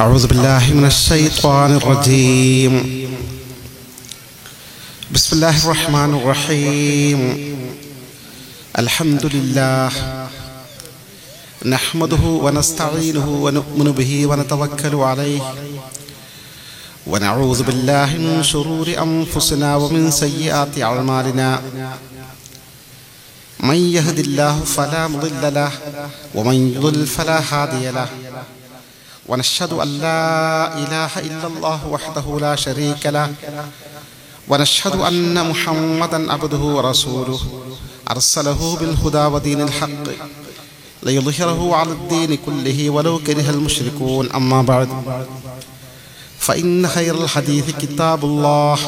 أعوذ بالله من الشيطان الرجيم. بسم الله الرحمن الرحيم. الحمد لله نحمده ونستعينه ونؤمن به ونتوكل عليه ونعوذ بالله من شرور أنفسنا ومن سيئات أعمالنا. من يهد الله فلا مضل له ومن يضلل فلا هادي له. ونشهد أن لا إله إلا الله وحده لا شريك له ونشهد أن محمدا عبده ورسوله أرسله بالهدى ودين الحق ليظهره على الدين كله ولو كره المشركون. أما بعد فإن خير الحديث كتاب الله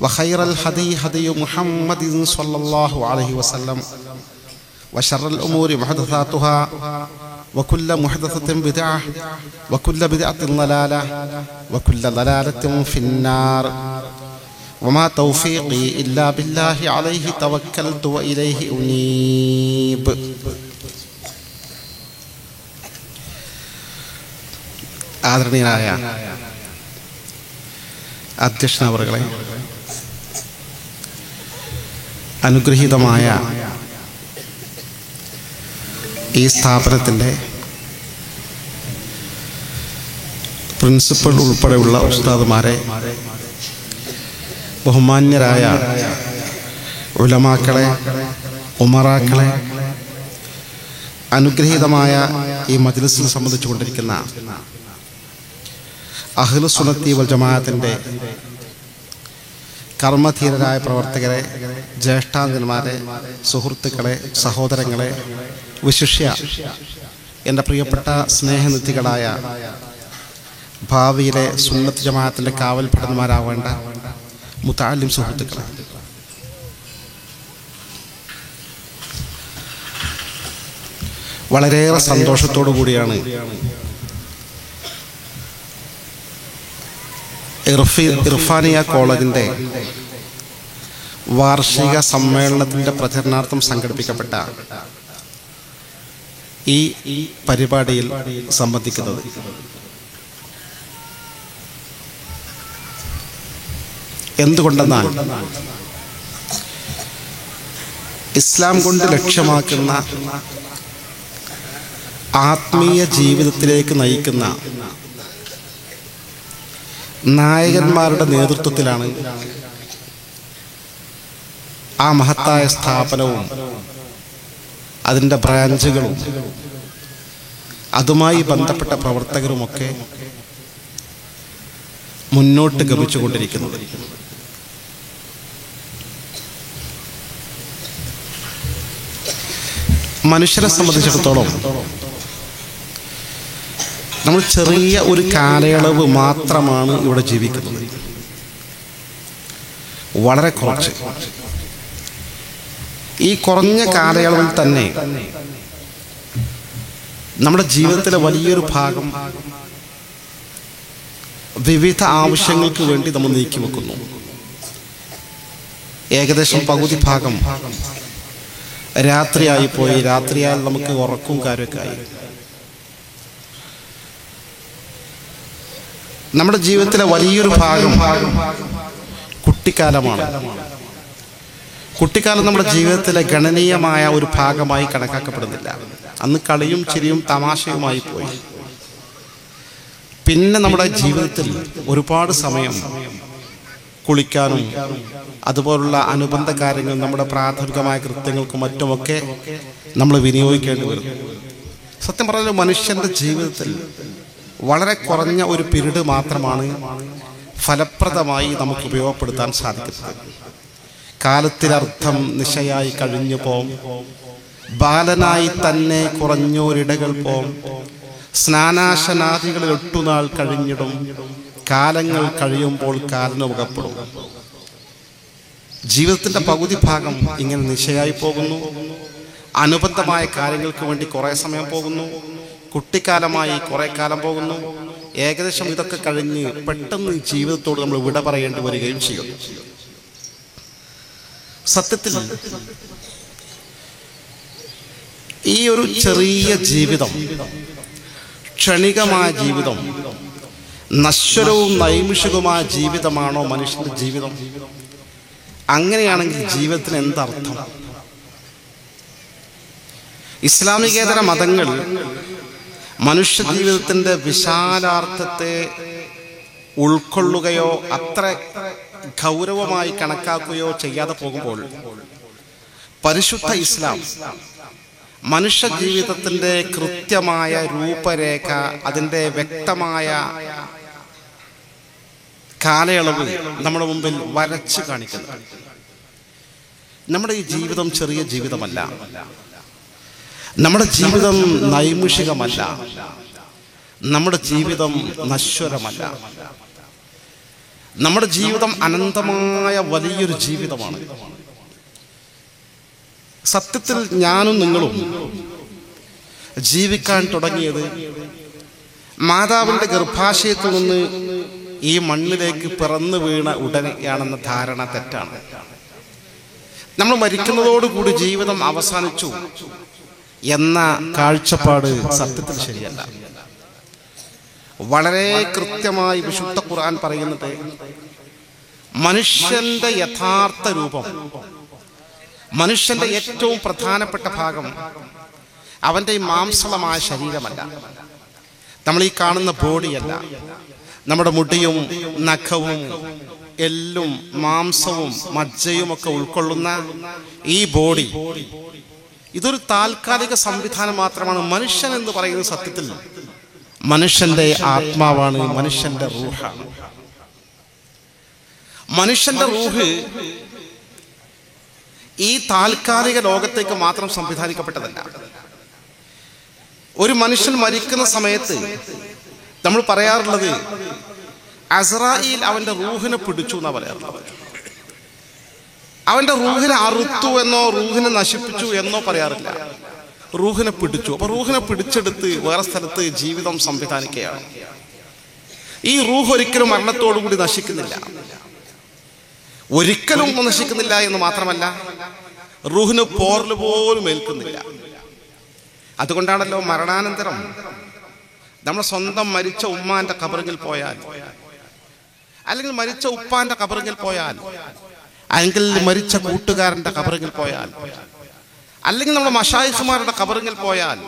وخير الهدي هدي محمد صلى الله عليه وسلم وشر الأمور محدثاتها وكل محدثة بدعة وكل بدعة ضلالة وكل ضلالة في النار. وما توفيقي إلا بالله عليه توكلت وإليه أنيب. ആദരണീയനായ അധ്യക്ഷനവർകളെ, അനുഗ്രഹീതമായ ഈ സ്ഥാപനത്തിൻ്റെ പ്രിൻസിപ്പൽ ഉൾപ്പെടെയുള്ള ഉസ്താദുമാരെ, ബഹുമാന്യരായ ഉലമാക്കളെ, ഉമറാക്കളെ, അനുഗ്രഹീതമായ ഈ മജ്ലിസിൽ സംബന്ധിച്ചുകൊണ്ടിരിക്കുന്ന അഹ്ലുസ് സുന്നത്തി വൽ ജമാഅത്തിൻ്റെ കർമ്മധീരരായ പ്രവർത്തകരെ, ജ്യേഷ്ഠാന്തന്മാരെ, സുഹൃത്തുക്കളെ, സഹോദരങ്ങളെ, വിശിഷ്യ എൻ്റെ പ്രിയപ്പെട്ട സ്നേഹനിധികളായ ഭാവിയിലെ സുന്നത്ത് ജമാഅത്തിൻ്റെ കാവൽഭടന്മാരാവേണ്ട മുതഅല്ലിം സുഹൃത്തുക്കളെ, വളരെയേറെ സന്തോഷത്തോടു കൂടിയാണ് ഇർഫാനിയ കോളേജിൻ്റെ വാർഷിക സമ്മേളനത്തിൻ്റെ പ്രചരണാർത്ഥം സംഘടിപ്പിക്കപ്പെട്ട ഈ പരിപാടിയിൽ സംബന്ധിക്കുന്നത്. എന്തുകൊണ്ടെന്നാൽ ഇസ്ലാം കൊണ്ട് ലക്ഷ്യമാക്കുന്ന ആത്മീയ ജീവിതത്തിലേക്ക് നയിക്കുന്ന നായകന്മാരുടെ നേതൃത്വത്തിലാണ് ആ മഹത്തായ സ്ഥാപനവും അതിൻ്റെ ബ്രാഞ്ചുകളും അതുമായി ബന്ധപ്പെട്ട പ്രവർത്തകരുമൊക്കെ മുന്നോട്ട് ഗമിച്ചുകൊണ്ടിരിക്കുന്നത്. മനുഷ്യരെ സംബന്ധിച്ചിടത്തോളം നമ്മൾ ചെറിയ ഒരു കാലയളവ് മാത്രമാണ് ഇവിടെ ജീവിക്കുന്നത്, വളരെ കുറച്ച്. ഈ കുറഞ്ഞ കാലയളവിൽ തന്നെ നമ്മുടെ ജീവിതത്തിലെ വലിയൊരു ഭാഗം വിവിധ ആവശ്യങ്ങൾക്ക് വേണ്ടി നമ്മൾ നീക്കിവെക്കുന്നു. ഏകദേശം പകുതി ഭാഗം രാത്രിയായിപ്പോയി. രാത്രിയാൽ നമുക്ക് ഉറക്കവും കാര്യമൊക്കെ ആയി. നമ്മുടെ ജീവിതത്തിലെ വലിയൊരു ഭാഗം കുട്ടിക്കാലമാണ്. കുട്ടിക്കാലം നമ്മുടെ ജീവിതത്തിലെ ഗണനീയമായ ഒരു ഭാഗമായി കണക്കാക്കപ്പെടുന്നില്ല. അന്ന് കളിയും ചിരിയും തമാശയുമായി പോയി. പിന്നെ നമ്മുടെ ജീവിതത്തിൽ ഒരുപാട് സമയം കുളിക്കാനും അതുപോലുള്ള അനുബന്ധ കാര്യങ്ങൾ, നമ്മുടെ പ്രാഥമികമായ കൃത്യങ്ങൾക്കും മറ്റുമൊക്കെ നമ്മൾ വിനിയോഗിക്കേണ്ടി വരും. സത്യം പറഞ്ഞാൽ മനുഷ്യൻ്റെ ജീവിതത്തിൽ വളരെ കുറഞ്ഞ ഒരു പീരീഡ് മാത്രമാണ് ഫലപ്രദമായി നമുക്ക് ഉപയോഗപ്പെടുത്താൻ സാധിക്കുന്നത്. കാലത്തിനർത്ഥം നിശയായി കഴിഞ്ഞു പോം, ബാലനായി തന്നെ കുറഞ്ഞോരിടകൾ പോം, സ്നാനാശനാദികളിൽ ഒട്ടുനാൾ കഴിഞ്ഞിടും, കാലങ്ങൾ കഴിയുമ്പോൾ കാലനുമുഖപ്പെടും. ജീവിതത്തിൻ്റെ പകുതി ഭാഗം ഇങ്ങനെ നിശയായി പോകുന്നു. അനുബന്ധമായ കാര്യങ്ങൾക്ക് വേണ്ടി കുറേ സമയം പോകുന്നു. കുട്ടിക്കാലമായി കുറേ കാലം പോകുന്നു. ഏകദേശം ഇതൊക്കെ കഴിഞ്ഞ് പെട്ടെന്ന് ജീവിതത്തോട് നമ്മൾ വിട പറയേണ്ടി വരികയും ചെയ്യുന്നു. സത്യത്തിൽ ഈ ഒരു ചെറിയ ജീവിതം, ക്ഷണികമായ ജീവിതം, നശ്വരവും നൈമിഷികവുമായ ജീവിതമാണോ മനുഷ്യന്റെ ജീവിതം? അങ്ങനെയാണെങ്കിൽ ജീവിതത്തിന് എന്തർത്ഥം? ഇസ്ലാമികേതര മതങ്ങൾ മനുഷ്യ ജീവിതത്തിന്റെ വിശാലാർത്ഥത്തെ ഉൾക്കൊള്ളുകയോ അത്ര ഗൗരവമായി കണക്കാക്കുകയോ ചെയ്യാതെ പോകുമ്പോൾ, പരിശുദ്ധ ഇസ്ലാം മനുഷ്യ ജീവിതത്തിന്റെ കൃത്യമായ രൂപരേഖ, അതിൻ്റെ വ്യക്തമായ കാലയളവ് നമ്മുടെ മുമ്പിൽ വരച്ച് കാണിക്കുന്നു. നമ്മുടെ ഈ ജീവിതം ചെറിയ ജീവിതമല്ല, നമ്മുടെ ജീവിതം നൈമിഷികമല്ല, നമ്മുടെ ജീവിതം നശ്വരമല്ല, നമ്മുടെ ജീവിതം അനന്തമായ വലിയൊരു ജീവിതമാണ്. സത്യത്തിൽ ഞാനും നിങ്ങളും ജീവിക്കാൻ തുടങ്ങിയത് മാതാവിൻ്റെ ഗർഭാശയത്തിൽ നിന്ന് ഈ മണ്ണിലേക്ക് പിറന്നു വീണ ഉടനെയാണെന്ന ധാരണ തെറ്റാണ്. നമ്മൾ മരിക്കുന്നതോടുകൂടി ജീവിതം അവസാനിച്ചു എന്ന കാഴ്ചപ്പാട് സത്യത്തിൽ ശരിയല്ല. വളരെ കൃത്യമായി വിശുദ്ധ ഖുർആൻ പറയുന്നത്, മനുഷ്യന്റെ യഥാർത്ഥ രൂപം, മനുഷ്യന്റെ ഏറ്റവും പ്രധാനപ്പെട്ട ഭാഗം അവൻ്റെ ഈ മാംസളമായ ശരീരമല്ല, നമ്മൾ ഈ കാണുന്ന ബോഡിയല്ല. നമ്മുടെ മുടിയും നഖവും എല്ലും മാംസവും മജ്ജയും ഒക്കെ ഉൾക്കൊള്ളുന്ന ഈ ബോഡി, ഇതൊരു താൽക്കാലിക സംവിധാനം മാത്രമാണ്. മനുഷ്യൻ എന്ന് പറയുന്ന സത്യത്തിൽ മനുഷ്യന്റെ ആത്മാവാണ്, മനുഷ്യന്റെ റൂഹാണ്. മനുഷ്യന്റെ റൂഹ് ഈ താൽക്കാലിക ലോകത്തേക്ക് മാത്രം സംവിധാനിക്കപ്പെട്ടതല്ല. ഒരു മനുഷ്യൻ മരിക്കുന്ന സമയത്ത് നമ്മൾ പറയാറുള്ളത്, അസ്രായീൽ അവന്റെ റൂഹിനെ പിടിച്ചു എന്നാ പറയാറുള്ളത്. അവന്റെ റൂഹിനെ അറുത്തു എന്നോ റൂഹിനെ നശിപ്പിച്ചു എന്നോ പറയാറില്ല, റൂഹിനെ പിടിച്ചു. അപ്പൊ റൂഹിനെ പിടിച്ചെടുത്ത് വേറെ സ്ഥലത്ത് ജീവിതം സംവിധാനിക്കുകയാണ്. ഈ റൂഹ് ഒരിക്കലും മരണത്തോടുകൂടി നശിക്കുന്നില്ല, ഒരിക്കലും നശിക്കുന്നില്ല എന്ന് മാത്രമല്ല, റൂഹിന് പോറൽ പോലും ഏൽക്കുന്നില്ല. അതുകൊണ്ടാണല്ലോ മരണാനന്തരം നമ്മൾ സ്വന്തം മരിച്ച ഉമ്മാന്റെ ഖബറിൽ പോയാൽ, അല്ലെങ്കിൽ മരിച്ച ഉപ്പാന്റെ ഖബറിൽ പോയാൽ, അല്ലെങ്കിൽ മരിച്ച കൂട്ടുകാരന്റെ ഖബറിൽ പോയാൽ, അല്ലെങ്കിൽ നമ്മുടെ മശായിഖുമാരുടെ ഖബറിൽ പോയാൽ,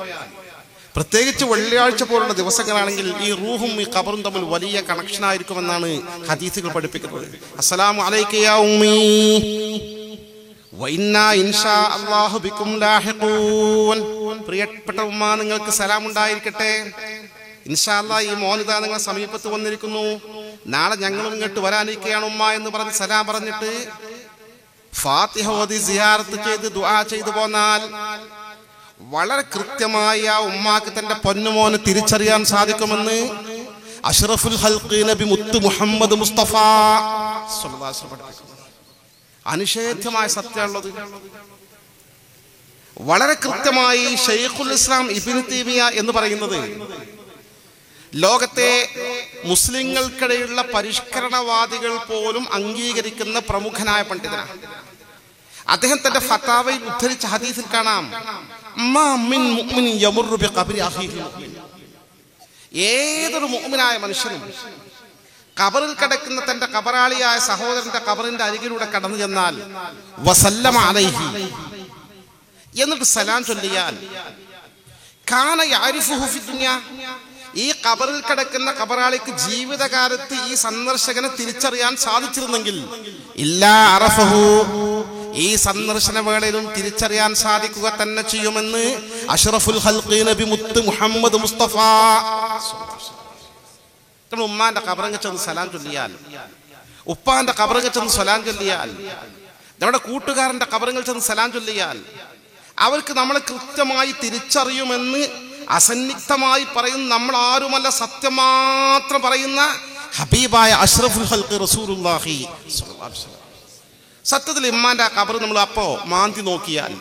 പ്രത്യേകിച്ച് വെള്ളിയാഴ്ച പോലുള്ള ദിവസങ്ങളാണെങ്കിൽ ഈ റൂഹും ഈ ഖബറും തമ്മിൽ വലിയ കണക്ഷൻ ആയിരിക്കുമെന്നാണ് ഹദീസുകൾ പഠിപ്പിക്കുന്നത്. അസ്സലാമു അലൈക യാ ഉമ്മീ വഇന്നാ ഇൻഷാ അല്ലാഹു ബികും ലാഹിഖൂൻ. പ്രിയപ്പെട്ട ഉമ്മ, നിങ്ങൾക്ക് സലാം ഉണ്ടായിരിക്കട്ടെ. ഇൻഷാ അല്ലാഹ് ഈ മോനിതാ നിങ്ങളെ സമീപത്ത് വന്നിരിക്കുന്നു, നാളെ ഞങ്ങളും ഇങ്ങോട്ട് വരാനിരിക്കുകയാണ് ഉമ്മ എന്ന് പറഞ്ഞ് സലാം പറഞ്ഞിട്ട് ഫാത്തിഹ ഓതി സിയാറത്ത് ചെയ്ത് ദുആ ചെയ്തു പോന്നാൽ വളരെ കൃത്യമായി ആ ഉമ്മാക്ക് തന്റെ പൊന്നുമോനെ തിരിച്ചറിയാൻ സാധിക്കുമെന്ന് അഷ്റഫുൽ ഖൽഖ് നബി മുത്ത് മുഹമ്മദ് മുസ്തഫ സ്വല്ലല്ലാഹു അലൈഹി വസല്ലം പഠിപ്പിക്കുന്നു. അനിഷേധ്യമായ സത്യമുള്ളത്. വളരെ കൃത്യമായി ശൈഖുൽ ഇസ്ലാം ഇബ്നു തൈമിയ എന്ന് പറയുന്നത് ലോകത്തെ മുസ്ലിങ്ങൾക്കിടയിലുള്ള പരിഷ്കരണവാദികൾ പോലും അംഗീകരിക്കുന്ന പ്രമുഖനായ പണ്ഡിതനാണ്. അദ്ദേഹം തന്റെ ഫതാവയിൽ ഉദ്ധരിച്ച ഹദീസിൽ കാണാം, ഏതൊരു മുഅ്മിനായ മനുഷ്യനും ഖബറിൽ കിടക്കുന്ന തന്റെ ഖബറാളിയായ സഹോദരന്റെ ഖബറിന്റെ അരികിലൂടെ കടന്നു ചെന്നാൽ വസല്ലമ അലൈഹി എന്നിട്ട് സലാം ചൊല്ലിയാൽ കാന യഅരിഫുഹു ഫി ദുനിയ, ഈ ഖബറിൽ കിടക്കുന്ന ഖബറാളിക്ക് ജീവിതകാലത്ത് ഈ സന്ദർശകനെ തിരിച്ചറിയാൻ സാധിച്ചിരുന്നെങ്കിൽ ഇല്ലാ അറഫഹു, ഈ സന്ദർശന വേളയിലും തിരിച്ചറിയാൻ സാധിക്കുക തന്നെ ചെയ്യുമെന്ന് അഷ്റഫുൽ ഖൽഖ് നബി മുത്ത് മുഹമ്മദ് മുസ്തഫ. ഉമ്മാന്റെ ഖബറിൽ ചെന്ന് സലാം ചൊല്ലിയാൽ, ഉപ്പാന്റെ ഖബറിൽ ചെന്ന് സലാം ചൊല്ലിയാൽ, നമ്മുടെ കൂട്ടുകാരന്റെ ഖബറിൽ ചെന്ന് സലാം ചൊല്ലിയാൽ അവർക്ക് നമ്മളെ കൃത്യമായി തിരിച്ചറിയുമെന്ന് അസന്നിഗ്ധമായി പറയുന്ന, നമ്മൾ ആരുമല്ല സത്യം മാത്രം പറയുന്ന ഹബീബായ അഷ്റഫുൽ ഖൽഖ് റസൂലുള്ളാഹി സ്വല്ലല്ലാഹു അലൈഹി വസല്ലം. സത്യത്തിൽ ഉമ്മാന്റെ ഖബർ നമ്മൾ അപ്പോ മാന്തി നോക്കിയാൽ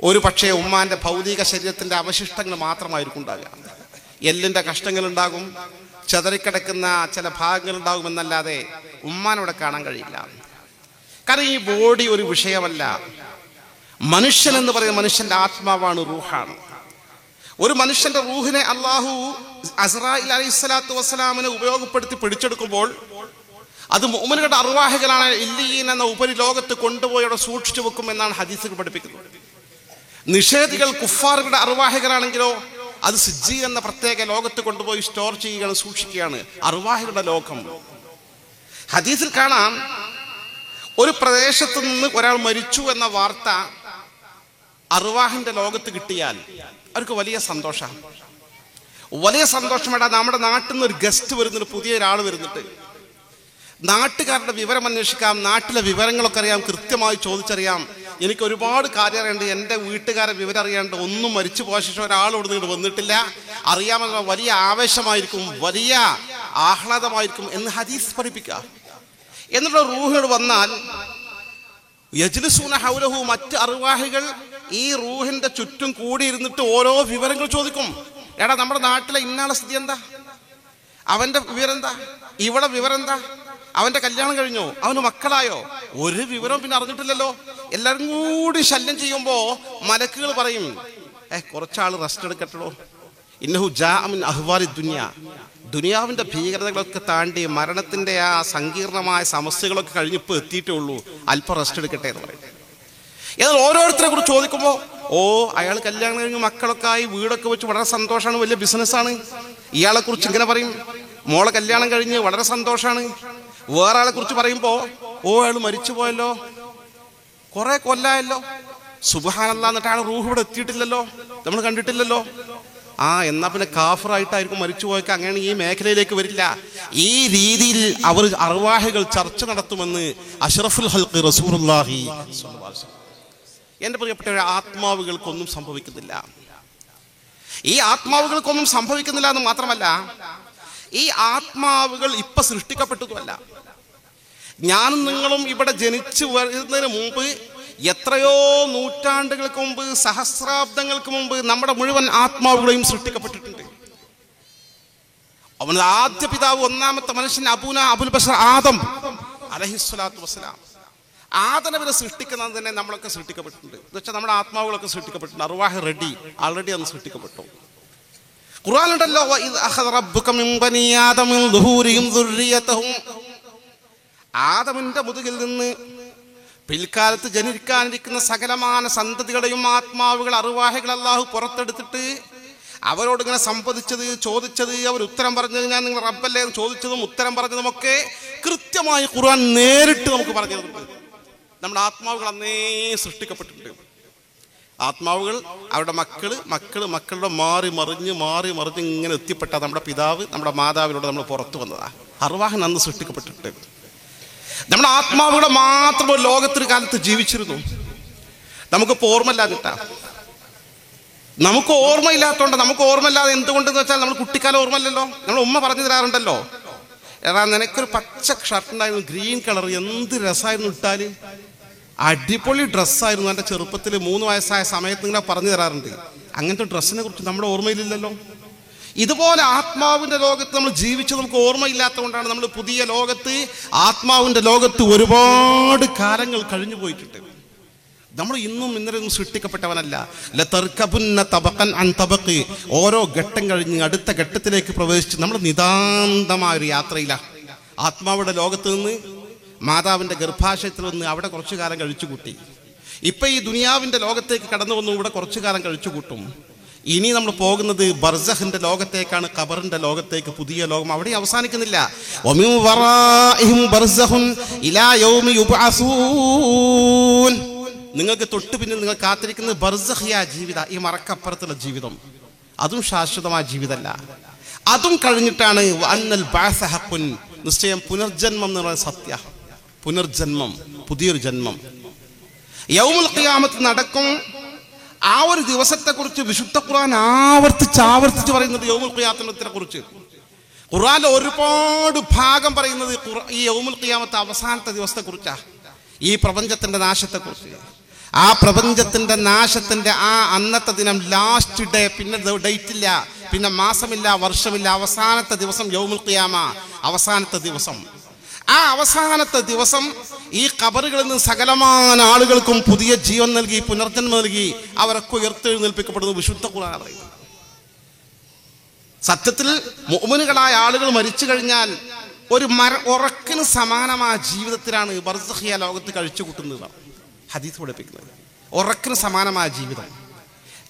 ഒരു പക്ഷേ ഉമ്മാന്റെ ഭൗതിക ശരീരത്തിന്റെ അവശിഷ്ടങ്ങൾ മാത്രമായിരിക്കും ഉണ്ടാകുക. എല്ലിന്റെ കഷ്ടങ്ങൾ ഉണ്ടാകും, ചെതറിക്കിടക്കുന്ന ചില ഭാഗങ്ങൾ ഉണ്ടാകുമെന്നല്ലാതെ ഉമ്മാനവിടെ കാണാൻ കഴിയില്ല. കാരണം ഈ ബോഡി ഒരു വിഷയമല്ല, മനുഷ്യൻ എന്ന് പറയുന്ന മനുഷ്യന്റെ ആത്മാവാണ്, റൂഹാണ്. ഒരു മനുഷ്യന്റെ റൂഹിനെ അള്ളാഹു അസ്രായിൽ അലൈഹിസ്സലാത്തു വസ്സലാമിനെ ഉപയോഗപ്പെടുത്തി പിടിച്ചെടുക്കുമ്പോൾ അത് മുഅ്മിനുകളുടെ അർവാഹുകളാണ് ഇല്ലീൻ എന്ന ഉപരിലോകത്ത് കൊണ്ടുപോയി അവിടെ സൂക്ഷിച്ചു വെക്കും എന്നാണ് ഹദീസുകൾ പഠിപ്പിക്കുന്നത്. നിഷേധികൾ കുഫാറുകളുടെ അർവാഹുകളാണെങ്കിലോ അത് സിജ്ജീൻ എന്ന പ്രത്യേക ലോകത്ത് കൊണ്ടുപോയി സ്റ്റോർ ചെയ്യുകയാണ്, സൂക്ഷിക്കുകയാണ്. അർവാഹുകളുടെ ലോകം. ഹദീസിൽ കാണാം, ഒരു പ്രദേശത്ത് നിന്ന് ഒരാൾ മരിച്ചു എന്ന വാർത്ത അർവാഹിന്റെ ലോകത്ത് കിട്ടിയാൽ അവർക്ക് വലിയ സന്തോഷമാണ്. വലിയ സന്തോഷമായിട്ടാ. നമ്മുടെ നാട്ടിൽ നിന്ന് ഒരു ഗസ്റ്റ് വരുന്നുണ്ട്, പുതിയ ഒരാൾ വരുന്നുണ്ട്. നാട്ടുകാരുടെ വിവരം അന്വേഷിക്കാം, നാട്ടിലെ വിവരങ്ങളൊക്കെ അറിയാം, കൃത്യമായി ചോദിച്ചറിയാം. എനിക്ക് ഒരുപാട് കാര്യം അറിയേണ്ടത്, എൻ്റെ വീട്ടുകാരെ വിവരം അറിയേണ്ട. ഒന്നും മരിച്ചു പോയ ശേഷം ഒരാൾ ഇവിടെ നിന്ന് വന്നിട്ടില്ല, അറിയാമെന്ന വലിയ ആവേശമായിരിക്കും, വലിയ ആഹ്ലാദമായിരിക്കും എന്ന് ഹദീസ് പഠിപ്പിക്കുക. എന്നിട്ട് റൂഹുകൾ വന്നാൽ യജ്ലിസൂന ഹൗലഹു, മറ്റ് അർവാഹികൾ ഈ റൂഹിന്റെ ചുറ്റും കൂടിയിരുന്നിട്ട് ഓരോ വിവരങ്ങൾ ചോദിക്കും. എടാ, നമ്മുടെ നാട്ടിലെ ഇന്നാളെ സ്ഥിതി എന്താ, അവന്റെ വിവരം എന്താ, ഇവിടെ വിവരം എന്താ, അവന്റെ കല്യാണം കഴിഞ്ഞോ, അവന് മക്കളായോ, ഒരു വിവരം പിന്നെ അറിഞ്ഞിട്ടില്ലല്ലോ. എല്ലാവരും കൂടി ശല്യം ചെയ്യുമ്പോ മലക്കുകൾ പറയും, കുറച്ചാൾ റെസ്റ്റ് എടുക്കട്ടോ, ഇന്നഹു ജാഅ മിൻ അഹ്വാലി ദുനിയ, ദുനിയാവിന്റെ ഭീകരതകളൊക്കെ താണ്ടി മരണത്തിന്റെ ആ സങ്കീർണമായ സമസ്യകളൊക്കെ കഴിഞ്ഞിപ്പോൾ എത്തിയിട്ടേ ഉള്ളൂ, അല്പം റെസ്റ്റ് എടുക്കട്ടെ എന്ന് പറയും. എന്നാൽ ഓരോരുത്തരെ കുറിച്ച് ചോദിക്കുമ്പോൾ, അയാൾ കല്യാണം കഴിഞ്ഞ് മക്കളൊക്കെ ആയി വീടൊക്കെ വെച്ച് വളരെ സന്തോഷമാണ്, വലിയ ബിസിനസ്സാണ്. ഇയാളെ കുറിച്ച് ഇങ്ങനെ പറയും, മോളെ കല്യാണം കഴിഞ്ഞ് വളരെ സന്തോഷമാണ്. വേറെ ആളെ കുറിച്ച് പറയുമ്പോൾ, അയാൾ മരിച്ചു പോയല്ലോ, കുറെ കൊല്ലായല്ലോ, സുബ്ഹാനല്ലാഹ്, എന്നിട്ട് അയാൾ റൂഹ് ഇവിടെ എത്തിയിട്ടില്ലല്ലോ, നമ്മൾ കണ്ടിട്ടില്ലല്ലോ. എന്നാ പിന്നെ കാഫറായിട്ടായിരിക്കും മരിച്ചു പോയൊക്കെ, അങ്ങനെ ഈ മേഖലയിലേക്ക് വരില്ല. ഈ രീതിയിൽ അവർ അർവാഹുകൾ ചർച്ച നടത്തുമെന്ന് അഷ്റഫുൽ ഖൽഖ് റസൂലുള്ളാഹി സ്വല്ലല്ലാഹു അലൈഹി വസല്ലം. എൻ്റെ പ്രിയപ്പെട്ട ആത്മാവുകൾക്കൊന്നും സംഭവിക്കുന്നില്ല. ഈ ആത്മാവുകൾക്കൊന്നും സംഭവിക്കുന്നില്ല എന്ന് മാത്രമല്ല, ഈ ആത്മാവുകൾ ഇപ്പൊ സൃഷ്ടിക്കപ്പെട്ടതുമല്ല. ഞാനും നിങ്ങളും ഇവിടെ ജനിച്ചു വരുന്നതിന് മുമ്പ്, എത്രയോ നൂറ്റാണ്ടുകൾക്ക് മുമ്പ്, സഹസ്രാബ്ദങ്ങൾക്ക് മുമ്പ് നമ്മുടെ മുഴുവൻ ആത്മാവുകളെയും സൃഷ്ടിക്കപ്പെട്ടിട്ടുണ്ട്. അവന്റെ ആദ്യ പിതാവ്, ഒന്നാമത്തെ മനുഷ്യൻ അബുൽ ബശർ ആദം അലൈഹിസ്സലാത്തു വസ്സലാം, ആദനവിനെ സൃഷ്ടിക്കുന്നത് തന്നെ നമ്മളൊക്കെ സൃഷ്ടിക്കപ്പെട്ടിട്ടുണ്ട്. എന്ന് വെച്ചാൽ നമ്മുടെ ആത്മാവുകളൊക്കെ സൃഷ്ടിക്കപ്പെട്ടിട്ടുണ്ട്. അർവാഹ് ആൾറെഡി അന്ന് സൃഷ്ടിക്കപ്പെട്ടു. ഖുർആനിലുണ്ടല്ലോ, വഇദ് അഖദ റബ്ബുക മിൻ ബനി ആദമ മിൻ ദുഹൂരിഹിം ദുർരിയതഹും, ആദമിന്റെ മുതുകിൽ നിന്ന് പിൽക്കാലത്ത് ജനിക്കാനിരിക്കുന്ന സകലമാന സന്തതികളുടെയും ആത്മാവുകൾ, അർവാഹുകൾ അല്ലാഹു പുറത്തെടുത്തിട്ട് അവരോട് ഇങ്ങനെ സംവദിച്ചത്, ചോദിച്ചത്, അവർ ഉത്തരം പറഞ്ഞത്, ഞാൻ നിങ്ങൾ റബ്ബല്ലേ എന്ന് ചോദിച്ചതും ഉത്തരം പറഞ്ഞതുമൊക്കെ കൃത്യമായി ഖുർആൻ നേരിട്ട് നമുക്ക് പറഞ്ഞു തന്നിട്ടുണ്ട്. നമ്മുടെ ആത്മാവുകൾ അന്നേ സൃഷ്ടിക്കപ്പെട്ടിട്ടുണ്ട്. ആത്മാവുകൾ അവരുടെ മക്കളുടെ മാറി മറിഞ്ഞ് ഇങ്ങനെ എത്തിപ്പെട്ട നമ്മുടെ പിതാവ്, നമ്മുടെ മാതാവിലൂടെ നമ്മൾ പുറത്തു വന്നതാ. അർവാഹൻ അന്ന് സൃഷ്ടിക്കപ്പെട്ടിട്ടുണ്ട്. നമ്മുടെ ആത്മാവുകളെ മാത്രം ഒരു ലോകത്തൊരു കാലത്ത് ജീവിച്ചിരുന്നു. നമുക്കിപ്പോൾ ഓർമ്മയില്ലാതിട്ടാ. നമുക്ക് ഓർമ്മയില്ലാത്തതുകൊണ്ട്, നമുക്ക് ഓർമ്മയില്ലാതെ എന്തുകൊണ്ടെന്ന് വെച്ചാൽ നമ്മൾ കുട്ടിക്കാലം ഓർമ്മയില്ലല്ലോ. നമ്മൾ ഉമ്മ പറഞ്ഞു തരാറുണ്ടല്ലോ, നിനക്കൊരു പച്ച ഷർട്ട് ഉണ്ടായിരുന്നു, ഗ്രീൻ കളർ, എന്ത് രസമായിരുന്നു ഇട്ടാല്, അടിപൊളി ഡ്രസ്സായിരുന്നു. എൻ്റെ ചെറുപ്പത്തിൽ 3 വയസ്സായ സമയത്ത് ഇങ്ങനെ പറഞ്ഞു തരാറുണ്ട്. അങ്ങനത്തെ ഡ്രസ്സിനെ കുറിച്ച് നമ്മുടെ ഓർമ്മയിലില്ലല്ലോ. ഇതുപോലെ ആത്മാവിന്റെ ലോകത്ത് നമ്മൾ ജീവിച്ച് നമുക്ക് ഓർമ്മയില്ലാത്തതുകൊണ്ടാണ് നമ്മൾ പുതിയ ലോകത്ത്, ആത്മാവിന്റെ ലോകത്ത് ഒരുപാട് കാലങ്ങൾ കഴിഞ്ഞു പോയിട്ടുണ്ട്. നമ്മൾ ഇന്നും ഇന്നലെയൊന്നും സൃഷ്ടിക്കപ്പെട്ടവനല്ല. ലതർകബുന്ന തബഖൻ അൻ തബഖി, ഓരോ ഘട്ടം കഴിഞ്ഞ് അടുത്ത ഘട്ടത്തിലേക്ക് പ്രവേശിച്ച് നമ്മൾ നിതാന്തമായ ഒരു യാത്രയിലാണ്. ആത്മാവിന്റെ ലോകത്ത് നിന്ന് മാതാവിന്റെ ഗർഭാശയത്തിൽ നിന്ന് അവിടെ കുറച്ചു കാലം കഴിച്ചു കൂട്ടി. ഇപ്പൊ ഈ ദുനിയാവിന്റെ ലോകത്തേക്ക് കടന്നു വന്നു ഇവിടെ കുറച്ചു കാലം കഴിച്ചു കൂട്ടും. ഇനി നമ്മൾ പോകുന്നത് ബർസഖിന്റെ ലോകത്തേക്കാണ്, ഖബറിന്റെ ലോകത്തേക്ക്, പുതിയ ലോകം. അവിടെ അവസാനിക്കുന്നില്ല. വമിൻ വറാഇഹിം ബർസഖുൻ ഇലാ യൗമി യുബ്അസൂൻ, നിങ്ങൾക്ക് തൊട്ട് പിന്നിൽ നിങ്ങൾ കാത്തിരിക്കുന്നത് ബർസഖിയ ജീവിത, ഈ മറക്കപ്പുറത്തുള്ള ജീവിതം. അതും ശാശ്വതമായ ജീവിതമല്ല. അതും കഴിഞ്ഞിട്ടാണ് വഅന്നൽ ബഅസ ഹഖുൻ, നിശ്ചയം പുനർജന്മം എന്ന് പറയുന്നത് സത്യ. പുനർജന്മം, പുതിയൊരു ജന്മം യൗമുൽ ഖിയാമത്ത് നടക്കും. ആ ഒരു ദിവസത്തെക്കുറിച്ച് വിശുദ്ധ ഖുർആൻ ആവർത്തിച്ച് പറയുന്നത് യൗമുൽ ഖിയാമത്തിനെ കുറിച്ച്. ഖുർആനിൽ ഒരുപാട് ഭാഗം പറയുന്നത് ഈ യൗമുൽ ഖിയാമത്ത് അവസാനത്തെ ദിവസത്തെക്കുറിച്ചാ, ഈ പ്രപഞ്ചത്തിന്റെ നാശത്തെക്കുറിച്ച്. ആ പ്രപഞ്ചത്തിന്റെ നാശത്തിന്റെ ആ അന്നത്തെ ദിനം, ലാസ്റ്റ് ഡേ, പിന്നെ ഡേറ്റ് ഇല്ല, പിന്നെ മാസമില്ല, വർഷമില്ല, അവസാനത്തെ ദിവസം യൗമുൽ ഖിയാമ, അവസാനത്തെ ദിവസം. ആ അവസാനത്തെ ദിവസം ഈ ഖബറുകളിൽ നിന്ന് സകലമാന ആളുകൾക്കും പുതിയ ജീവൻ നൽകി, പുനർജന്മം നൽകി അവരൊക്കെ ഉയർത്തെഴുന്നേൽപ്പിക്കപ്പെടുന്നത് വിശുദ്ധ ഖുർആൻ പറയുന്നത്. സത്യത്തിൽ മുഅ്മിനുകളായ ആളുകൾ മരിച്ചു കഴിഞ്ഞാൽ ഒരു ഉറക്കിന് സമാനമായ ജീവിതത്തിലാണ് ബർസഖിയ ലോകത്ത് കഴിച്ചു കൂട്ടുന്നത്. ഹദീസ് പഠിപ്പിക്കുന്നത് ഉറക്കിന് സമാനമായ ജീവിതം.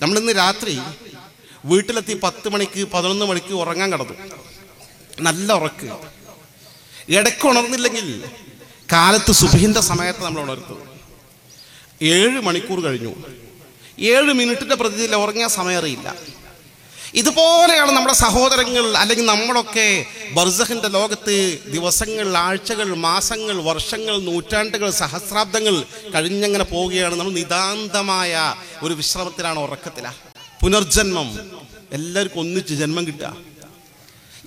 നമ്മളിന്ന് രാത്രി വീട്ടിലെത്തി 10 മണിക്ക് 11 മണിക്ക് ഉറങ്ങാൻ കിടന്നു, നല്ല ഉറക്ക്. ഇടയ്ക്ക് ഉണർന്നില്ലെങ്കിൽ കാലത്ത് സുബ്ഹിന്റെ സമയത്ത് നമ്മൾ ഉണർത്തുന്നത്. 7 മണിക്കൂർ കഴിഞ്ഞു, 7 മിനിറ്റിന്റെ പ്രതിയിൽ ഉറങ്ങിയ സമയം അറിയില്ല. ഇതുപോലെയാണ് നമ്മുടെ സഹോദരങ്ങൾ, അല്ലെങ്കിൽ നമ്മളൊക്കെ ബർസഖിന്റെ ലോകത്ത് ദിവസങ്ങൾ, ആഴ്ചകൾ, മാസങ്ങൾ, വർഷങ്ങൾ, നൂറ്റാണ്ടുകൾ, സഹസ്രാബ്ദങ്ങൾ കഴിഞ്ഞങ്ങനെ പോവുകയാണ്. നമ്മൾ നിതാന്തമായ ഒരു വിശ്രമത്തിലാണ്, ഉറക്കത്തിലാണ്. പുനർജന്മം, എല്ലാവർക്കും ഒന്നിച്ച് ജന്മം കിട്ടുക,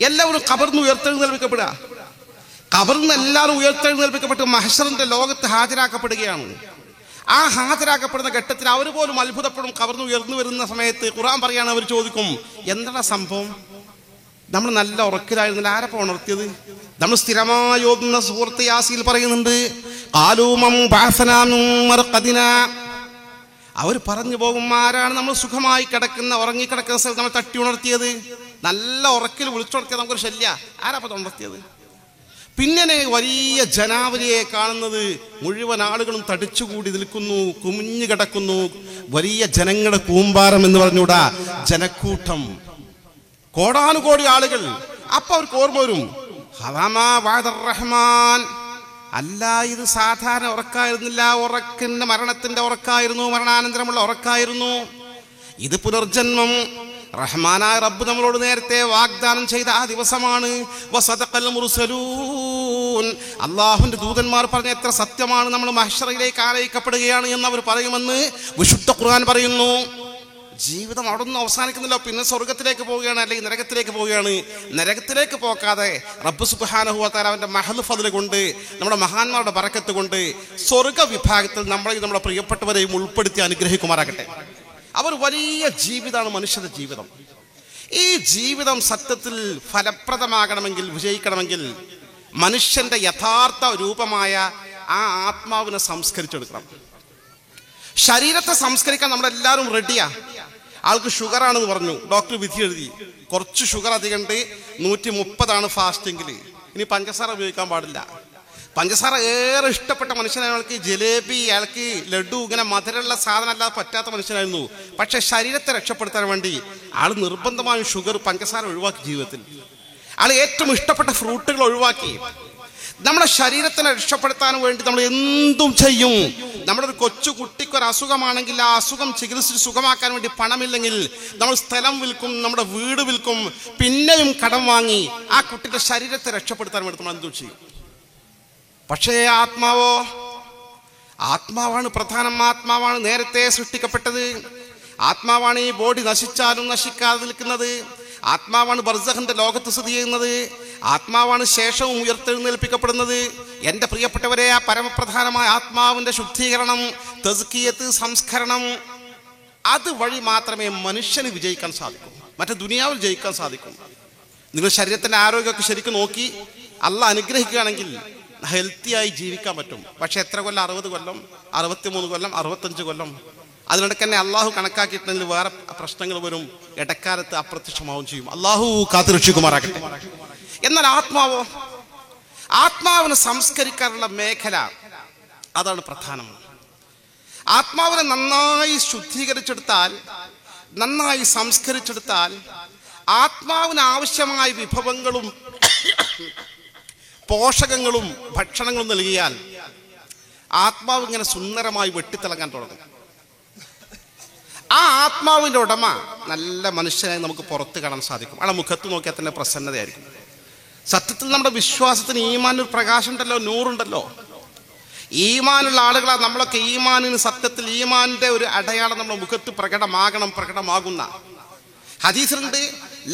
എല്ലാവരും ഖബറിന്ന് ഉയർത്തെഴുന്നേൽപ്പിക്കപ്പെടുക. ഖബറിന്ന് എല്ലാവരും ഉയർത്തെഴുന്നേൽപ്പിക്കപ്പെട്ട് മഹ്ശറിന്റെ ലോകത്ത് ഹാജരാക്കപ്പെടുകയാണ്. ആ ഹാജരാക്കപ്പെടുന്ന ഘട്ടത്തിൽ അവർ പോലും അത്ഭുതപ്പെടും. ഖബറിന്ന് ഉയർന്നു വരുന്ന സമയത്ത് ഖുർആൻ പറയാണ്, അവർ ചോദിക്കും, എന്താണ് സംഭവം? നമ്മൾ നല്ല ഉറക്കിലായിരുന്നില്ല, ആരപ്പോൾ ഉണർത്തിയത്? നമ്മൾ സ്ഥിരമായി ഓതുന്ന സൂറത്ത് യാസീൻ പറയുന്നുണ്ട്, അവർ പറഞ്ഞു പോകും, ആരാണ് നമ്മൾ സുഖമായി കിടക്കുന്ന, ഉറങ്ങിക്കിടക്കുന്ന സ്ഥലത്ത് നമ്മൾ തട്ടി ഉണർത്തിയത്? നല്ല ഉറക്കിൽ വിളിച്ചുണർത്തിയത് നമുക്കൊരു ശല്യ, ആരാപ്പോൾ ഉണർത്തിയത്? പിന്നെ വലിയ ജനാവലിയെ കാണുന്നത്, മുഴുവൻ ആളുകളും തടിച്ചുകൂടി നിൽക്കുന്നു, കുമിഞ്ഞു കിടക്കുന്നു, വലിയ ജനങ്ങളുടെ കൂമ്പാരം എന്ന് പറഞ്ഞുകൂടാ, ജനക്കൂട്ടം, കോടാനുകോടി ആളുകൾ. അപ്പൊ അവർക്ക് ഓർമ്മ വരും, റഹ്മാൻ, അല്ല ഇത് സാധാരണ ഉറക്കായിരുന്നില്ല, ഉറക്കിന്റെ മരണത്തിന്റെ ഉറക്കായിരുന്നു, മരണാനന്തരമുള്ള ഉറക്കായിരുന്നു, ഇത് പുനർജന്മം. റഹ്മാനായ റബ്ബ് നമ്മളോട് നേരത്തെ വാഗ്ദാനം ചെയ്ത ആ ദിവസമാണ്. വസദഖൽ മുർസലൂൻ, അല്ലാഹുവിന്റെ ദൂതന്മാർ പറഞ്ഞ എത്ര സത്യമാണ്, നമ്മൾ മഹ്ശറിലേക്ക് ആനയിക്കപ്പെടുകയാണ് എന്ന് അവർ പറയുമെന്ന് വിശുദ്ധ ഖുർആൻ പറയുന്നു. ജീവിതം അവിടെ ഒന്നും അവസാനിക്കുന്നില്ല, പിന്നെ സ്വർഗത്തിലേക്ക് പോവുകയാണ്, അല്ലെങ്കിൽ നരകത്തിലേക്ക് പോവുകയാണ്. നരകത്തിലേക്ക് പോകാതെ റബ്ബ് സുബ്ഹാനഹു വ തആല അവന്റെ മഹൽ ഫദ്ൽ കൊണ്ട്, നമ്മുടെ മഹാന്മാരുടെ ബറക്കത്ത് കൊണ്ട് സ്വർഗ വിഭാഗത്തിൽ നമ്മളെയും നമ്മുടെ പ്രിയപ്പെട്ടവരെയും ഉൾപ്പെടുത്തി അനുഗ്രഹിക്കുമാറാകട്ടെ. അവർ വലിയ ജീവിതമാണ് മനുഷ്യന്റെ ജീവിതം. ഈ ജീവിതം സത്യത്തിൽ ഫലപ്രദമാകണമെങ്കിൽ, വിജയിക്കണമെങ്കിൽ മനുഷ്യന്റെ യഥാർത്ഥ രൂപമായ ആ ആത്മാവിനെ സംസ്കരിച്ചെടുക്കണം. ശരീരത്തെ സംസ്കരിക്കാൻ നമ്മളെല്ലാവരും റെഡിയാ. ആൾക്ക് ഷുഗറാണെന്ന് പറഞ്ഞു, ഡോക്ടർ വിധി എഴുതി, കുറച്ച് ഷുഗർ അധികമുണ്ട്, 130 ഫാസ്റ്റിംഗിൽ, ഇനി പഞ്ചസാര ഉപയോഗിക്കാൻ പാടില്ല. പഞ്ചസാര ഏറെ ഇഷ്ടപ്പെട്ട മനുഷ്യനായ അയാൾക്ക് ജിലേബി, അയാൾക്ക് ലഡു, ഇങ്ങനെ മധുരമുള്ള സാധനം അല്ലാതെ പറ്റാത്ത മനുഷ്യനായിരുന്നു. പക്ഷെ ശരീരത്തെ രക്ഷപ്പെടുത്താൻ വേണ്ടി ആൾ നിർബന്ധമായും ഷുഗർ, പഞ്ചസാര ഒഴിവാക്കി. ജീവിതത്തിൽ ആൾ ഏറ്റവും ഇഷ്ടപ്പെട്ട ഫ്രൂട്ടുകൾ ഒഴിവാക്കി. നമ്മുടെ ശരീരത്തിനെ രക്ഷപ്പെടുത്താൻ വേണ്ടി നമ്മൾ എന്തും ചെയ്യും. നമ്മുടെ ഒരു കൊച്ചു കുട്ടിക്കൊരു അസുഖമാണെങ്കിൽ ആ അസുഖം ചികിത്സിച്ച് സുഖമാക്കാൻ വേണ്ടി പണമില്ലെങ്കിൽ നമ്മൾ സ്ഥലം വിൽക്കും, നമ്മുടെ വീട് വിൽക്കും, പിന്നെയും കടം വാങ്ങി ആ കുട്ടിയുടെ ശരീരത്തെ രക്ഷപ്പെടുത്താൻ വേണ്ടി നമ്മൾ എന്തും ചെയ്യും. പക്ഷേ ആത്മാവോ, ആത്മാവാണ് പ്രധാനം. ആത്മാവാണ് നേരത്തെ സൃഷ്ടിക്കപ്പെട്ടത്. ആത്മാവാണ് ഈ ബോഡി നശിച്ചാലും നശിക്കാതെ നിൽക്കുന്നത്. ആത്മാവാണ് ബർസഖിന്റെ ലോകത്ത് സ്ഥിതി ചെയ്യുന്നത്. ആത്മാവാണ് ശേഷവും ഉയർത്തെഴുന്നേൽപ്പിക്കപ്പെടുന്നത്. എൻ്റെ പ്രിയപ്പെട്ടവരെ, ആ പരമപ്രധാനമായ ആത്മാവിൻ്റെ ശുദ്ധീകരണം, തസ്കിയത്ത്, സംസ്കരണം, അത് വഴി മാത്രമേ മനുഷ്യന് വിജയിക്കാൻ സാധിക്കൂ, മറ്റേ ദുനിയാവിൽ ജയിക്കാൻ സാധിക്കും. നിങ്ങൾ ശരീരത്തിൻ്റെ ആരോഗ്യമൊക്കെ ശരിക്കും നോക്കി അള്ളാഹ് അനുഗ്രഹിക്കുകയാണെങ്കിൽ ഹെൽത്തിയായി ജീവിക്കാൻ പറ്റും. പക്ഷെ എത്ര കൊല്ലം? 60 കൊല്ലം, 63 കൊല്ലം, 65 കൊല്ലം. അതിനിടയ്ക്ക് തന്നെ അള്ളാഹു കണക്കാക്കിയിട്ടുണ്ടെങ്കിൽ വേറെ പ്രശ്നങ്ങൾ വരും, ഇടക്കാലത്ത് അപ്രത്യക്ഷമാവും ചെയ്യും. അള്ളാഹു കാത്തുരക്ഷിക്കുമാറാകട്ടെ. എന്നാൽ ആത്മാവോ, ആത്മാവിനെ സംസ്കരിക്കാനുള്ള മേഖല, അതാണ് പ്രധാനം. ആത്മാവിനെ നന്നായി ശുദ്ധീകരിച്ചെടുത്താൽ, നന്നായി സംസ്കരിച്ചെടുത്താൽ, ആത്മാവിന് ആവശ്യമായ വിഭവങ്ങളും പോഷകങ്ങളും ഭക്ഷണങ്ങളും നൽകിയാൽ ആത്മാവ് ഇങ്ങനെ സുന്ദരമായി വെട്ടിത്തിളങ്ങാൻ തുടങ്ങും. ആ ആത്മാവിൻ്റെ ഉടമ നല്ല മനുഷ്യനായി നമുക്ക് പുറത്ത് കാണാൻ സാധിക്കും. അവിടെ മുഖത്ത് നോക്കിയാൽ തന്നെ പ്രസന്നതയായിരിക്കും. സത്യത്തിൽ നമ്മുടെ വിശ്വാസത്തിന് ഈമാനൊരു പ്രകാശം ഉണ്ടല്ലോ, നൂറുണ്ടല്ലോ. ഈമാനുള്ള ആളുകളാണ് നമ്മളൊക്കെ. ഈമാനിന് സത്യത്തിൽ ഈമാനിന്റെ ഒരു അടയാളം നമ്മുടെ മുഖത്ത് പ്രകടമാകുന്ന ഹദീസിലുണ്ട്,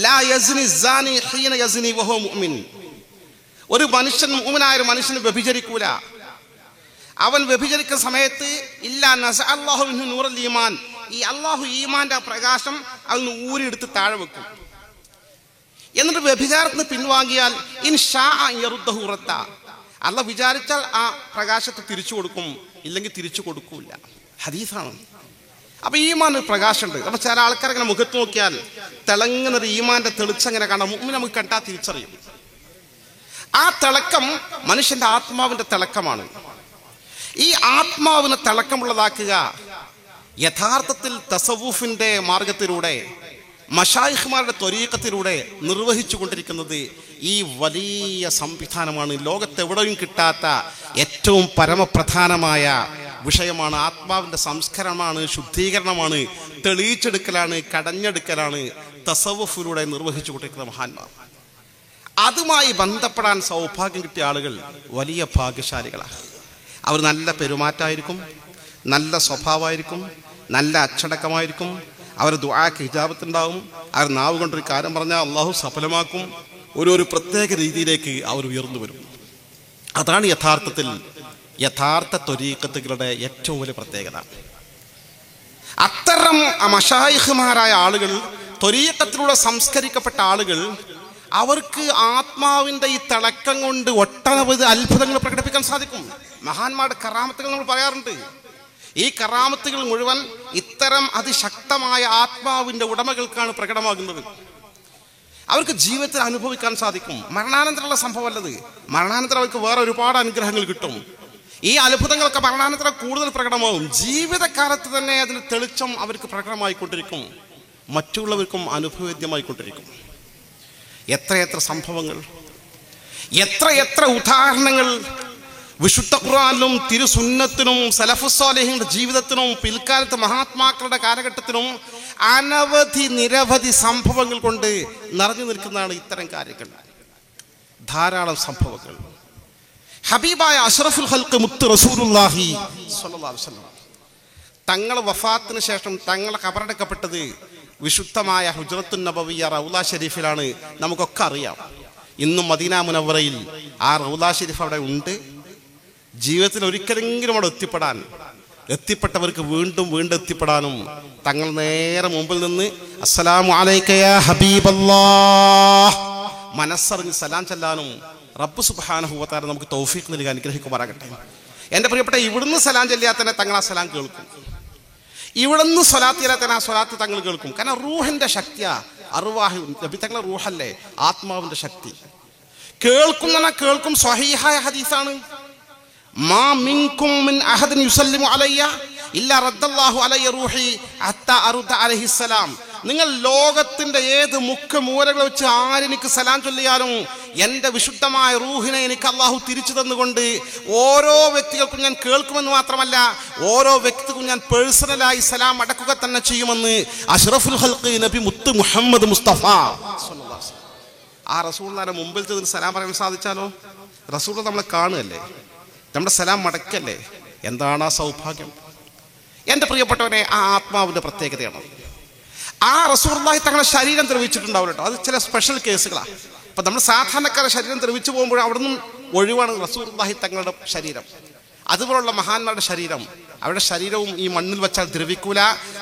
ലാ യസ്നി സാനി ഹീന യസ്നി വഹുവ മുഅ്മിൻ. ഒരു മനുഷ്യൻ, മുഅ്മിനായ ഒരു മനുഷ്യന് വ്യഭിചരിക്കൂല. അവൻ വ്യഭിചരിക്കുന്ന സമയത്ത് ഇല്ലാ നസഅ അല്ലാഹു മിൻഹു നൂറൽ ഈമാൻ, ഈ അള്ളാഹു ഈമാന്റെ പ്രകാശം അതിന് ഊരിയെടുത്ത് താഴെ വെക്കും. എന്നിട്ട് വ്യഭിചാരത്തിന് പിൻവാങ്ങിയാൽ ഇൻഷാ യറുദ്ദഹു റദ്ദ, അള്ളാഹ് വിചാരിച്ചാൽ ആ പ്രകാശത്തെ തിരിച്ചു കൊടുക്കും, ഇല്ലെങ്കിൽ തിരിച്ചു കൊടുക്കൂല. ഹദീസാണ്. അപ്പൊ ഈമാൻ പ്രകാശമുണ്ട്. അപ്പൊ ചില ആൾക്കാരങ്ങനെ മുഖത്ത് നോക്കിയാൽ തിളങ്ങുന്നൊരു ഈമാന്റെ തെളിച്ചങ്ങനെ കാണാം. മുമ്പിൽ നമുക്ക് കണ്ടാൽ തിരിച്ചറിയും. ആ തിളക്കം മനുഷ്യന്റെ ആത്മാവിന്റെ തിളക്കമാണ്. ഈ ആത്മാവിനെ തിളക്കമുള്ളതാക്കുക യഥാർത്ഥത്തിൽ തസവൂഫിന്റെ മാർഗത്തിലൂടെ, മശായിഖ്മാരുടെ ത്വരീഖത്തിലൂടെ നിർവഹിച്ചു കൊണ്ടിരിക്കുന്നത് ഈ വലിയ സംവിധാനമാണ്. ലോകത്തെവിടെയും കിട്ടാത്ത ഏറ്റവും പരമപ്രധാനമായ വിഷയമാണ്. ആത്മാവിന്റെ സംസ്കരണമാണ്, ശുദ്ധീകരണമാണ്, തെളിയിച്ചെടുക്കലാണ്, കടഞ്ഞെടുക്കലാണ് തസവൂഫിലൂടെ നിർവഹിച്ചു കൊണ്ടിരിക്കുന്ന മഹാന്മാർ. അതുമായി ബന്ധപ്പെടാൻ സൗഭാഗ്യം കിട്ടിയ ആളുകൾ വലിയ ഭാഗ്യശാലികളാണ്. അവർ നല്ല പെരുമാറ്റമായിരിക്കും, നല്ല സ്വഭാവമായിരിക്കും, നല്ല അച്ചടക്കമായിരിക്കും. അവർ ദുആക്ക് ഹിജാബത്തുണ്ടാവും. അവർ നാവ് കൊണ്ടൊരു കാര്യം പറഞ്ഞാൽ അള്ളാഹു സഫലമാക്കും. ഒരു പ്രത്യേക രീതിയിലേക്ക് അവർ ഉയർന്നു വരും. അതാണ് യഥാർത്ഥ ത്വരീഖത്തുകളുടെ ഏറ്റവും വലിയ പ്രത്യേകത. അത്തരം മശായിഖ്മാരായ ആളുകൾ, ത്വരീഖത്തിലൂടെ സംസ്കരിക്കപ്പെട്ട ആളുകൾ, അവർക്ക് ആത്മാവിന്റെ ഈ തിളക്കം കൊണ്ട് ഒട്ടനവധി അത്ഭുതങ്ങൾ പ്രകടിപ്പിക്കാൻ സാധിക്കും. മഹാന്മാരുടെ കറാമത്തുകൾ നമ്മൾ പറയാറുണ്ട്. ഈ കറാമത്തുകൾ മുഴുവൻ ഇത്തരം അതിശക്തമായ ആത്മാവിന്റെ ഉടമകൾക്കാണ് പ്രകടമാകുന്നത്. അവർക്ക് ജീവിതത്തിൽ അനുഭവിക്കാൻ സാധിക്കും. മരണാനന്തരമുള്ള സംഭവമല്ലത്. മരണാനന്തരം അവർക്ക് വേറെ ഒരുപാട് അനുഗ്രഹങ്ങൾ കിട്ടും. ഈ അത്ഭുതങ്ങളൊക്കെ മരണാനന്തരം കൂടുതൽ പ്രകടമാകും. ജീവിതകാലത്ത് തന്നെ അതിന് തെളിച്ചം അവർക്ക് പ്രകടമായിക്കൊണ്ടിരിക്കും, മറ്റുള്ളവർക്കും അനുഭവവേദ്യമായിക്കൊണ്ടിരിക്കും. എത്രയെത്ര സംഭവങ്ങൾ, എത്രയെത്ര ഉദാഹരണങ്ങൾ വിശുദ്ധ ഖുർആനിലും തിരുസുന്നത്തിനും സലഫുസ്സാലിഹീങ്ങളുടെ ജീവിതത്തിനും പിൽക്കാലത്ത് മഹാത്മാക്കളുടെ കാലഘട്ടത്തിനും നിരവധി സംഭവങ്ങൾ കൊണ്ട് നിറഞ്ഞു നിൽക്കുന്നതാണ് ഇത്തരം കാര്യങ്ങൾ. ധാരാളം സംഭവങ്ങൾ. ഹബീബായ അഷ്റഫുൽ ഖൽഖ് മുത്ത് റസൂലുള്ളാഹി സ്വല്ലല്ലാഹു അലൈഹി വസല്ലം തങ്ങളുടെ വഫാത്തിന് ശേഷം തങ്ങളെ ഖബറടക്കപ്പെട്ടത് വിശുദ്ധമായ ഹുജ്റത്തുൻ നബവിയ്യ റൗള ഷരീഫിലാണ്. നമുക്കൊക്കെ അറിയാം. ഇന്നും മദീന മുനവ്വറയിൽ ആ റൗള ഷരീഫ് അവിടെ ഉണ്ട്. ജീവിതത്തിൽ ഒരിക്കലെങ്കിലും അവിടെ എത്തിപ്പെട്ടവർക്ക് വീണ്ടും എത്തിപ്പെടാനും തങ്ങൾ നേരെ മുമ്പിൽ നിന്ന് അസ്സലാമു അലൈക യാ ഹബീബല്ലാഹ് മനസ്സറിഞ്ഞ് സലാം ചെല്ലാനും റബ്ബ് സുബ്ഹാനഹു വ തആല നമുക്ക് തൗഫീഖ് നൽകി അനുഗ്രഹിക്കുമാറാകട്ടെ. എൻ്റെ പ്രിയപ്പെട്ട, ഇവിടുന്ന് സലാം ചെല്ലിയാൽ തന്നെ തങ്ങൾ ആ സലാം കേൾക്കും. ഇവിടുന്ന് സ്വലാത്ത് ചെല്ലിയാൽ തന്നെ ആ സ്വലാത്ത് തങ്ങൾ കേൾക്കും. കാരണം റൂഹിന്റെ ശക്തിയാ. അർവാഹ് നബി തങ്ങളുടെ റൂഹല്ലേ, ആത്മാവിന്റെ ശക്തി. കേൾക്കും. സ്വഹീഹായ ഹദീസാണ്. മാ മിൻകും മിൻ അഹദിൻ യുസല്ലിമു അലയ്യ ഇല്ലാ റദ്ദല്ലാഹു അലയ്യ റൂഹി ഹത്താ അറുദ അലൈഹിസ്സലാം. നിങ്ങൾ ലോകത്തിന്റെ ഏത് മൂലകൾ വെച്ച് ആരെനിക്ക് സലാം ചൊല്ലിയാലും എൻ്റെ വിശുദ്ധമായ റൂഹിനെ എനിക്ക് അള്ളാഹു തിരിച്ചു തന്നുകൊണ്ട് ഓരോ വ്യക്തികൾക്കും ഞാൻ കേൾക്കുമെന്ന് മാത്രമല്ല, ഓരോ വ്യക്തിക്കും ഞാൻ പേഴ്സണലായി സലാം അടക്കുക തന്നെ ചെയ്യുമെന്ന് അഷ്റഫുൽ ഖൽഖ് നബി മുത്ത് മുഹമ്മദ് മുസ്തഫ സ്വല്ലല്ലാഹു അലൈഹി വസല്ലം. ആ റസൂലുള്ളാഹിന്റെ മുമ്പിൽ ചെന്ന് സലാം പറയാൻ സാധിച്ചാലോ? റസൂൽ നമ്മളെ കാണുകയല്ലേ, നമ്മുടെ സലാം മടക്കല്ലേ. എന്താണ് ആ സൗഭാഗ്യം? എൻ്റെ പ്രിയപ്പെട്ടവരെ, ആ ആത്മാവിൻ്റെ പ്രത്യേകതയാണ്. ആ റസൂലുള്ളാഹി തങ്ങളുടെ ശരീരം ദ്രവിച്ചിട്ടുണ്ടാവില്ല കേട്ടോ. അത് ചില സ്പെഷ്യൽ കേസുകളാണ്. അപ്പം നമ്മൾ സാധാരണക്കാരുടെ ശരീരം ദ്രവിച്ചു പോകുമ്പോൾ അവിടെ നിന്നും ഒഴിവാണ് റസൂലുള്ളാഹി തങ്ങളുടെ ശരീരം. അതുപോലുള്ള മഹാന്മാരുടെ ശരീരം, അവരുടെ ശരീരവും ഈ മണ്ണിൽ വെച്ചാൽ ദ്രവിക്കൂല.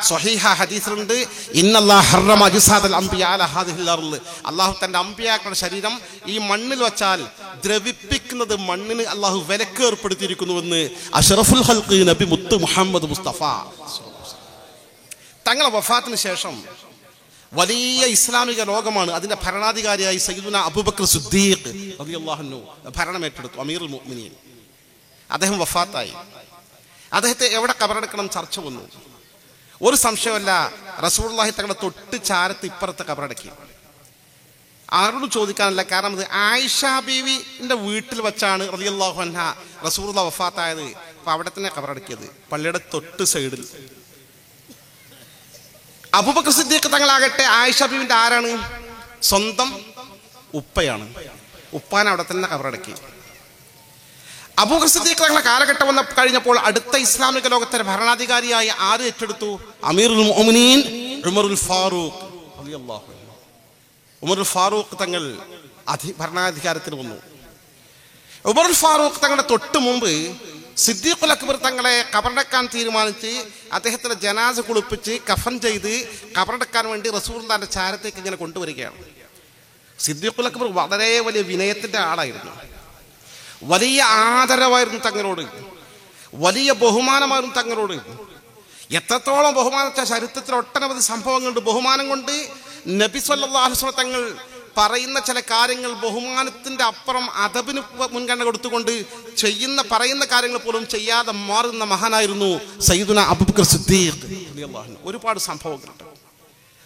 സ്വഹീഹ ഹദീസിലുണ്ട്, ഇന്നല്ലാഹ ഹറമ അജ്സാദൽ അംബിയാ അലാ ഹാദിഹിൽ അർള്. അല്ലാഹു തന്റെ അംബിയാക്കളുടെ ശരീരം ഈ മണ്ണിൽ വെച്ചാൽ ദ്രവിപ്പിക്കുന്നത് മണ്ണിന് അല്ലാഹു വിലക്ക് ഏർപ്പെടുത്തിയിരിക്കുന്നുവെന്ന് അഷ്റഫുൽ ഖൽഖ് നബി മുത്ത് മുഹമ്മദ് മുസ്തഫ. തങ്ങളുടെ വഫാത്തിന് ശേഷം വലിയ ഇസ്ലാമിക ലോകമാണ് അതിന്റെ ഭരണാധികാരിയായി സയ്യിദുന അബൂബക്കർ സിദ്ദീഖ് റളിയല്ലാഹു അൻഹു ഭരണം ഏറ്റെടുത്തു. അമീറുൽ മുഅ്മിനീൻ. അദ്ദേഹം വഫാത്തായി. അദ്ദേഹത്തെ എവിടെ ഖബറടക്കണം ചർച്ച വന്നു. ഒരു സംശയമല്ല, റസൂലുള്ളാഹി തങ്ങളുടെ തൊട്ട് ചാരത്ത് ഇപ്പുറത്തെ ഖബറടക്കി. ആരോടും ചോദിക്കാനല്ല, കാരണം അത് ആയിഷ ബീവിന്റെ വീട്ടിൽ വെച്ചാണ് റളിയല്ലാഹു അൻഹ റസൂലുള്ളാഹി വഫാത്തായത്. അപ്പൊ അവിടെ തന്നെ ഖബറടക്കിയത്, പള്ളിയുടെ തൊട്ട് സൈഡിൽ. അബൂബക്കർ സിദ്ദീഖ് തങ്ങളാകട്ടെ ആയിഷ ബീവിന്റെ ആരാണ്? സ്വന്തം ഉപ്പയാണ്. ഉപ്പാനെ അവിടെ തന്നെ ഖബറടക്കി. അബൂബക്കർ സിദ്ദീഖ് തങ്ങളുടെ കാലഘട്ടം വന്ന കഴിഞ്ഞപ്പോൾ അടുത്ത ഇസ്ലാമിക ലോകത്തിന്റെ ഭരണാധികാരിയായി ആര് ഏറ്റെടുത്തു? അമീറുൽ മുഅ്മിനീൻ ഉമറുൽ ഫാറൂഖ് റളിയല്ലാഹു അൻഹു. ഉമറുൽ ഫാറൂഖ് തങ്ങൾ ഭരണാധികാരത്തിന് വന്നു. ഉമറുൽ ഫാറൂഖ് തങ്ങളുടെ തൊട്ട് മുമ്പ് സിദ്ദീഖുൽ അക്ബർ തങ്ങളെ ഖബറടക്കാൻ തീരുമാനിച്ച് അദ്ദേഹത്തിന്റെ ജനാസ കുളിപ്പിച്ച് കഫൻ ചെയ്ത് ഖബറടക്കാൻ വേണ്ടി റസൂലുള്ളാഹിന്റെ ചാരത്തേക്ക് ഇങ്ങനെ കൊണ്ടുവരികയാണ്. സിദ്ദീഖുൽ അക്ബർ വളരെ വലിയ വിനയത്തിന്റെ ആളായിരുന്നു. വലിയ ആദരവായിരുന്നു തങ്ങളോട്, വലിയ ബഹുമാനമായിരുന്നു തങ്ങളോട്. എത്രത്തോളം ബഹുമാനം വെച്ചാൽ ചരിത്രത്തിൽ ഒട്ടനവധി സംഭവങ്ങളുണ്ട്. ബഹുമാനം കൊണ്ട് നബി സല്ലല്ലാഹു അലൈഹി വസല്ലം തങ്ങൾ പറയുന്ന ചില കാര്യങ്ങൾ ബഹുമാനത്തിന്റെ അപ്പുറം അദബിന് മുൻഗണന കൊടുത്തുകൊണ്ട് പറയുന്ന കാര്യങ്ങൾ പോലും ചെയ്യാതെ മാറുന്ന മഹാനായിരുന്നു സയ്യിദുന അബൂബക്കർ സിദ്ദീഖ് റളിയല്ലാഹു അൻഹു. ഒരുപാട് സംഭവങ്ങളുണ്ട്.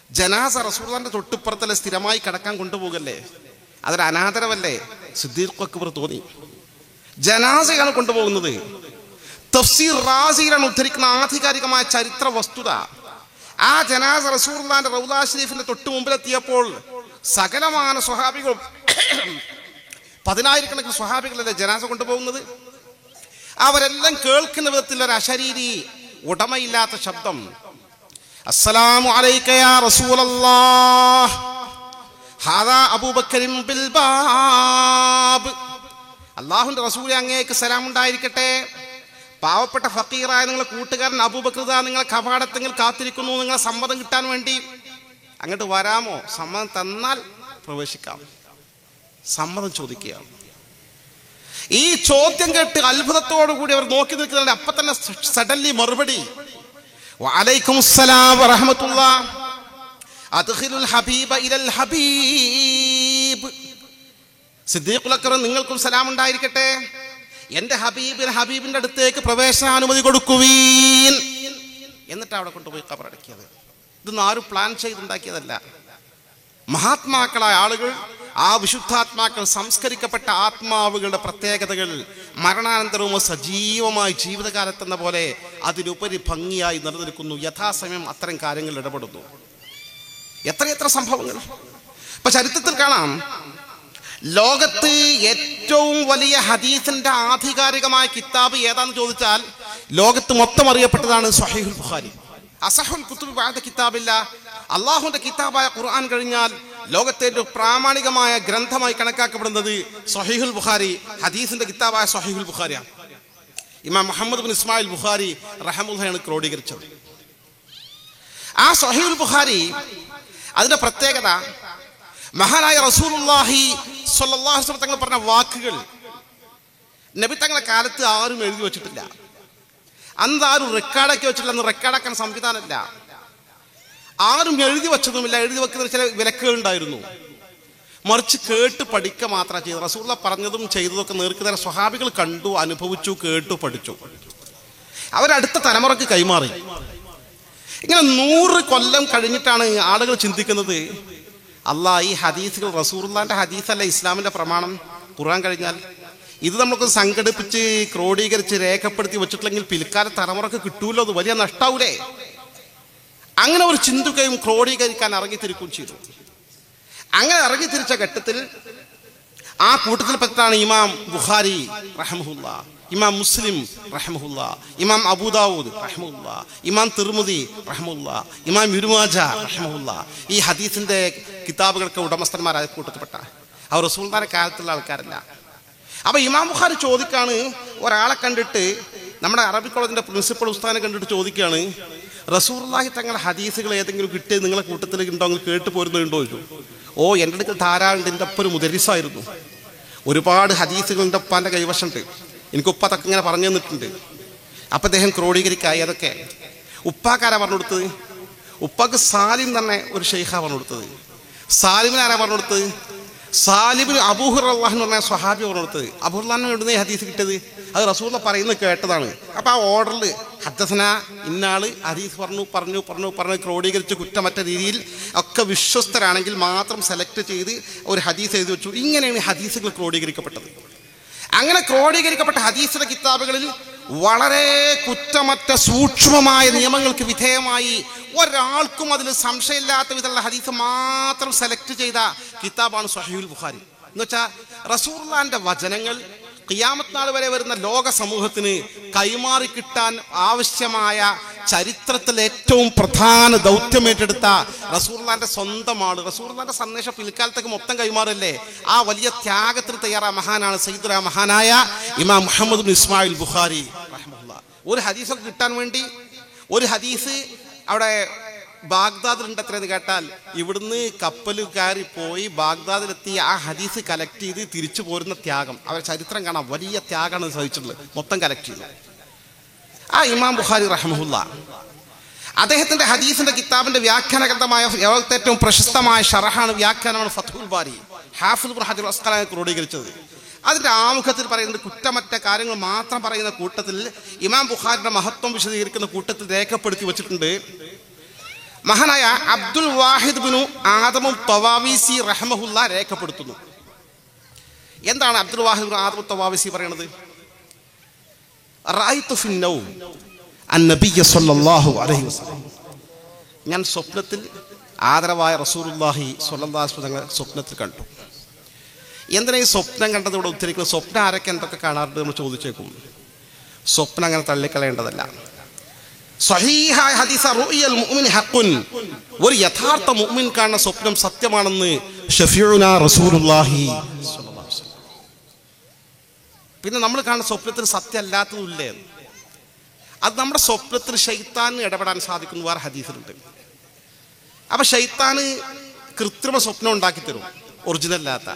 ജനാസ റസൂലുള്ളാഹിന്റെ തൊട്ടിപ്പുറത്തല്ലേ സ്ഥിരമായി കടക്കാൻ കൊണ്ടുപോകല്ലേ, അതൊരു അനാദരവല്ലേ? സിദ്ദീഖ് അക്ബർ തോന്നി. ജനാസയാണ് കൊണ്ടുപോകുന്നത്. തഫ്സീർ റാസിയിലാണ് ഉദ്ധരിക്കുന്ന ആധികാരികമായ ചരിത്ര വസ്തുത. ആ ജനാസ റസൂലുള്ളാഹിന്റെ റൗള ശരീഫിന്റെ തൊട്ട് മുമ്പിലെത്തിയപ്പോൾ സകലമാന സ്വഹാബികളും, 10,000-കണക്കിന് സ്വഹാബികളല്ലേ ജനാസ കൊണ്ടുപോകുന്നത്. അവരെല്ലാം കേൾക്കുന്ന വിധത്തിൽ ഒരു അശരീരി ഉടമയില്ലാത്ത ശബ്ദം, അസ്സലാമു അലൈക യാ റസൂലല്ലാഹ് ഹാദാ അബൂബക്കറിൻ ബിൽ ബാബ്. അല്ലാഹുവിന്റെ റസൂലേ, അങ്ങേക്ക് സലാം ഉണ്ടായിരിക്കട്ടെ. പാവപ്പെട്ട ഫക്കീറായ നിങ്ങളെ കൂട്ടുകാരൻ അബൂബക്കർ നിങ്ങളെ കവാടത്തെങ്കിൽ കാത്തിരിക്കുന്നു, നിങ്ങളെ സമ്മതം കിട്ടാൻ വേണ്ടി. അങ്ങോട്ട് വരാമോ? സമ്മതം തന്നാൽ പ്രവേശിക്കാം. സമ്മതം ചോദിക്കുക. ഈ ചോദ്യം കേട്ട് അത്ഭുതത്തോടു കൂടി അവർ നോക്കി നിൽക്കുന്നുണ്ട്. അപ്പൊ തന്നെ സഡൻലി മറുപടി, വഅലൈക്കും അസ്സലാം വറഹ്മത്തുള്ളാഹ് അദ്ഖിലുൽ ഹബീബ ഇലൽ ഹബീബ്. സിദ്ദീഖുൽ അക്ബർ, നിങ്ങൾക്കും സലാം ഉണ്ടായിരിക്കട്ടെ. എന്റെ ഹബീബിന്റെ അടുത്തേക്ക് പ്രവേശനാനുമതി കൊടുക്കുവീൻ. എന്നിട്ട് അവിടെ കൊണ്ടുപോയി ഖബറടക്കിയത്. ഇതൊന്നും ആരും പ്ലാൻ ചെയ്തുണ്ടാക്കിയതല്ല. മഹാത്മാക്കളായ ആളുകൾ, ആ വിശുദ്ധാത്മാക്കൾ, സംസ്കരിക്കപ്പെട്ട ആത്മാവുകളുടെ പ്രത്യേകതകൾ മരണാനന്തരവും സജീവമായി ജീവിതകാലത്തെന്ന പോലെ അതിലുപരി ഭംഗിയായി നിലനിൽക്കുന്നു. യഥാസമയം അത്തരം കാര്യങ്ങൾ ഇടപെടുന്നു. എത്രയെത്ര സംഭവങ്ങൾ. ഇപ്പൊ ചരിത്രത്തിൽ കാണാം, ലോകത്ത് ഏറ്റവും വലിയ ഹദീസിന്റെ ആധികാരികമായ കിതാബ് ഏതാന്ന് ചോദിച്ചാൽ ലോകത്ത് മൊത്തം അറിയപ്പെട്ടതാണ് സ്വഹീഹുൽ ബുഖാരി. അസഹുൽ കുതുബ് ബഅദ കിതാബില്ല. അള്ളാഹുവിന്റെ കിതാബായ ഖുർആൻ കഴിഞ്ഞാൽ ലോകത്തെ ഒരു പ്രാമാണികമായ ഗ്രന്ഥമായി കണക്കാക്കപ്പെടുന്നത് സ്വഹീഹുൽ ബുഖാരി, ഹദീസിന്റെ കിതാബായ സ്വഹീഹുൽ ബുഖാരിയാണ്. ഇമാം മുഹമ്മദ് ബിൻ ഇസ്മായിൽ ബുഖാരി റഹ്മത്തുള്ളാഹിയാണ് ക്രോഡീകരിച്ചത്. ആ സ്വഹീഹുൽ ബുഖാരി, അതിന്റെ പ്രത്യേകത, മഹാനായ റസൂലുള്ളാഹി സ്വല്ലല്ലാഹു അലൈഹി വസല്ലം തങ്ങൾ പറഞ്ഞ വാക്കുകൾ നബി തങ്ങളുടെ കാലത്ത് ആരും എഴുതി വെച്ചിട്ടില്ല. അന്ന് ആരും റെക്കോർഡാക്കി വെച്ചിട്ടില്ല. അന്ന് റെക്കോർഡാക്കാൻ സംവിധാനമില്ല. ആരും എഴുതി വെച്ചതുമില്ല. എഴുതി വെക്കുന്ന ചില വിലക്കുകൾ ഉണ്ടായിരുന്നു. മറിച്ച് കേട്ട് പഠിക്കുക മാത്രമാണ് ചെയ്തത്. റസൂലുള്ളാഹി പറഞ്ഞതും ചെയ്തതൊക്കെ നേർക്കുനേരെ സ്വഹാബികൾ കണ്ടു, അനുഭവിച്ചു, കേട്ടു, പഠിച്ചു. അവരടുത്ത തലമുറക്ക് കൈമാറി. ഇങ്ങനെ 100 കൊല്ലം കഴിഞ്ഞിട്ടാണ് ആളുകൾ ചിന്തിക്കുന്നത്, ഈ ഹദീസുകൾ റസൂലുള്ളാഹിന്റെ ഹദീസല്ല ഇസ്ലാമിന്റെ പ്രമാണം. ഖുർആൻ കഴിഞ്ഞാൽ ഇത് നമുക്ക് സംഘടിപ്പിച്ച് ക്രോഡീകരിച്ച് രേഖപ്പെടുത്തി വെച്ചിട്ടില്ലെങ്കിൽ പിൽക്കാല തലമുറക്ക് കിട്ടൂല്ലോ, അത് വലിയ നഷ്ടാവൂലേ? അങ്ങനെ ഒരു ചിന്തിക്കുകയും ക്രോഡീകരിക്കാൻ ഇറങ്ങിത്തിരിക്കുകയും ചെയ്തു. അങ്ങനെ ഇറങ്ങിത്തിരിച്ച ഘട്ടത്തിൽ ആ കൂട്ടത്തിൽപ്പെട്ടാണ് ഇമാം ബുഖാരി റഹ്മത്തുള്ളാഹി, ഇമാം മുസ്ലിം റഹ്മത്തുള്ളാഹി, ഇമാം അബൂദാവൂദ് റഹ്മത്തുള്ളാഹി, ഇമാം തിർമിദി റഹ്മത്തുള്ളാഹി, ഇമാം ഇബ്നു മാജ റഹ്മത്തുള്ളാഹി. ഈ ഹദീസിന്റെ കിതാബുകൾക്ക് ഉടമസ്ഥന്മാരായ കൂട്ടത്തിൽപ്പെട്ട അവർ റസൂലുള്ളാഹിന്റെ കാലത്തുള്ള ആൾക്കാരല്ല. അപ്പൊ ഇമാം ബുഖാരി ചോദിക്കാണ്, ഒരാളെ കണ്ടിട്ട്, നമ്മുടെ അറബി കോളേജിന്റെ പ്രിൻസിപ്പൽ ഉസ്താദിനെ കണ്ടിട്ട് ചോദിക്കുകയാണ്, റസൂലുള്ളാഹി തങ്ങളുടെ ഹദീസുകൾ ഏതെങ്കിലും കിട്ടിയത് നിങ്ങളെ കൂട്ടത്തിൽ ഉണ്ടോ, കേട്ട് പോരുന്നുണ്ടോ ചോദിച്ചു. എൻ്റെ അടുക്കൽ ധാരാളം, എൻ്റെ ഒപ്പം ഒരു മുദരിസായിരുന്നു, ഒരുപാട് ഹദീസുകൾ എൻ്റെ ഉപ്പാൻ്റെ കൈവശമുണ്ട്, എനിക്ക് ഉപ്പ അതൊക്കെ ഇങ്ങനെ പറഞ്ഞു തന്നിട്ടുണ്ട്. അപ്പം അദ്ദേഹം ക്രോഡീകരിക്കായി. അതൊക്കെ ഉപ്പാക്കാരാ പറഞ്ഞു കൊടുത്തത്? ഉപ്പാക്ക് സാലിം തന്നെ ഒരു ഷെയ്ഖാ പറഞ്ഞു കൊടുത്തത്. സാലിമിന് ആരാ പറഞ്ഞു കൊടുത്തത്? സാലിബിന് അബൂ ഹുറൈറ റളിയല്ലാഹു അൻഹു എന്ന സ്വഹാബി പറഞ്ഞു കൊടുത്തത്. അബൂ ഹുറൈറ എവിടുന്ന് ഈ ഹദീസ് കിട്ടിയത്? അത് റസൂലുള്ളാഹി പറയുന്നത് കേട്ടതാണ്. അപ്പം ആ ഓർഡറിൽ ഹദ്ദസന ഇന്നാള് ഹദീസ് പറഞ്ഞു ക്രോഡീകരിച്ച് കുറ്റമറ്റ രീതിയിൽ ഒക്കെ വിശ്വസ്തരാണെങ്കിൽ മാത്രം സെലക്ട് ചെയ്ത് ഒരു ഹദീസ് എഴുതി വെച്ചു. ഇങ്ങനെയാണ് ഹദീസുകൾ ക്രോഡീകരിക്കപ്പെട്ടത്. അങ്ങനെ ക്രോഡീകരിക്കപ്പെട്ട ഹദീസിന്റെ കിതാബുകളിൽ വളരെ കുറ്റമറ്റ സൂക്ഷ്മമായ നിയമങ്ങൾക്ക് വിധേയമായി ഒരാൾക്കും അതിൽ സംശയമില്ലാത്ത വിധമുള്ള ഹദീസ് മാത്രം സെലക്ട് ചെയ്ത കിതാബാണ് സ്വഹീഹുൽ ബുഖാരി. എന്നുവെച്ചാൽ റസൂലുള്ളാഹിന്റെ വചനങ്ങൾ ഖിയാമത്ത് നാൾ വരെ വരുന്ന ലോക സമൂഹത്തിന് കൈമാറി കിട്ടാൻ ആവശ്യമായ ചരിത്രത്തിൽ ഏറ്റവും പ്രധാന ദൗത്യമേറ്റെടുത്ത റസൂലുള്ളാഹിന്റെ സ്വന്തമാണ്. റസൂലുള്ളാഹിന്റെ സന്ദേശം പിൽക്കാലത്തേക്ക് മൊത്തം കൈമാറല്ലേ? ആ വലിയ ത്യാഗത്തിന് തയ്യാറായ മഹാനാണ് സയ്യിദുനാ മഹാനായ ഇമാം മുഹമ്മദ് ബിൻ ഇസ്മായിൽ ബുഖാരി റഹ്മത്തുള്ളാഹി. ഒരു ഹദീസൊക്കെ കിട്ടാൻ വേണ്ടി ഒരു ഹദീസ് അവിടെ ബാഗ്ദാദിലുണ്ട് എത്രയെന്ന് കേട്ടാൽ ഇവിടുന്ന് കപ്പൽ കയറി പോയി ബാഗ്ദാദിലെത്തി ആ ഹദീസ് കലക്ട് ചെയ്ത് തിരിച്ചു പോരുന്ന ത്യാഗം, അവർ ചരിത്രം കാണാം, വലിയ ത്യാഗമാണ് സഹിച്ചിട്ടുള്ളത്, മൊത്തം കലക്ട് ചെയ്തു. ആ ഇമാം ബുഖാരി റഹ്മഹുല്ല അദ്ദേഹത്തിന്റെ ഹദീസിന്റെ കിതാബിന്റെ വ്യാഖ്യാന ഗ്രന്ഥമായ ലോകത്തെ ഏറ്റവും പ്രശസ്തമായ ഷറഹാണ്, വ്യാഖ്യാനമാണ് ഫത്ഹുൽ ബാരി, ഹാഫിദ് ഇബ്നു ഹജർ അസ്ഖലാനി ക്രോഡീകരിച്ചത്. അതിന്റെ ആമുഖത്തിൽ പറയുന്നത് കുറ്റമറ്റ കാര്യങ്ങൾ മാത്രം പറയുന്ന കൂട്ടത്തിൽ ഇമാം ബുഖാരിയുടെ മഹത്വം വിശദീകരിക്കുന്ന കൂട്ടത്തിൽ രേഖപ്പെടുത്തി വെച്ചിട്ടുണ്ട്. മഹാനായ അബ്ദുൽ വാഹിദ് ബിനു ആദമു തവാവീസി റഹ്മഹുല്ല രേഖപ്പെടുത്തുന്നു. എന്താണ് അബ്ദുൽ വാഹിദ് ബിനു ആദമു തവാവീസി പറയുന്നത്? റഅയ്തു ഫിൻ നൗം അൻ-നബിയ്യ സ്വല്ലല്ലാഹു അലൈഹി വസല്ലം, ഞാൻ സ്വപ്നത്തിൽ ആദരവായ റസൂലുള്ളാഹി സ്വല്ലല്ലാഹു അലൈഹി വസല്ലം സ്വപ്നത്തിൽ കണ്ടു. എന്തിനാ ഈ സ്വപ്നം കണ്ടത് ഇവിടെ ഉദ്ധരിക്കുന്നത്? സ്വപ്നം ആരൊക്കെ എന്തൊക്കെ കാണാറുണ്ട് നമ്മൾ ചോദിച്ചേക്കും. സ്വപ്നം അങ്ങനെ തള്ളിക്കളയേണ്ടതല്ല. സ്വഹീഹായ ഹദീസ് റുഅ്യൽ മുഅ്മിൻ ഹഖ്ഉൻ, ഒരു യഥാർത്ഥ മുഅ്മിൻ കാണുന്ന സ്വപ്നം സത്യമാണെന്ന് ഷഫീഉനാ റസൂലുള്ളാഹി സ്വല്ലല്ലാഹു അലൈഹി വസല്ലം. പിന്നെ നമ്മൾ കാണുന്ന സ്വപ്നത്തിൽ സത്യമല്ലാത്തതില്ലേ? അത് നമ്മുടെ സ്വപ്നത്തിൽ ശൈത്താന് ഇടപെടാൻ സാധിക്കുന്ന വേറെ ഹദീസിലുണ്ട്. അപ്പൊ ശൈത്താന് കൃത്രിമ സ്വപ്നം ഉണ്ടാക്കി തരും, ഒറിജിനൽ അല്ലാത്ത.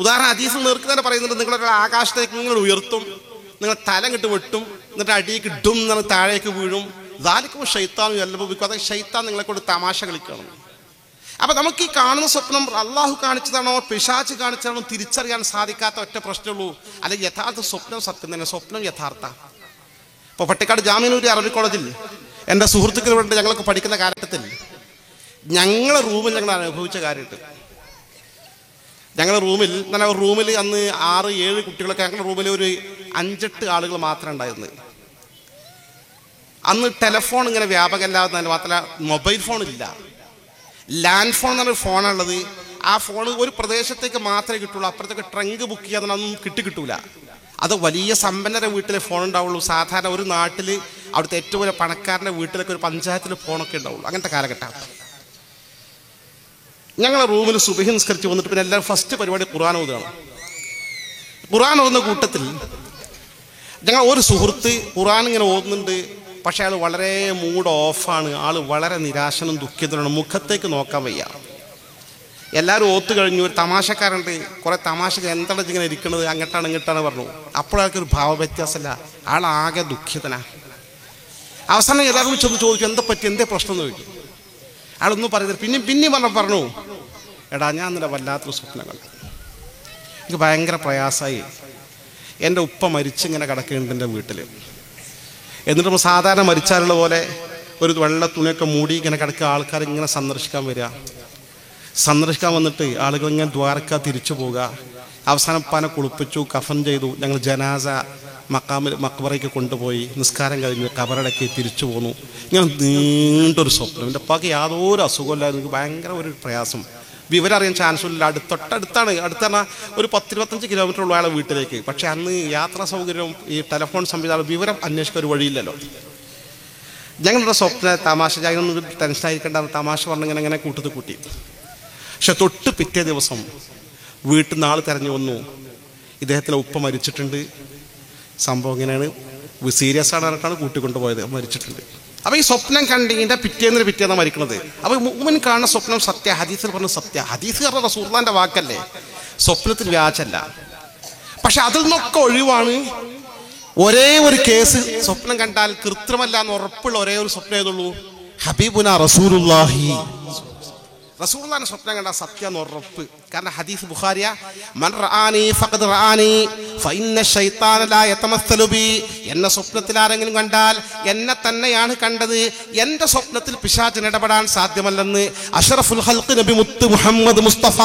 ഉദാഹരണം ഹദീസിൽ നേർക്ക് തന്നെ പറയുന്നുണ്ട്, നിങ്ങളൊരു ആകാശത്തേക്ക് നിങ്ങൾ ഉയർത്തും, നിങ്ങൾ തല കിട്ട് വെട്ടും, എന്നിട്ട് അടിയേക്ക് ഇടും എന്ന് താഴേക്ക് വീഴും. ദാലിക്കും ഷൈത്താനും എല്ലബിക്കും, അതായത് ഷൈത്താൻ നിങ്ങളെ കൊണ്ട് തമാശ കളിക്കണം. അപ്പൊ നമുക്ക് ഈ കാണുന്ന സ്വപ്നം അള്ളാഹു കാണിച്ചതാണോ പിശാച് കാണിച്ചതാണോ തിരിച്ചറിയാൻ സാധിക്കാത്ത ഒറ്റ പ്രശ്നമുള്ളൂ. അല്ലെങ്കിൽ യഥാർത്ഥ സ്വപ്നം സത്യം തന്നെ, സ്വപ്നം യഥാർത്ഥ. ഇപ്പോൾ പട്ടിക്കാട് ജാമിനൂരി അറബി കോളേജിൽ എൻ്റെ സുഹൃത്തുക്കൾ വേണ്ടി ഞങ്ങളൊക്കെ പഠിക്കുന്ന കാലഘട്ടത്തിൽ ഞങ്ങളെ റൂമിൽ ഞങ്ങൾ അനുഭവിച്ച കാര്യമുണ്ട്. ഞങ്ങളുടെ റൂമിൽ അന്ന് 6-7 കുട്ടികളൊക്കെ, ഞങ്ങളുടെ റൂമിൽ ഒരു 5-8 ആളുകൾ മാത്രമേ ഉണ്ടായിരുന്നത്. അന്ന് ടെലിഫോൺ ഇങ്ങനെ വ്യാപകമല്ലാതെ മാത്രമല്ല മൊബൈൽ ഫോണില്ല, ലാൻഡ് ഫോൺ എന്നൊരു ഫോണുള്ളത്. ആ ഫോൺ ഒരു പ്രദേശത്തേക്ക് മാത്രമേ കിട്ടുള്ളൂ, അപ്പുറത്തേക്ക് ട്രങ്ക് ബുക്ക് ചെയ്യാൻ അതൊന്നും കിട്ടൂല. അത് വലിയ സമ്പന്നരുടെ വീട്ടിലെ ഫോൺ ഉണ്ടാവുള്ളൂ. സാധാരണ ഒരു നാട്ടിൽ അവിടുത്തെ ഏറ്റവും വലിയ പണക്കാരൻ്റെ വീട്ടിലൊക്കെ ഒരു പഞ്ചായത്തിൽ ഫോണൊക്കെ ഉണ്ടാവുള്ളൂ, അങ്ങനത്തെ കാലഘട്ടം. ഞങ്ങളെ റൂമിൽ സുബഹി നിസ്കരിച്ച് വന്നിട്ട് പിന്നെ എല്ലാവരും ഫസ്റ്റ് പരിപാടി ഖുർആൻ ഓതുകയാണ്. ഖുർആൻ ഓതുന്ന കൂട്ടത്തിൽ ഞങ്ങൾ ഒരു സുഹൃത്ത് ഖുർആൻ ഇങ്ങനെ ഓതുന്നുണ്ട്, പക്ഷെ അയാൾ വളരെ മൂഡ് ഓഫാണ്, ആൾ വളരെ നിരാശനും ദുഃഖിതനാണ്, മുഖത്തേക്ക് നോക്കാൻ വയ്യ. എല്ലാവരും ഓത്ത് കഴിഞ്ഞു. ഒരു തമാശക്കാരുണ്ട്, കുറെ തമാശകൾ എന്താണ് ഇങ്ങനെ ഇരിക്കുന്നത്, അങ്ങോട്ടാണ് ഇങ്ങോട്ടാണ് പറഞ്ഞു. അപ്പോഴാൾക്കൊരു ഭാവവ്യത്യാസമല്ല, ആളാകെ ദുഃഖിതനാ. അവസാനം എല്ലാവരും ചെന്ന് ചോദിച്ചു, എന്താ പറ്റി, എന്തേ പ്രശ്നം എന്ന് ചോദിച്ചു. ആളൊന്നും പറയുന്നത് പിന്നെയും പറഞ്ഞു, എടാ ഞാൻ ഇന്നലെ വല്ലാത്തൊരു സ്വപ്നം കണ്ടു, എനിക്ക് ഭയങ്കര പ്രയാസമായി. എൻ്റെ ഉപ്പ മരിച്ചിങ്ങനെ കിടക്കുന്നുണ്ട് എൻ്റെ വീട്ടിൽ. എന്നിട്ട് നമ്മൾ സാധാരണ മരിച്ചാലുള്ള പോലെ ഒരു വെള്ള തുണിയൊക്കെ മൂടി ഇങ്ങനെ കിടക്കുക, ആൾക്കാർ ഇങ്ങനെ സന്ദർശിക്കാൻ വന്നിട്ട് ആളുകൾ ഇങ്ങനെ ദ്വാരക്ക തിരിച്ചു പോവുക. അവസാനം ഉപ്പാനെ കുളിപ്പിച്ചു, കഫൻ ചെയ്തു. ഞങ്ങൾ ജനാസ മക്ബറയ്ക്ക് കൊണ്ടുപോയി, നിസ്കാരം കഴിഞ്ഞ് കബറടക്കി തിരിച്ചു പോന്നു. ഇങ്ങനെ നീണ്ടൊരു സ്വപ്നം. എൻ്റെ ഉപ്പാക്ക് യാതൊരു അസുഖമില്ലായിരുന്നു, എനിക്ക് ഭയങ്കര ഒരു പ്രയാസം. വിവരം അറിയാൻ ചാൻസ് ഇല്ല. അടുത്താണ് ഒരു 10-25 കിലോമീറ്റർ ഉള്ള അയാളെ വീട്ടിലേക്ക്. പക്ഷെ അന്ന് യാത്രാ സൗകര്യം, ഈ ടെലിഫോൺ സംവിധാനം, വിവരം അന്വേഷിക്കാൻ ഒരു വഴിയില്ലല്ലോ. ഞങ്ങളുടെ സ്വപ്ന തമാശ, ഞങ്ങളൊന്നും ടെൻഷനായിരിക്കേണ്ട, തമാശ പറഞ്ഞിങ്ങനെ കൂട്ടി. പക്ഷെ തൊട്ട് പിറ്റേ ദിവസം വീട്ടിൽ നിന്ന് ആൾ തിരഞ്ഞു വന്നു, ഇദ്ദേഹത്തിൻ്റെ ഉപ്പ മരിച്ചിട്ടുണ്ട്, സംഭവം ഇങ്ങനെയാണ്, സീരിയസ് ആണ് പറഞ്ഞിട്ടാണ് കൂട്ടിക്കൊണ്ടുപോയത്, മരിച്ചിട്ടുണ്ട്. അപ്പോൾ ഈ സ്വപ്നം കണ്ടതിൻ്റെ പിറ്റേന്ന് മരിക്കുന്നത്. അപ്പോൾ മുഅ്മിൻ കാണുന്ന സ്വപ്നം സത്യ, ഹദീസിൽ പറഞ്ഞ സത്യ. ഹദീസ് പറഞ്ഞ റസൂലുള്ളാഹിന്റെ വാക്കല്ലേ, സ്വപ്നത്തിൽ വ്യാജല്ല. പക്ഷെ അതിൽ നിന്നൊക്കെ ഒഴിവാണ്. ഒരേ ഒരു കേസ്, സ്വപ്നം കണ്ടാൽ കൃത്രിമല്ല എന്ന് ഉറപ്പുള്ള ഒരേ ഒരു സ്വപ്നം ഏതുള്ളൂ, ഹബീബുനാ റസൂലുള്ളാഹി. റസൂലുള്ളാഹിന്റെ സ്വപ്നം കണ്ടാൽ സത്യം എന്ന് ഉറപ്പ്. കാരണം ഹദീസ് ബുഖാരിയ, മൻ റആനി ഫഖദ് റആനി ഫഇന്ന ശൈത്താന ലാ യതമസ്സലു ബി. എന്നെ സ്വപ്നത്തിൽ ആരെങ്കിലും കണ്ടാൽ എന്നെ തന്നെയാണ് കണ്ടത്, എൻ്റെ സ്വപ്നത്തിൽ പിശാചിന് ഇടപെടാൻ സാധ്യമല്ലെന്ന് അഷ്റഫുൽ ഖൽഖ് നബി മുത്ത് മുഹമ്മദ് മുസ്തഫ.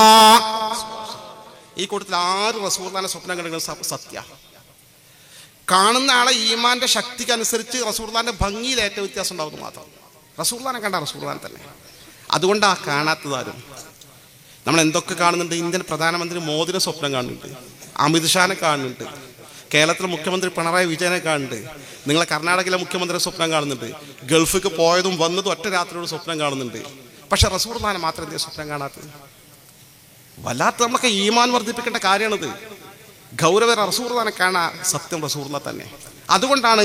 ഈ കൂട്ടത്തിൽ ആര് റസൂലുള്ളാഹിന്റെ സ്വപ്നം കണ്ടെങ്കിൽ സത്യ. കാണുന്ന ആളെ ഈമാന്റെ ശക്തിക്ക് അനുസരിച്ച് റസൂലുള്ളാഹിന്റെ ഭംഗിയിൽ ഏറ്റവും വ്യത്യാസം ഉണ്ടാവുന്നത് മാത്രം. റസൂലുള്ളാഹിനെ കണ്ട റസൂലുള്ളാഹിനെ തന്നെ. അതുകൊണ്ടാ കാണാത്തതാരും. നമ്മൾ എന്തൊക്കെ കാണുന്നുണ്ട്, ഇന്ത്യൻ പ്രധാനമന്ത്രി മോദിനെ സ്വപ്നം കാണുന്നുണ്ട്, അമിത് ഷാനെ കാണുന്നുണ്ട്, കേരളത്തിലെ മുഖ്യമന്ത്രി പിണറായി വിജയനെ കാണുന്നുണ്ട്, നിങ്ങളെ കർണാടകയിലെ മുഖ്യമന്ത്രി സ്വപ്നം കാണുന്നുണ്ട്, ഗൾഫിക്ക് പോയതും വന്നതും ഒറ്റ രാത്രിയോട് സ്വപ്നം കാണുന്നുണ്ട്. പക്ഷെ റസൂലുള്ളാഹിനെ മാത്രം എന്തിനാ സ്വപ്നം കാണാത്തത്? വല്ലാത്ത നമ്മളൊക്കെ ഈമാൻ വർദ്ധിപ്പിക്കേണ്ട കാര്യമാണിത്. ഗൗരവ റസൂലുള്ളാഹിനെ കാണാൻ സത്യം റസൂലുള്ളാഹി തന്നെ. അതുകൊണ്ടാണ്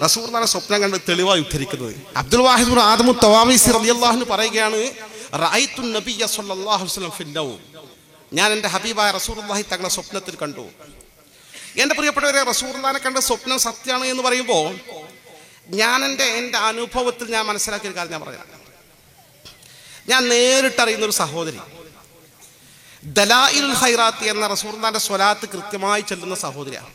റസൂലുള്ളാഹിയുടെ സ്വപ്നം കണ്ട് തെളിവായി ഉദ്ധരിക്കുന്നത്. അബ്ദുൽ വാഹിദ് ഇബ്നു ആദം തവാബിസി റളിയല്ലാഹു അൻഹു പറയുകയാണ്, റഅയ്തു നബിയ്യ സ്വല്ലല്ലാഹു അലൈഹി വസല്ലം ഫിൽ നൗം, ഞാൻ എൻ്റെ ഹബീബായ റസൂലുള്ളാഹി തങ്ങളെ സ്വപ്നത്തിൽ കണ്ടു. എൻ്റെ പ്രിയപ്പെട്ടവരെ, റസൂലുള്ളാഹിനെ കണ്ട സ്വപ്നം സത്യമാണ് എന്ന് പറയുമ്പോൾ ഞാൻ എൻ്റെ അനുഭവത്തിൽ ഞാൻ മനസ്സിലാക്കിയ ഒരു കാര്യം ഞാൻ പറയാം. ഞാൻ നേരിട്ടറിയുന്നൊരു സഹോദരി, ദലായിലുൽ ഖൈറാത്ത് എന്ന റസൂലുള്ളാഹിന്റെ സ്വലാത്ത് കൃത്യമായി ചെല്ലുന്ന സഹോദരിയാണ്.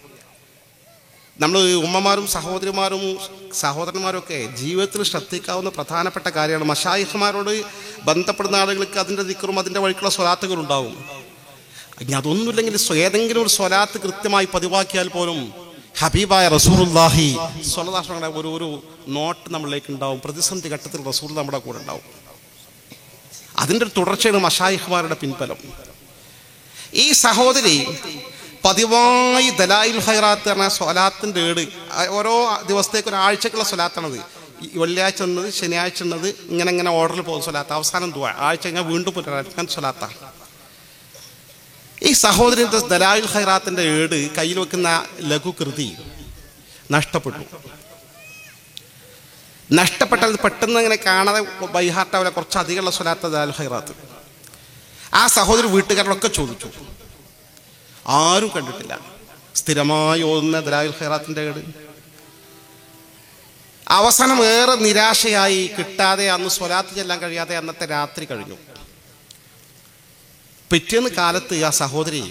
നമ്മൾ ഉമ്മമാരും സഹോദരന്മാരും ഒക്കെ ജീവിതത്തിൽ ശ്രദ്ധിക്കാവുന്ന പ്രധാനപ്പെട്ട കാര്യമാണ്. മശായിഖ്മാരോട് ബന്ധപ്പെടുന്ന ആളുകൾക്ക് അതിൻ്റെ ദിക്റും അതിൻ്റെ വഴിക്കുള്ള സ്വലാത്തുകൾ ഉണ്ടാവും. ഇനി അതൊന്നുമില്ലെങ്കിൽ ഏതെങ്കിലും ഒരു സ്വലാത്ത് കൃത്യമായി പതിവാക്കിയാൽ പോലും ഹബീബായ റസൂലുള്ളാഹി സ്വല്ലല്ലാഹു അലൈഹി വസല്ലം ഒരു നോട്ട് നമ്മളിലേക്ക് ഉണ്ടാവും. പ്രതിസന്ധി ഘട്ടത്തിൽ റസൂൽ നമ്മുടെ കൂടെ ഉണ്ടാവും. അതിൻ്റെ ഒരു തുടർച്ചയാണ് മശായിഖ്മാരുടെ പിൻബലം. ഈ സഹോദരി പതിവായി ദലായിലുൽ ഖൈറാത്ത് എന്ന സ്വലാത്തിൻ്റെ ഏട് ഓരോ ദിവസത്തേക്ക് ഒരാഴ്ചക്കുള്ള സ്വലാത്താണത്. വെള്ളിയാഴ്ച എന്നത്, ശനിയാഴ്ച എന്നത്, ഇങ്ങനെ ഓർഡറിൽ പോകുന്ന സ്വലാത്ത്. അവസാനം ദുആ, ആഴ്ച കഴിഞ്ഞാൽ വീണ്ടും പുനരാവർത്തിക്കാൻ സ്വലാത്താണ്. ഈ സഹോദരൻ്റെ ദലായിലുൽ ഖൈറാത്തിൻ്റെ ഏട് കയ്യിൽ വെക്കുന്ന ലഘുകൃതി നഷ്ടപ്പെട്ടത് പെട്ടെന്ന് ഇങ്ങനെ കാണാതെ ബൈഹാർട്ടാവില്ല, കുറച്ച് അധികമുള്ള സ്വലാത്ത് ദലായിലുൽ ഖൈറാത്ത്. ആ സഹോദരി വീട്ടുകാരോടൊക്കെ ചോദിച്ചു, ആരും കണ്ടിട്ടില്ല സ്ഥിരമായി ഓതുന്ന ദലായിലുൽ ഖൈറാത്തിൻ്റെ ഏട്. അവസാനം ഏറെ നിരാശയായി, കിട്ടാതെ അന്ന് സ്വലാത്ത് ചെല്ലാൻ കഴിയാതെ അന്നത്തെ രാത്രി കഴിഞ്ഞു. പിറ്റേന്ന് കാലത്ത് ആ സഹോദരി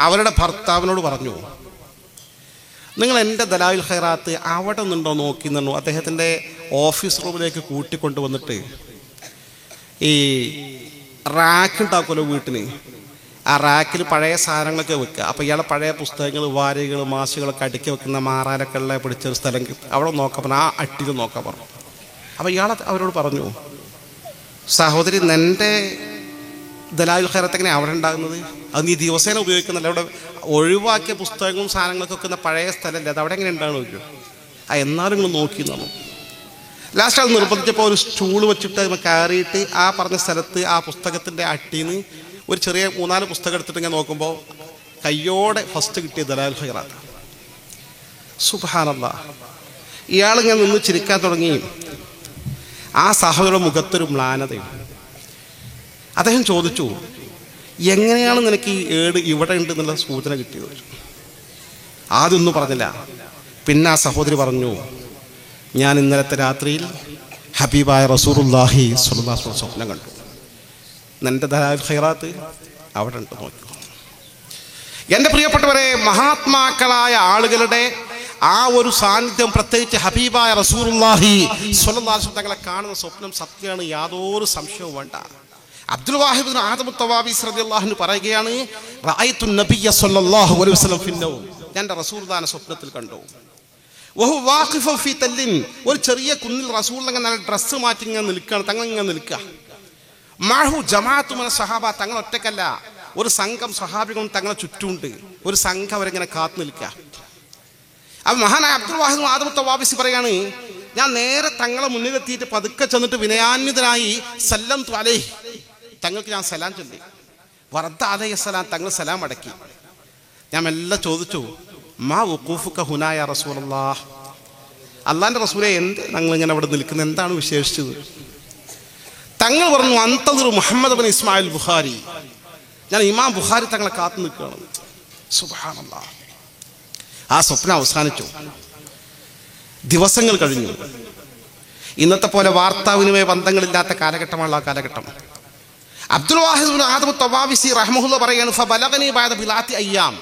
അവരുടെ ഭർത്താവിനോട് പറഞ്ഞു, നിങ്ങൾ എൻ്റെ ദലായിലുൽ ഖൈറാത്ത് അവിടെ നിന്നുണ്ടോ നോക്കി നിന്നു. അദ്ദേഹത്തിൻ്റെ ഓഫീസ് റൂമിലേക്ക് കൂട്ടിക്കൊണ്ടുവന്നിട്ട് ഈ റാക്ക് ഉണ്ടാക്കുമല്ലോ വീട്ടിന്, ആ റാക്കിൽ പഴയ സാധനങ്ങളൊക്കെ വെക്കുക. അപ്പോൾ ഇയാളെ പഴയ പുസ്തകങ്ങൾ, വാരികൾ, മാസികളൊക്കെ അടുക്കി വെക്കുന്ന മാറാനൊക്കെ ഉള്ള പിടിച്ചൊരു സ്ഥലം അവിടെ നോക്കാൻ പറഞ്ഞു. ആ അട്ടിയിൽ നോക്കാൻ പറഞ്ഞു. അപ്പോൾ ഇയാൾ അവരോട് പറഞ്ഞു, സഹോദരി, നിൻ്റെ ദലായിലുൽ ഖൈറാത്ത് എങ്ങനെ അവിടെ ഉണ്ടാകുന്നത്? അത് നീ ദിവസേന ഉപയോഗിക്കുന്നില്ല. അവിടെ ഒഴിവാക്കിയ പുസ്തകങ്ങളും സാധനങ്ങളൊക്കെ വെക്കുന്ന പഴയ സ്ഥലമല്ലേ, അത് അവിടെ എങ്ങനെ ഉണ്ടാകുന്നു ചോദിക്കും. എന്നാലും നിങ്ങൾ നോക്കി തന്നു. ലാസ്റ്റ് അത് നിർബന്ധിച്ചപ്പോൾ ഒരു സ്റ്റൂൾ വെച്ചിട്ട് അത് കയറിയിട്ട് ആ പറഞ്ഞ സ്ഥലത്ത് ആ പുസ്തകത്തിൻ്റെ അട്ടിയിൽ നിന്ന് ഒരു ചെറിയ 3-4 പുസ്തകം എടുത്തിട്ട് ഇങ്ങനെ നോക്കുമ്പോൾ കയ്യോടെ ഫസ്റ്റ് കിട്ടിയ ദലായിലുൽ ഖൈറാത്ത്. സുബ്ഹാനല്ലാഹ്. ഇയാളിങ്ങനെ നിന്ന് ചിരിക്കാൻ തുടങ്ങി. ആ സഹോദരന്റെ മുഖത്തൊരു മ്ലാനതയും. അദ്ദേഹം ചോദിച്ചു, എങ്ങനെയാണ് നിനക്ക് ഈ ഏട് ഇവിടെ ഉണ്ട് എന്നുള്ള സൂചന കിട്ടിയത്? ആദ്യമൊന്നും പറഞ്ഞില്ല. പിന്നെ ആ സഹോദരി പറഞ്ഞു, ഞാൻ ഇന്നലത്തെ രാത്രിയിൽ ഹബീബായ റസൂലുള്ളാഹി സ്വല്ലല്ലാഹു അലൈഹി വസല്ലം സ്വപ്നം കണ്ടു. നിന്റെ ദലായിലുൽ ഖൈറാത്ത് അവിടെ ഉണ്ട്, നോക്കൂ. എൻ്റെ പ്രിയപ്പെട്ടവരെ, മഹാത്മാക്കളായ ആളുകളുടെ ആ ഒരു സാന്നിധ്യം, പ്രത്യേകിച്ച് ഹബീബായ റസൂലുള്ളാഹി സ്വല്ലല്ലാഹു അലൈഹി വസല്ലം തങ്ങളെ കാണുന്ന സ്വപ്നം സത്യമാണ്, യാതൊരു സംശയവും വേണ്ട. അബ്ദുൽ വാഹിദ് ഇബ്നു ആദം തവാബിസി റളിയല്ലാഹു അൻഹു പറയുകയാണ്, റഅയ്തു നബിയ്യ സ്വല്ലല്ലാഹു അലൈഹി വസല്ലം ഫിൻ നൗം, ഞാൻ റസൂലുള്ളാഹിനെ സ്വപ്നത്തിൽ കണ്ടു. വഹു വാഖിഫു ഫീ തല്ലിൻ, ഒരു ചെറിയ കുന്നിൽ റസൂൽ അങ്ങനെ നല്ല ഡ്രസ്സ് മാറ്റി ഇങ്ങനെ നിൽക്കുകയാണ്. തങ്ങൾ ഇങ്ങനെ നിൽക്കുക. മഅഹു ജമാഅത്തു മിന സഹാബ, തങ്ങൾ ഒറ്റക്കല്ല, ഒരു സംഘം സഹാബികളും തങ്ങളെ ചുറ്റുമുണ്ട്. ഒരു സംഘം അവരിങ്ങനെ കാത്തു നിൽക്കുക. അപ്പോൾ മഹാനായ അബ്ദുൽ വാഹിദ് ഇബ്നു ആദം തവാബിസി പറയാണ്, ഞാൻ നേരെ തങ്ങളെ മുന്നിലെത്തിയിട്ട് പതുക്കെ ചെന്നിട്ട് വിനയാന്വിതനായി സല്ലംതു അലൈഹി, തങ്ങൾക്ക് ഞാൻ സലാം ചൊല്ലി. വറദ്ദ അലൈഹിസ്സലാം, തങ്ങൾ സലാം അടക്കി. ഞാൻ എല്ലാം ചോദിച്ചു, മാ വഖൂഫുക ഹുനാ യാ റസൂലല്ലാഹ്, അല്ലാഹുവിൻ്റെ റസൂലേ, എന്ത് ഞങ്ങളിങ്ങനെ അവിടെ നിൽക്കുന്നത്, എന്താണ് വിശേഷിച്ചത്? തങ്ങൾ പറഞ്ഞു, അന്തദുറു മുഹമ്മദ് ഇബ്നു ഇസ്മായിൽ ബുഖാരി, ഞാൻ ഇമാം ബുഖാരി തങ്ങളെ കാത്തു നിൽക്കുകയാണ്. സുബ്ഹാനല്ലാഹ്. ആ സ്വപ്നം അവസാനിച്ചു. ദിവസങ്ങൾ കഴിഞ്ഞു. ഇന്നത്തെ പോലെ വാർത്താവിനിമയ ബന്ധങ്ങളില്ലാത്ത കാലഘട്ടമാണ് ആ കാലഘട്ടം. അബ്ദുൽ വാഹിദ് ഇബ്നു ആദം തവാബിസി റഹ്മഹുല്ലാഹ് പറയുകയാണ്, ഫബലഗനി ബഅദ ബിലാത്തി അയ്യാം,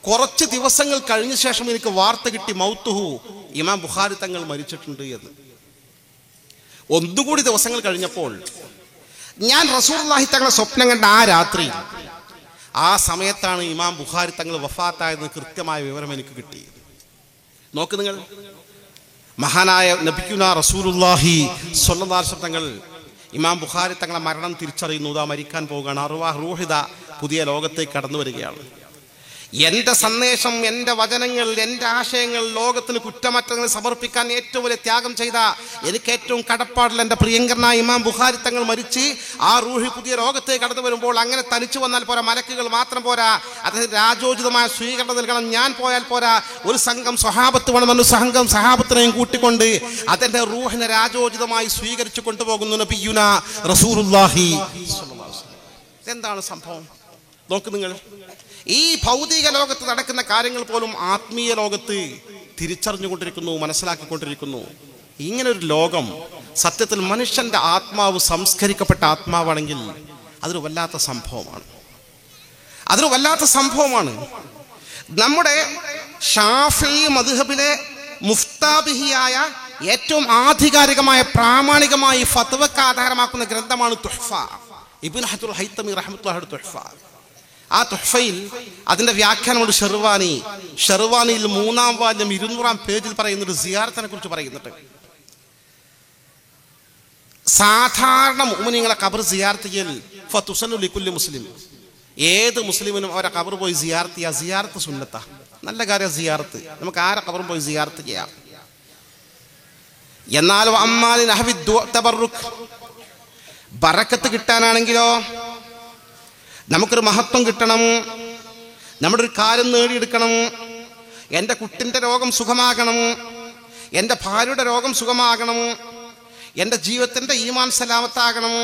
കുറച്ച് ദിവസങ്ങൾ കഴിഞ്ഞ ശേഷം എനിക്ക് വാർത്ത കിട്ടി, മൗത്തുഹു, ഇമാം ബുഖാരി തങ്ങൾ മരിച്ചിട്ടുണ്ട് എന്ന്. ഒന്നുകൂടി ദിവസങ്ങൾ കഴിഞ്ഞപ്പോൾ ഞാൻ റസൂലുള്ളാഹി തങ്ങളെ സ്വപ്നം കണ്ട ആ രാത്രി, ആ സമയത്താണ് ഇമാം ബുഖാരി തങ്ങൾ വഫാത്തായെന്ന് കൃത്യമായ വിവരം എനിക്ക് കിട്ടി. നോക്ക് നിങ്ങൾ, മഹാനായ നബിയുനാ റസൂലുള്ളാഹി സ്വല്ലല്ലാഹു അലൈഹി വസല്ലം തങ്ങൾ ഇമാം ബുഖാരി തങ്ങളെ മരണം തിരിച്ചറിയുന്നു. ഇതാ മരിക്കാൻ പോവുകയാണ്. അർവാഹ് റൂഹിദ പുതിയ ലോകത്തേക്ക് കടന്നു വരികയാണ്. എൻ്റെ സന്ദേശം, എൻ്റെ വചനങ്ങൾ, എൻ്റെ ആശയങ്ങൾ ലോകത്തിന് കുറ്റമറ്റങ്ങൾ സമർപ്പിക്കാൻ ഏറ്റവും വലിയ ത്യാഗം ചെയ്ത, എനിക്ക് ഏറ്റവും കടപ്പാടുള്ള എൻ്റെ പ്രിയങ്കരനായ ഇമാം ബുഖാരി തങ്ങൾ മരിച്ച് ആ റൂഹി പുതിയ ലോകത്തേക്ക് കടന്നു വരുമ്പോൾ അങ്ങനെ തനിച്ചു വന്നാൽ പോരാ, മലക്കുകൾ മാത്രം പോരാ, അദ്ദേഹത്തിന് രാജോചിതമായ സ്വീകരണം നൽകണം. ഞാൻ പോയാൽ പോരാ, ഒരു സംഘം സ്വഹാബത്ത് വേണമെന്ന് സംഘം സഹാബത്തിനെയും കൂട്ടിക്കൊണ്ട് അതിൻ്റെ റൂഹിനെ രാജോചിതമായി സ്വീകരിച്ചു കൊണ്ടുപോകുന്നു നബിയുനാ റസൂലുള്ളാഹി. എന്താണ് സംഭവം നോക്ക് നിങ്ങൾ. ഈ ഭൗതിക ലോകത്ത് നടക്കുന്ന കാര്യങ്ങൾ പോലും ആത്മീയ ലോകത്ത് തിരിച്ചറിഞ്ഞുകൊണ്ടിരിക്കുന്നു, മനസ്സിലാക്കിക്കൊണ്ടിരിക്കുന്നു. ഇങ്ങനൊരു ലോകം സത്യത്തിൽ മനുഷ്യന്റെ ആത്മാവ് സംസ്കരിക്കപ്പെട്ട ആത്മാവാണെങ്കിൽ അതൊരു വല്ലാത്ത സംഭവമാണ്. നമ്മുടെ ഷാഫിഈ മദ്ഹബിലെ മുഫ്താബിഹിയായ ഏറ്റവും ആധികാരികമായ പ്രാമാണികമായി ഫത്വക്ക് ആധാരമാക്കുന്ന ഗ്രന്ഥമാണ് തുഹ്ഫ. ഇബ്നു ഹജറുൽ ഹൈതമി റഹ്മത്തുള്ളാഹിയുടെ തുഹ്ഫ. ആ തുഹ്ഫയിൽ അതിന്റെ വ്യാഖ്യാനമുണ്ട് ഷെർവാനിയിൽ 3-ാം വാല്യം 200-ാം പേജിൽ പറയുന്നുണ്ട്, സിയാറത്തിനെ കുറിച്ച് പറയുന്നുണ്ട്. സാധാരണ മുഅ്മിനീങ്ങളെ ഖബർ സിയാറത്ത് ചെയ്യൽ ഫതുസന്നു ലികുല്ലി മുസ്ലിം, ഏത് മുസ്ലിമിനും അവരെ ഖബർ പോയി സിയാറത്ത് ചെയ്യുക. സിയാറത്ത് സുന്നത്താ, നല്ല കാര്യം സിയാറത്ത്. നമുക്ക് ആരെ ഖബറും പോയി സിയാറത്ത് ചെയ്യാം. എന്നാൽ അമ്മാലി നഹവി തബറുക്, ബറക്കത്ത് കിട്ടാനാണെങ്കിലോ, നമുക്കൊരു മഹത്വം കിട്ടണം, നമ്മുടെ ഒരു കാര്യം നേടിയെടുക്കണം, എൻ്റെ കുട്ടിൻ്റെ രോഗം സുഖമാകണം, എൻ്റെ ഭാര്യയുടെ രോഗം സുഖമാകണം, എൻ്റെ ജീവിതത്തിൻ്റെ ഈമാൻ സലാമത്താകണം,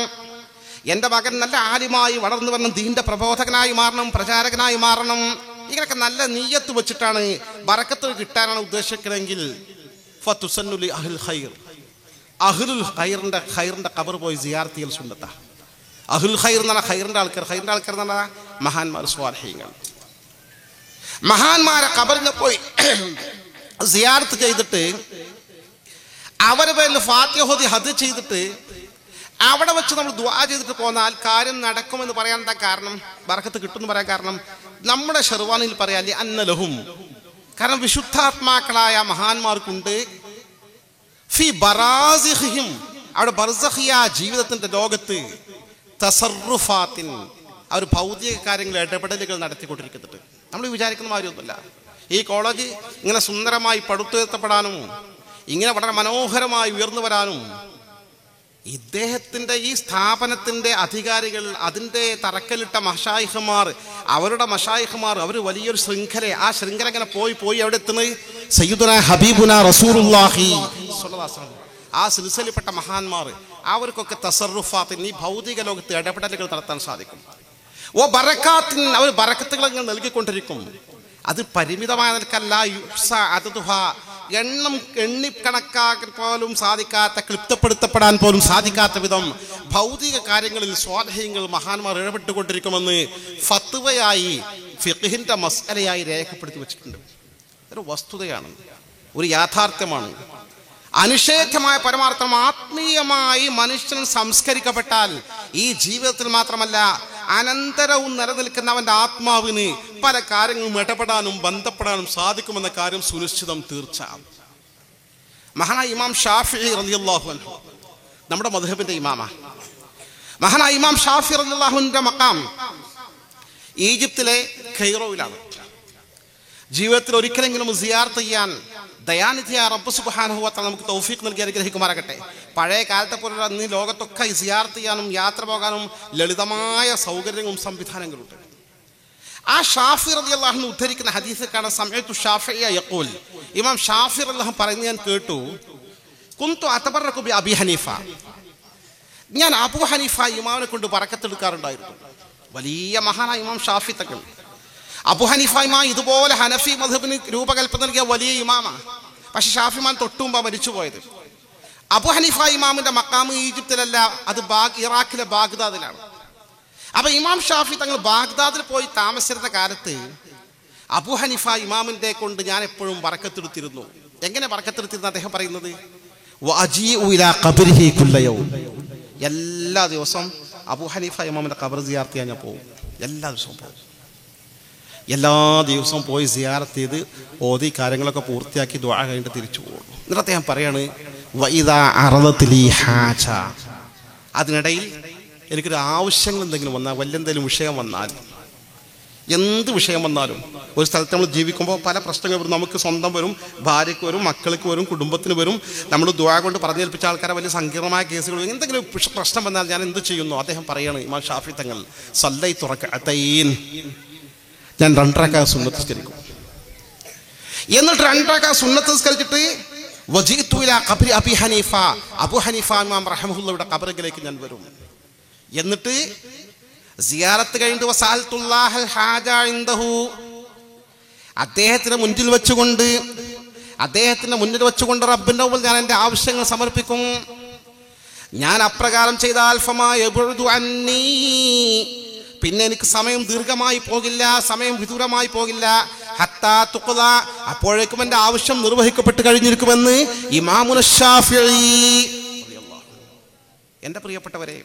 എൻ്റെ മകൻ നല്ല ആലിമായി വളർന്നു വരണം, ദീൻ്റെ പ്രബോധകനായി മാറണം, പ്രചാരകനായി മാറണം, ഇങ്ങനെയൊക്കെ നല്ല നീയത്ത് വെച്ചിട്ടാണ് ബറക്കത്ത് കിട്ടാനാണ് ഉദ്ദേശിക്കണമെങ്കിൽ ഫതുസന്നുലി അഹ്ലുൽ ഖൈർ, അഹ്ലുൽ ഖൈറിൻ്റെ ഖബർ പോയി സിയാറത്ത് ചെയ്യൽ സുന്നത്താ. അഹ്ലുൽ ഖൈർ എന്ന് പറഞ്ഞാൽ ഖൈറിൻ്റെ ആൾക്കാർ എന്ന് പറഞ്ഞാൽ മഹാന്മാർ, സ്വാലിഹീങ്ങൾ. മഹാന്മാരെ ഖബറിൽ പോയി സിയാറത്ത് ചെയ്തിട്ട് അവരുടെ പേരിൽ ഫാത്തിഹ ഓതി ഹദ് ചെയ്തിട്ട് അവിടെ വെച്ച് നമ്മൾ ദുആ ചെയ്തിട്ട് പോന്നാൽ കാര്യം നടക്കുമെന്ന് പറയാൻ എന്താ കാരണം, ബറക്കത്ത് കിട്ടുമെന്ന് പറയാൻ കാരണം നമ്മുടെ ഷെർവാനിൽ പറയാല്ലേ അന്നലഹും, കാരണം വിശുദ്ധാത്മാക്കളായ മഹാന്മാർക്കുണ്ട് ഫി ബറാസിഹിം, അവിടെ ബർസഖിയ ജീവിതത്തിന്റെ ലോകത്ത് തസറുഫാത്തിൻ, അവർ ഭൗതിക കാര്യങ്ങൾ ഇടപെടലുകൾ നടത്തിക്കൊണ്ടിരിക്കുന്നുണ്ട്. നമ്മൾ വിചാരിക്കുന്ന മാതിരിയൊന്നുമില്ല. ഈ കോളേജ് ഇങ്ങനെ സുന്ദരമായി പടുത്തുയർത്തപ്പെടാനും ഇങ്ങനെ വളരെ മനോഹരമായി ഉയർന്നു വരാനും ഇദ്ദേഹത്തിൻ്റെ ഈ സ്ഥാപനത്തിൻ്റെ അധികാരികൾ, അതിൻ്റെ തറക്കലിട്ട മശായിഖുമാർ, അവരുടെ മശായിഖുമാർ, അവർ വലിയൊരു ശൃംഖല, ആ ശൃംഖല ഇങ്ങനെ പോയി എവിടെ എത്തുന്നത്, സയ്യിദുനാ ഹബീബുനാ റസൂലുള്ളാഹി സ്വല്ലല്ലാഹു അലൈഹി വസല്ലം, ആ സിൽസിലപ്പെട്ട മഹാന്മാർ, അവർക്കൊക്കെ തസറുഫാത്തിന്, ഈ ഭൗതിക ലോകത്ത് ഇടപെടലുകൾ നടത്താൻ സാധിക്കും. ഓ ബറക്കാത്തിന്, അവർ ബറക്കത്തുകൾ നൽകിക്കൊണ്ടിരിക്കും. അത് പരിമിതമായ നിലക്കല്ല, എണ്ണിക്കണക്കാക്കാൻ പോലും സാധിക്കാത്ത, ക്ലിപ്തപ്പെടുത്തപ്പെടാൻ പോലും സാധിക്കാത്ത വിധം ഭൗതിക കാര്യങ്ങളിൽ സ്വാധീനങ്ങൾ മഹാന്മാർ ഇടപെട്ടുകൊണ്ടിരിക്കുമെന്ന് ഫത്വയായി ഫിഖ്ഹിന്റെ മസ്അലയായി രേഖപ്പെടുത്തി വെച്ചിട്ടുണ്ട്. ഒരു വസ്തുതയാണ്, ഒരു യാഥാർത്ഥ്യമാണ്, അനിഷേധ്യമായ പരമാർത്ഥം. ആത്മീയമായി മനുഷ്യൻ സംസ്കരിക്കപ്പെട്ടാൽ ഈ ജീവിതത്തിൽ മാത്രമല്ല അനന്തരവും നിലനിൽക്കുന്ന അവൻ്റെ ആത്മാവിന് പല കാര്യങ്ങളും ഇടപെടാനും ബന്ധപ്പെടാനും സാധിക്കുമെന്ന കാര്യം സുനിശ്ചിതം, തീർച്ച. മഹാനായ ഇമാം ഷാഫിഈ റളിയല്ലാഹു അൻഹു നമ്മുടെ മദ്ഹബിന്റെ ഇമാമാ. മഹാനായ ഇമാം ഷാഫിഈ റളിയല്ലാഹുവിന്റെ മഖാം ഈജിപ്തിലെ ഖൈറോയിലാണ്. ജീവിതത്തിൽ ഒരിക്കലെങ്കിലും സിയാറത്ത് ചെയ്യാൻ ദയാനിധിയായ റബ്ബ് സുബ്ഹാനഹു വ തആല നമുക്ക് തൗഫീഖ് നൽകി അനുഗ്രഹിക്കുമാറാകട്ടെ. പഴയ കാലത്തെ പോലുള്ള അന്ന് ലോകത്തൊക്കെ സിയാറത്ത് ചെയ്യാനും യാത്ര പോകാനും ലളിതമായ സൗകര്യങ്ങളും സംവിധാനങ്ങളുണ്ട്. ആ ഷാഫിഈ റളിയല്ലാഹു അൻഹു ഉദ്ധരിക്കുന്ന ഹദീസിൽ കാണാൻ സമയത്തു ഷാഫിഈ യഖൂൽ, ഇമാം ഷാഫിഈ റളിയല്ലാഹു പറയുന്നത് ഞാൻ കേട്ടു, കുന്തു അതബറകു ബി അബി ഹനീഫ, ഞാൻ അബൂ ഹനീഫ ഇമാമിനെ കൊണ്ട് ബറക്കത്തെടുക്കാറുണ്ടായിരുന്നു. വലിയ മഹാനായ ഇമാം ഷാഫിഈ തങ്ങൾ. അബൂ ഹനീഫ ഇമാം ഇതുപോലെ ഹനഫി മദ്ഹബിന് രൂപകൽപ്പന നൽകിയ വലിയ ഇമാമാണ്. പക്ഷെ ഷാഫി ഇമാം തൊട്ടുമുമ്പാണ് മരിച്ചുപോയത്. അബൂ ഹനീഫ ഇമാമിന്റെ മഖാം ഈജിപ്തിലല്ല, അത് ഇറാഖിലെ ബാഗ്ദാദിലാണ്. അപ്പൊ ഇമാം ഷാഫി തങ്ങൾ ബാഗ്ദാദിൽ പോയി താമസിച്ചിരുന്ന കാലത്ത് അബൂ ഹനീഫ ഇമാമിന്റെ കൊണ്ട് ഞാൻ എപ്പോഴും ബറക്കത്തെടുത്തിരുന്നു. എങ്ങനെ ബറക്കത്തെടുത്തിരുന്നു അദ്ദേഹം പറയുന്നത്, എല്ലാ ദിവസവും അബൂ ഹനീഫ ഇമാമിന്റെ ഖബർ സിയാറത്ത് ചെയ്യാൻ ഞാൻ പോകും. എല്ലാ ദിവസവും പോയി സിയാറത്ത് ചെയ്ത് ഓതി കാര്യങ്ങളൊക്കെ പൂർത്തിയാക്കി ദുആ കഴിഞ്ഞിട്ട് തിരിച്ചു പോകും. എന്നിട്ട് അദ്ദേഹം പറയാണ്, അതിനിടയിൽ എനിക്കൊരു ആവശ്യങ്ങൾ എന്തെങ്കിലും വന്നാൽ, വലിയ എന്തെങ്കിലും വിഷയം വന്നാൽ എന്ത് വിഷയം വന്നാലും ഒരു സ്ഥലത്ത് നമ്മൾ ജീവിക്കുമ്പോൾ പല പ്രശ്നങ്ങൾ വരും. നമുക്ക് സ്വന്തം വരും, ഭാര്യയ്ക്ക് വരും, മക്കൾക്ക് വരും, കുടുംബത്തിന് വരും. നമ്മൾ ദുആ കൊണ്ട് പറഞ്ഞേൽപ്പിച്ച ആൾക്കാരെ വലിയ സങ്കീർണമായ കേസുകൾ, എന്തെങ്കിലും പ്രശ്നം വന്നാൽ ഞാൻ എന്ത് ചെയ്യുന്നു? അദ്ദേഹം പറയാണ്, ഇമാം ഷാഫി തങ്ങൾ, സല്ലൈതു റക്അതൈൻ, ഞാൻ 2 റക്അത്ത് സുന്നത്ത് നിസ്കരിക്കും. എന്നിട്ട് 2 റക്അത്ത് സുന്നത്ത് നിസ്കരിച്ചിട്ട് വജിഅതു ഇലാ ഖബ്രി അബി ഹനീഫ, അബൂ ഹനീഫ ഇമാം റഹിമഹുള്ളയുടെ ഖബറിലേക്ക് ഞാൻ വരും. എന്നിട്ട് സിയാറത്ത് കഴിഞ്ഞിട്ട് വസഅൽതുല്ലാഹൽ ഹാജ ഇൻദഹു, അദ്ദേഹത്തിന്റെ മുന്നിൽ വെച്ചുകൊണ്ട് റബ്ബിന്റെ മുമ്പിൽ ഞാൻ എൻ്റെ ആവശ്യങ്ങൾ സമർപ്പിക്കും. ഞാൻ അപ്രകാരം ചെയ്താൽ ഫമാ യബ്ഉദു അന്നീ, പിന്നെ എനിക്ക് സമയം ദീർഘമായി പോകില്ല, സമയം വിദൂരമായി പോകില്ല. ഹത്താ തുഖ്ള, അപ്പോഴേക്കും എൻ്റെ ആവശ്യം നിർവഹിക്കപ്പെട്ട് കഴിഞ്ഞിരിക്കുമെന്ന് ഇമാമുന ശാഫിഈ. എൻ്റെ പ്രിയപ്പെട്ടവരെ,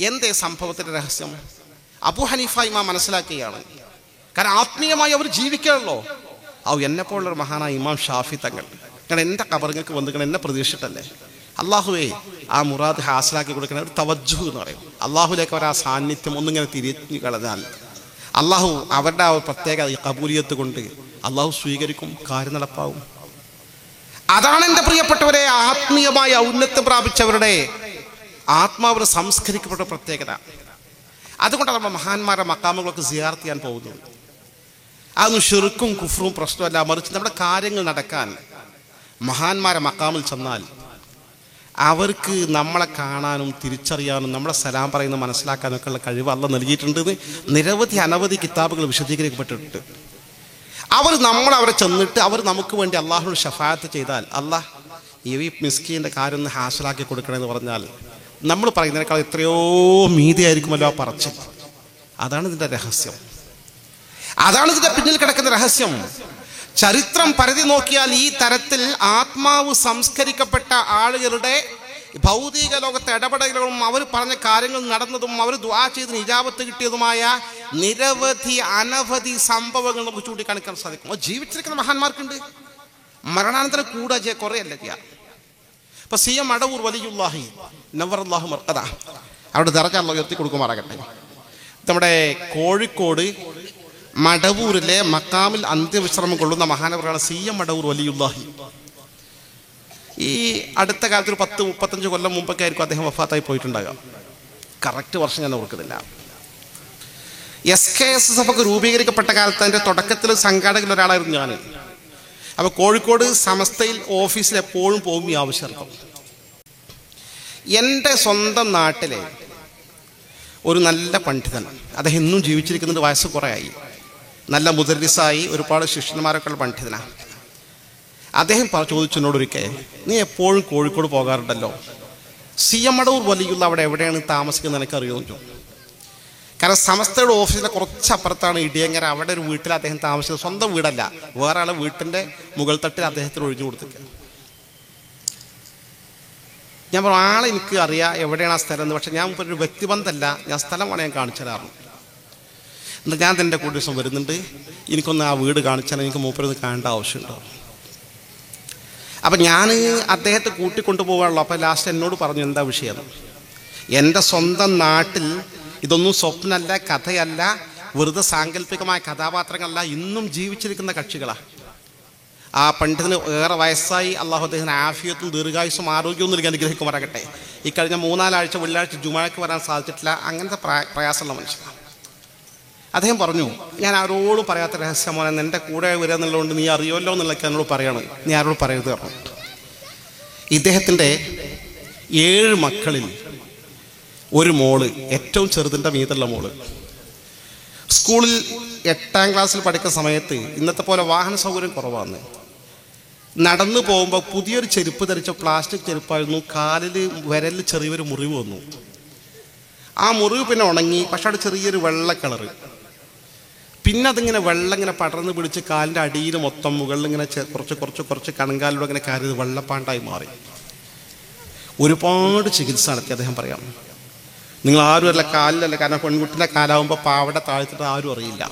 എന്തേ സംഭവത്തിന്റെ രഹസ്യം? അബൂ ഹനീഫ ഇമാം മനസ്സിലാക്കുകയാണ്. കാരണം ആത്മീയമായി അവർ ജീവിക്കണല്ലോ. എന്നെപ്പോലുള്ളൊരു മഹാനായ ഇമാം ഷാഫി തങ്ങൾ, കാരണം എൻ്റെ ഖബറിലേക്ക് വന്നിക്കണം, എന്നെ പ്രതീക്ഷിച്ചിട്ടല്ലേ. അള്ളാഹുവേ ആ മുറാദ് ഹാസിലാക്കി കൊടുക്കണ ഒരു തവജ്ജുഹ് എന്ന് പറയും. അള്ളാഹുലേക്ക് അവർ ആ സാന്നിധ്യം ഒന്നിങ്ങനെ തിരിഞ്ഞു കളഞ്ഞാൽ അള്ളാഹു അവരുടെ ആ പ്രത്യേക കബൂലിയത്ത് കൊണ്ട് അള്ളാഹു സ്വീകരിക്കും, കാര്യം നടപ്പാവും. അതാണ് എൻ്റെ പ്രിയപ്പെട്ടവരെ ആത്മീയമായ ഔന്നത്യം പ്രാപിച്ചവരുടെ ആത്മാവിന് സംസ്കരിക്കപ്പെട്ട പ്രത്യേകത. അതുകൊണ്ടാണ് നമ്മൾ മഹാന്മാരുടെ മക്കാമുകളൊക്കെ സിയാറത്ത് ചെയ്യാൻ പോകുന്നത്. അതൊന്നും ഷിർക്കും കുഫ്റും പ്രശ്നമല്ല, മറിച്ച് നമ്മുടെ കാര്യങ്ങൾ നടക്കാൻ മഹാന്മാരെ മക്കാമിൽ ചെന്നാൽ അവർക്ക് നമ്മളെ കാണാനും തിരിച്ചറിയാനും നമ്മളെ സലാം പറയുന്നത് മനസ്സിലാക്കാനൊക്കെ ഉള്ള കഴിവ് അള്ളാഹ് നൽകിയിട്ടുണ്ടെന്ന് അനവധി കിതാബുകൾ വിശദീകരിക്കപ്പെട്ടിട്ടുണ്ട്. അവരെ ചെന്നിട്ട് അവർ നമുക്ക് വേണ്ടി അള്ളാഹുവിനോട് ശഫാഅത്ത് ചെയ്താൽ അള്ളാഹ് ഈ മിസ്കീൻ്റെ കാര്യം ഒന്ന് ഹാസിലാക്കി കൊടുക്കണമെന്ന് പറഞ്ഞാൽ നമ്മൾ പറയുന്നതിനേക്കാൾ എത്രയോ മീതിയായിരിക്കുമല്ലോ ആ പറച്ചിൽ. അതാണ് ഇതിൻ്റെ രഹസ്യം, അതാണ് ഇതിൻ്റെ പിന്നിൽ കിടക്കുന്ന രഹസ്യം. ചരിത്രം പരിധി നോക്കിയാൽ ഈ തരത്തിൽ ആത്മാവ് സംസ്കരിക്കപ്പെട്ട ആളുകളുടെ ഭൗതിക ലോകത്തെ ഇടപെടലുകളും അവർ പറഞ്ഞ കാര്യങ്ങൾ നടന്നതും അവർ ദുആ ചെയ്ത് ഇജാബത്ത് കിട്ടിയതുമായ അനവധി സംഭവങ്ങൾ നമുക്ക് ചൂണ്ടിക്കാണിക്കാൻ സാധിക്കും. ജീവിച്ചിരിക്കുന്ന മഹാന്മാർക്കുണ്ട്, മരണാനന്തരം കൂടാ കുറേയല്ല ചെയ്യാം. ഇപ്പൊ CM അടവൂർ വലിയുല്ലാഹി നവറല്ലാഹു മർഖദ, അവിടെ ദറജ അല്ലാഹു ഉയർത്തി കൊടുക്കുമാറാകട്ടെ. നമ്മുടെ കോഴിക്കോട് മടവൂരിലെ മക്കാമിൽ അന്ത്യവിശ്രമം കൊള്ളുന്ന മഹാനവറാണ് CM അടവൂർ വലിയുല്ലാഹി. ഈ അടുത്ത കാലത്ത് ഒരു 10-35 കൊല്ലം മുമ്പൊക്കെ ആയിരിക്കും അദ്ദേഹം വഫാത്തായി പോയിട്ടുണ്ടാകാം. കറക്റ്റ് വർഷം ഞാൻ ഓർക്കുന്നില്ല. SKSSF ഒക്കെ രൂപീകരിക്കപ്പെട്ട കാലത്ത് അതിൻ്റെ തുടക്കത്തിൽ സംഘാടകരിൽ ഒരാളായിരുന്നു ഞാൻ. അപ്പോൾ കോഴിക്കോട് സമസ്തയിൽ ഓഫീസിൽ എപ്പോഴും പോകും ഈ ആവശ്യർത്ഥം. എൻ്റെ സ്വന്തം നാട്ടിലെ ഒരു നല്ല പണ്ഡിതൻ, അദ്ദേഹം ഇന്നും ജീവിച്ചിരിക്കുന്നുണ്ട്, വയസ്സ് കുറേ ആയി, നല്ല മുദരിസായി, ഒരുപാട് ശിഷ്യന്മാരൊക്കെ ഉള്ള പണ്ഡിതനാണ്. അദ്ദേഹം ചോദിച്ചു എന്നോടൊരിക്കൽ, നീ എപ്പോഴും കോഴിക്കോട് പോകാറുണ്ടല്ലോ, CM അടവൂർ വലിയുള്ള അവിടെ എവിടെയാണ് താമസിക്കുന്നത് എനിക്കറിയുമെന്ന് ചോദിച്ചു. കാരണം സമസ്തയുടെ ഓഫീസിലെ കുറച്ചപ്പുറത്താണ് ഇടിയങ്ങര, അവിടെ ഒരു വീട്ടിൽ അദ്ദേഹം താമസിച്ചത്. സ്വന്തം വീടല്ല, വേറെ ആളെ വീട്ടിൻ്റെ മുകൾ തട്ടിൽ അദ്ദേഹത്തിന് ഒഴിഞ്ഞു കൊടുത്തിരിക്കുക. ഞാൻ പറഞ്ഞു, ആളെ എനിക്ക് അറിയാം എവിടെയാണ് ആ സ്ഥലം എന്ന്, പക്ഷെ ഞാൻ ഒരു വ്യക്തിബന്ധമല്ല, ഞാൻ സ്ഥലം വേണം ഞാൻ കാണിച്ചു തരാറുണ്ട്. എന്നിട്ട് ഞാൻ എൻ്റെ കൂടെ ദിവസം വരുന്നുണ്ട്, എനിക്കൊന്ന് ആ വീട് കാണിച്ചാൽ എനിക്ക് മൂപ്പരൊന്ന് കാണേണ്ട ആവശ്യമുണ്ടോ. അപ്പം ഞാൻ അദ്ദേഹത്തെ കൂട്ടിക്കൊണ്ടു പോകാനുള്ളൂ. അപ്പം ലാസ്റ്റ് എന്നോട് പറഞ്ഞു എന്താ വിഷയം. എൻ്റെ സ്വന്തം നാട്ടിൽ ഇതൊന്നും സ്വപ്നമല്ല, കഥയല്ല, വെറുതെ സാങ്കല്പികമായ കഥാപാത്രങ്ങളല്ല, ഇന്നും ജീവിച്ചിരിക്കുന്ന കക്ഷികളാണ്. ആ പണ്ഡിതന് ഏറെ വയസ്സായി, അള്ളാഹു അദ്ദേഹത്തിന് ആഫിയത്തും ദീർഘായുസും ആരോഗ്യവും നൽകി അനുഗ്രഹിക്കുമാറാകട്ടെ. ഈ കഴിഞ്ഞ 3-4 ആഴ്ച വെള്ളിയാഴ്ച ജുമാക്ക് വരാൻ സാധിച്ചിട്ടില്ല, അങ്ങനത്തെ പ്രയാസമുള്ള മനുഷ്യനാണ്. അദ്ദേഹം പറഞ്ഞു, ഞാൻ ആരോടും പറയാത്ത രഹസ്യമോനെ, എൻ്റെ കൂടെ വരിക എന്നുള്ളതുകൊണ്ട് നീ അറിയുമല്ലോ എന്നുള്ളതൊക്കെ എന്നോട് പറയണം, നീ ആരോട് പറയരുത് പറഞ്ഞു. ഇദ്ദേഹത്തിൻ്റെ 7 മക്കളിൽ ഒരു മോള്, ഏറ്റവും ചെറുതിൻ്റെ മീതുള്ള മോള്, സ്കൂളിൽ 8ാം ക്ലാസ്സിൽ പഠിക്കുന്ന സമയത്ത് ഇന്നത്തെ പോലെ വാഹന സൗകര്യം കുറവാണ്. നടന്നു പോകുമ്പോൾ പുതിയൊരു ചെരുപ്പ് ധരിച്ച പ്ലാസ്റ്റിക് ചെരുപ്പായിരുന്നു, കാലിൽ വിരലിൽ ചെറിയൊരു മുറിവ് വന്നു. ആ മുറിവ് പിന്നെ ഉണങ്ങി, പക്ഷെ അവിടെ ചെറിയൊരു വെള്ള കളറ്. പിന്നെ അതിങ്ങനെ വെള്ളം ഇങ്ങനെ പടർന്ന് പിടിച്ച് കാലിൻ്റെ അടിയിൽ മൊത്തം, മുകളിൽ ഇങ്ങനെ കുറച്ച് കണങ്കാലിലൂടെ ഇങ്ങനെ കയറിയത് വെള്ളപ്പാണ്ടായി മാറി. ഒരുപാട് ചികിത്സ നടത്തി. അദ്ദേഹം പറയാം, നിങ്ങൾ ആരും അല്ല, കാലിലല്ല, കാരണം പെൺകുട്ടിൻ്റെ കാലാവുമ്പോൾ പാവട താഴ്ത്തിട്ട് ആരും അറിയില്ല.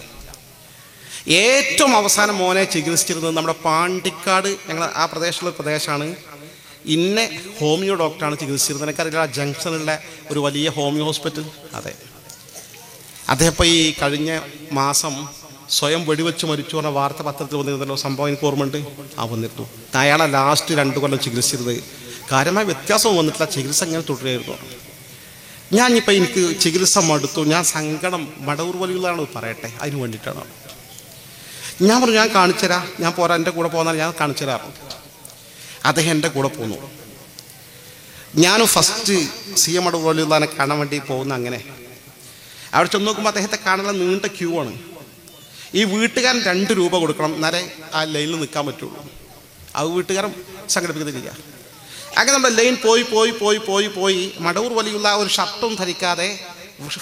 ഏറ്റവും അവസാനം മോനെ ചികിത്സിച്ചിരുന്നത് നമ്മുടെ പാണ്ടിക്കാട്, ഞങ്ങൾ ആ പ്രദേശമുള്ള പ്രദേശമാണ്, ഇന്ന ഹോമിയോ ഡോക്ടറാണ് ചികിത്സിച്ചിരുന്നത്. എനിക്കറിയില്ല, ആ ജംഗ്ഷനിലുള്ള ഒരു വലിയ ഹോമിയോ ഹോസ്പിറ്റൽ. അതെ, അദ്ദേഹം ഇപ്പോൾ ഈ കഴിഞ്ഞ മാസം സ്വയം വെടിവെച്ച് മരിച്ചു പറഞ്ഞ വാർത്ത പത്രത്തിൽ വന്നിരുന്നല്ലോ. സംഭവം എനിക്ക് ഓർമ്മയുണ്ട്. വന്നിരുന്നു. അയാളെ ലാസ്റ്റ് 2 കൊല്ലം ചികിത്സിച്ചത് കാര്യമായ വ്യത്യാസവും വന്നിട്ടില്ല. ചികിത്സ ഇങ്ങനെ തുടരുകയായിരുന്നു. ഞാനിപ്പോൾ എനിക്ക് ചികിത്സ മടുത്തു, ഞാൻ സങ്കടം മടവൂർ വലിയുള്ളതാണ് പറയട്ടെ, അതിന് വേണ്ടിയിട്ടാണ്. ഞാൻ പറഞ്ഞു ഞാൻ കാണിച്ചു തരാം, ഞാൻ പോരാ, എൻ്റെ കൂടെ പോന്നാൽ ഞാൻ കാണിച്ചു തരാറുണ്ട്. അദ്ദേഹം എൻ്റെ കൂടെ പോന്നു. ഞാൻ ഫസ്റ്റ് CM മടവൂർ വലിയുള്ളതിനെ കാണാൻ വേണ്ടി പോകുന്ന. അങ്ങനെ അവിടെ ചെന്ന് നോക്കുമ്പോൾ അദ്ദേഹത്തെ കാണാനുള്ള നീണ്ട ക്യൂ ആണ്. ഈ വീട്ടുകാരൻ 2 രൂപ കൊടുക്കണം, എന്നാലേ ആ ലൈനിൽ നിൽക്കാൻ പറ്റുള്ളൂ. വീട്ടുകാരൻ സംഘടിപ്പിക്കുന്നില്ല. അങ്ങനെ നമ്മുടെ ലൈൻ പോയി പോയി പോയി പോയി പോയി മടവൂർ വലിയുള്ള ഒരു ഷർട്ടും ധരിക്കാതെ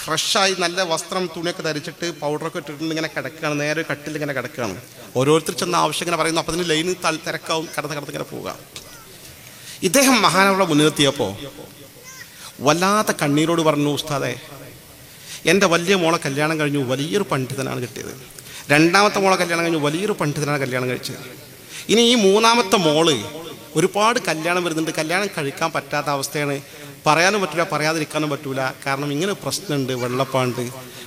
ഫ്രഷായി നല്ല വസ്ത്രം തുണിയൊക്കെ ധരിച്ചിട്ട് പൗഡറൊക്കെ ഇട്ടിട്ട് ഇങ്ങനെ കിടക്കുകയാണ്. നേരെ കട്ടിൽ ഇങ്ങനെ കിടക്കുകയാണ്. ഓരോരുത്തർ ചെന്ന ആവശ്യം ഇങ്ങനെ പറയുന്നു. അപ്പോൾ അതിന് ലൈന് തിരക്കാവും, കടന്ന് ഇങ്ങനെ പോവുക. ഇദ്ദേഹം മഹാനവരുടെ മുൻനിർത്തിയപ്പോൾ വല്ലാത്ത കണ്ണീരോട് പറഞ്ഞു, ഉസ്താദേ, എൻ്റെ വലിയ മോളെ കല്യാണം കഴിഞ്ഞു, വലിയൊരു പണ്ഡിതനാണ് കിട്ടിയത്. 2ാമത്തെ മോളെ കല്യാണം കഴിഞ്ഞു, വലിയൊരു പണ്ഡിതനാണ് കല്യാണം കഴിച്ചത്. ഇനി ഈ 3ാമത്തെ മോള് ഒരുപാട് കല്യാണം വരുന്നുണ്ട്, കല്യാണം കഴിക്കാൻ പറ്റാത്ത അവസ്ഥയാണ്. പറയാനും പറ്റില്ല, പറയാതിരിക്കാനും പറ്റൂല. കാരണം ഇങ്ങനെ പ്രശ്നമുണ്ട്, വെള്ളപ്പാണ്ട്.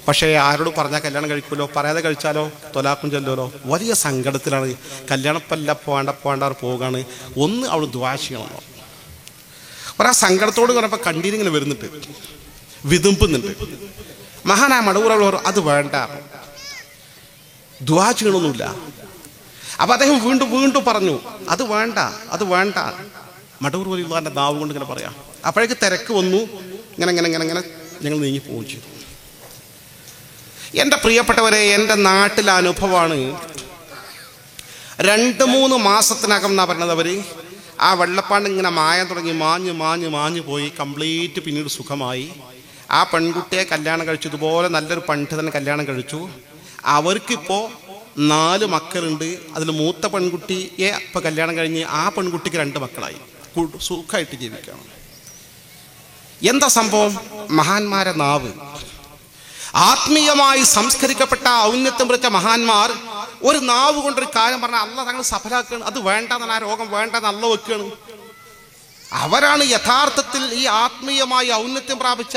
പക്ഷേ ആരോട് പറഞ്ഞാൽ കല്യാണം കഴിക്കുമല്ലോ, പറയാതെ കഴിച്ചാലോ തൊലാക്കും ചെല്ലുമല്ലോ. വലിയ സങ്കടത്തിലാണ്. കല്യാണപ്പല്ല പോകാണ്ട് പോവുകയാണ്. ഒന്ന് അവൾ ദുആ ചെയ്യണമെന്നോ. ഒരാ സങ്കടത്തോട് പറഞ്ഞപ്പോൾ കണ്ണീരിങ്ങനെ വരുന്നുണ്ട്, വിതുമ്പുന്നുണ്ട്. മഹാനായ മടവൂർ അത് വേണ്ട, ദുആ ചെയ്യണമെന്നില്ല. അപ്പം അദ്ദേഹം വീണ്ടും പറഞ്ഞു അത് വേണ്ട. മടവൂർ വലിയുള്ളതിൻ്റെ നാവ് കൊണ്ട് ഇങ്ങനെ പറയാം. അപ്പോഴേക്ക് തിരക്ക് വന്നു. ഇങ്ങനെ ഞങ്ങൾ നീങ്ങി പോവുകയും ചെയ്തു. എൻ്റെ പ്രിയപ്പെട്ടവരെ, എൻ്റെ നാട്ടിലെ അനുഭവമാണ്. 2-3 മാസത്തിനകം എന്നാണ് പറഞ്ഞത് അവർ. ആ വെള്ളപ്പാണ്ട് ഇങ്ങനെ മായാൻ തുടങ്ങി, മാഞ്ഞ് പോയി കംപ്ലീറ്റ്. പിന്നീട് സുഖമായി. ആ പെൺകുട്ടിയെ കല്യാണം കഴിച്ചു, ഇതുപോലെ നല്ലൊരു പണ്ഡിതനെ കല്യാണം കഴിച്ചു. അവർക്കിപ്പോൾ 4 മക്കളുണ്ട്. അതിൽ മൂത്ത പെൺകുട്ടിയെ ഇപ്പോൾ കല്യാണം കഴിഞ്ഞ് ആ പെൺകുട്ടിക്ക് 2 മക്കളായി. സുഖമായിട്ട് ജീവിക്കണം. എന്താ സംഭവം? മഹാന്മാരെ നാവ്, ആത്മീയമായി സംസ്കരിക്കപ്പെട്ട ഔന്നത്യം പിടിച്ച മഹാന്മാർ ഒരു നാവ് കൊണ്ടൊരു കാര്യം പറഞ്ഞാൽ അള്ളാഹ് തങ്ങൾ സഫലാക്കുകയാണ്. അത് വേണ്ടെന്നാണ്, ആ രോഗം വേണ്ടെന്ന് അള്ളാഹ് വെക്കുകയാണ്. അവരാണ് യഥാർത്ഥത്തിൽ ഈ ആത്മീയമായി ഔന്നത്യം പ്രാപിച്ച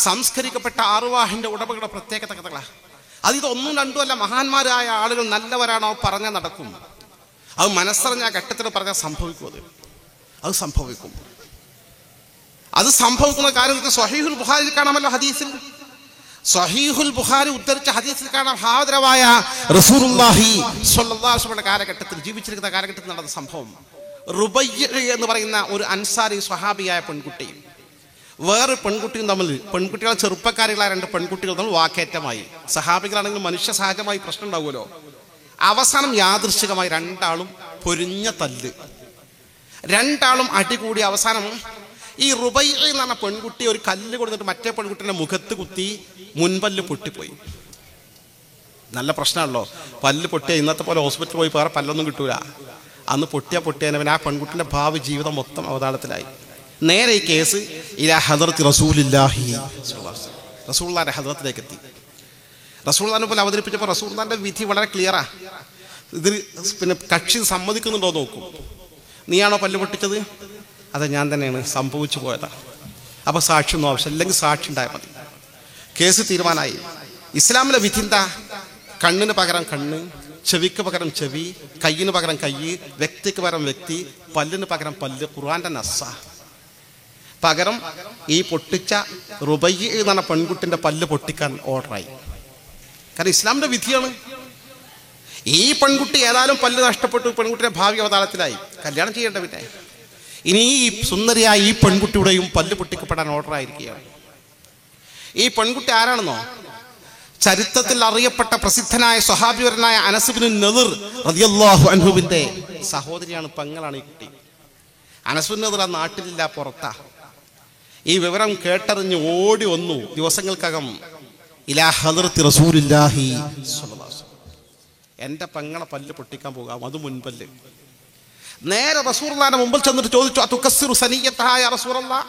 സംസ്കരിക്കപ്പെട്ട അർവാഹിന്റെ ഉടമകളുടെ പ്രത്യേകത കഥകളാണ്. ഇതൊന്നും 2 അല്ല. മഹാന്മാരായ ആളുകൾ നല്ലവരാണോ പറഞ്ഞാൽ നടക്കും. അത് മനസ്സറിഞ്ഞ ഘട്ടത്തിൽ പറഞ്ഞാൽ സംഭവിക്കും. അത് സംഭവിക്കും. അത് സംഭവിക്കുന്ന കാര്യം സ്വഹീഹുൽ ബുഖാരിയിൽ കാണാമല്ലോ. ഹദീസിൽ സ്വഹീഹുൽ ബുഖാരി ഉദ്ധരിച്ച ഹദീസിൽ കാണാം, ഹാദരവായ റസൂലുള്ളാഹി സ്വല്ലല്ലാഹു അലൈഹി വസല്ലം കാലഘട്ടത്തിൽ, ജീവിച്ചിരിക്കുന്ന കാലഘട്ടത്തിൽ നടന്ന സംഭവം. റുബയ്യ എന്ന് പറയുന്ന ഒരു അൻസാരി സ്വഹാബിയായ പെൺകുട്ടി വേറെ പെൺകുട്ടിയും തമ്മിൽ, പെൺകുട്ടികളെ ചെറുപ്പക്കാരികളായ 2 പെൺകുട്ടികൾ തമ്മിൽ വാക്കേറ്റമായി. സഹാബികളാണെങ്കിൽ മനുഷ്യ സഹജമായി പ്രശ്നം ഉണ്ടാവുമല്ലോ. അവസാനം യാദൃശ്ചികമായി 2 ആളും പൊരിഞ്ഞ തല്ല്, 2 ആളും അടികൂടി. അവസാനം ഈ റുബയ്യ എന്ന് പറഞ്ഞ പെൺകുട്ടി ഒരു കല്ല് കൊടുത്തിട്ട് മറ്റേ പെൺകുട്ടിയുടെ മുഖത്ത് കുത്തി, മുൻപല്ല് പൊട്ടിപ്പോയി. നല്ല പ്രശ്നമാണല്ലോ. പല്ല് പൊട്ടിയ ഇന്നത്തെ പോലെ ഹോസ്പിറ്റലിൽ പോയി വേറെ പല്ലൊന്നും കിട്ടൂല. അന്ന് പൊട്ടിയവൻ ആ പെൺകുട്ടിൻ്റെ ഭാവി ജീവിതം മൊത്തം അവതാളത്തിലായി. നേരെ ഈ കേസ് ഇലാ ഹദറത്തി റസൂലില്ലാഹി, റസൂലുള്ളാഹിന്റെ ഹദറത്തിലേക്ക് എത്തി. റസൂലുള്ളാഹിനെ പോലെ അവതരിപ്പിച്ചപ്പോൾ റസൂലുള്ളാഹിന്റെ വിധി വളരെ ക്ലിയറാ. ഇതിൽ പിന്നെ കക്ഷി സമ്മതിക്കുന്നുണ്ടോ നോക്കും. നീയാണോ പല്ല് പൊട്ടിച്ചത്? അത് ഞാൻ തന്നെയാണ്, സംഭവിച്ചു പോയതാ. അപ്പോൾ സാക്ഷിയൊന്നും ആവശ്യം, അല്ലെങ്കിൽ സാക്ഷി ഉണ്ടായാൽ മതി. കേസ് തീരുമാനമായി. ഇസ്ലാമിലെ വിധി എന്താ? കണ്ണിന് പകരം കണ്ണ്, ചെവിക്ക് പകരം ചെവി, കയ്യിന് പകരം കൈ, വ്യക്തിക്ക് പകരം വ്യക്തി, പല്ലിന് പകരം പല്ല്. ഖുർആന്റെ നസ്സ. പകരം ഈ പൊട്ടിച്ച റുബയ്യ എന്ന് പറഞ്ഞ പെൺകുട്ടിൻ്റെ പല്ല് പൊട്ടിക്കാൻ ഓർഡറായി. കാരണം ഇസ്ലാമിൻ്റെ വിധിയാണ്. ഈ പെൺകുട്ടി ഏതായാലും പല്ല് നഷ്ടപ്പെട്ടു, പെൺകുട്ടിയുടെ ഭാവി അവതാളത്തിലായി. കല്യാണം ചെയ്യേണ്ട പിന്നെ. ഇനി ഈ സുന്ദരിയായ ഈ പെൺകുട്ടിയുടെയും പല്ല് പൊട്ടിക്കപ്പെടാൻ ഓർഡറായിരിക്കുകയാണ്. ഈ പെൺകുട്ടി ആരാണെന്നോ? ചരിത്രത്തിൽ അറിയപ്പെട്ട പ്രസിദ്ധനായ സ്വഹാബിവരനായ അനസ് ഇബ്നു നദിർ റളിയല്ലാഹു അൻഹുവിന്റെ സഹോദരിയാണ്, പെങ്ങളാണ് ഈ കുട്ടി. അനസ് ഇബ്നു നദിർ ആ നാട്ടിലില്ല, പുറത്താ. ഈ വിവരം കേട്ടറിഞ്ഞ് ഓടി വന്നു ദിവസങ്ങൾക്കകം. ഇലാ ഹദറത്തി റസൂലില്ലാഹി സ്വല്ലല്ലാഹു അലൈഹി വസല്ലം, എൻ്റെ പെങ്ങളെ പല്ല് പൊട്ടിക്കാൻ പോകാം, അത് മുൻപല്ല്. നേരെ റസൂലുള്ളാഹിന്റെ മുമ്പിൽ ചെന്നിട്ട് ചോദിച്ചു, അതുകസ്സിറു സനിയ്യതഹാ യാ റസൂലല്ലാഹ്,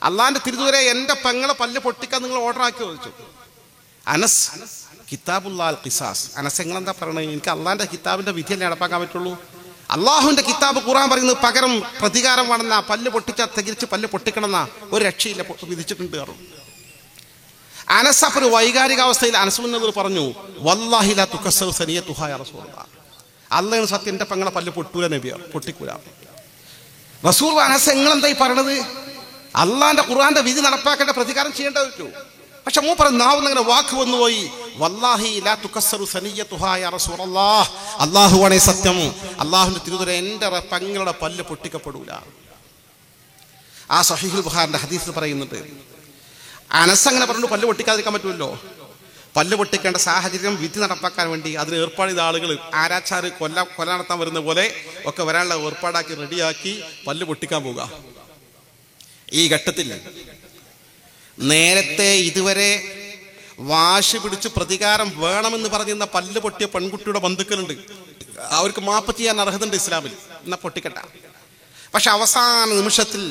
അള്ളാഹിന്റെ തിരുദൂതരെ എൻ്റെ പെങ്ങളെ പല്ല് പൊട്ടിക്കാൻ നിങ്ങൾ ഓർഡറാക്കി ചോദിച്ചു. അനസ് കിതാബുല്ലാൽ ഖിസാസ്. അനസ് എങ്ങളെന്താ പറയണത്? എനിക്ക് അള്ളാഹിന്റെ കിതാബിന്റെ വിധിയല്ലേ നടപ്പാക്കാൻ പറ്റുള്ളൂ. അള്ളാഹുവിന്റെ കിതാബ് ഖുർആൻ പറയുന്നത് പകരം പ്രതികാരം വേണമെന്ന, പല്ല് പൊട്ടിച്ചാൽ തിരിച്ച് പല്ല് പൊട്ടിക്കണമെന്ന ഒരു രക്ഷയില്ല, വിധിച്ചിട്ടുണ്ട്. അനസ് ഒരു വൈകാരിക അവസ്ഥയിൽ അനസുന്നത് പറഞ്ഞു, വല്ലാഹി ലാ തുകസ്സറു സനിയതുഹാ യാ റസൂലല്ലാഹ്, അല്ലാഹു സത്യം എൻ്റെ പെങ്ങളെ പല്ല് പൊട്ടൂല നബിയാ, പൊട്ടിക്കൂല. റസൂൽ അനസ് നിങ്ങളെന്തായി പറയണത്? അള്ളാന്റെ ഖുർആന്റെ വിധി നടപ്പാക്കേണ്ട പ്രതികാരം ചെയ്യേണ്ട പറ്റൂ. പക്ഷെ മൂപ്പർ നാവുന്നങ്ങനെ വാക്ക് വന്നുപോയി, വല്ലാഹി ലാ തുകസ്സറു സനിയതുഹാ യാ റസൂലല്ലാഹ്, അല്ലാഹുവാണേ സത്യം, അല്ലാഹുവിന്റെ തിരുദൂതരെ എൻ്റെ പെങ്ങളുടെ പല്ല് പൊട്ടിക്കപ്പെടൂല. ആ സഹീഹുൽ ബുഖാരിന്റെ ഹദീസിൽ പറയുന്നുണ്ട്, അനസ് അങ്ങനെ പറഞ്ഞു പല്ല് പൊട്ടിക്കാതിരിക്കാൻ പറ്റുമല്ലോ. പല്ല് പൊട്ടിക്കേണ്ട സാഹചര്യം വിധി നടപ്പാക്കാൻ വേണ്ടി അതിന് ഏർപ്പാട് ചെയ്ത ആളുകൾ ആരാച്ചാർ കൊല നടത്താൻ വരുന്ന പോലെ ഒക്കെ വരാനുള്ള ഏർപ്പാടാക്കി റെഡിയാക്കി പല്ല് പൊട്ടിക്കാൻ പോവുക. ഈ ഘട്ടത്തിൽ നേരത്തെ ഇതുവരെ വാശി പിടിച്ച് പ്രതികാരം വേണമെന്ന് പറഞ്ഞിരുന്ന പല്ല് പൊട്ടിയ പെൺകുട്ടിയുടെ ബന്ധുക്കളുണ്ട്, അവർക്ക് മാപ്പ് ചെയ്യാൻ അർഹതയുണ്ട് ഇസ്ലാമിൽ, എന്നാ പൊട്ടിക്കട്ട. പക്ഷെ അവസാന നിമിഷത്തിൽ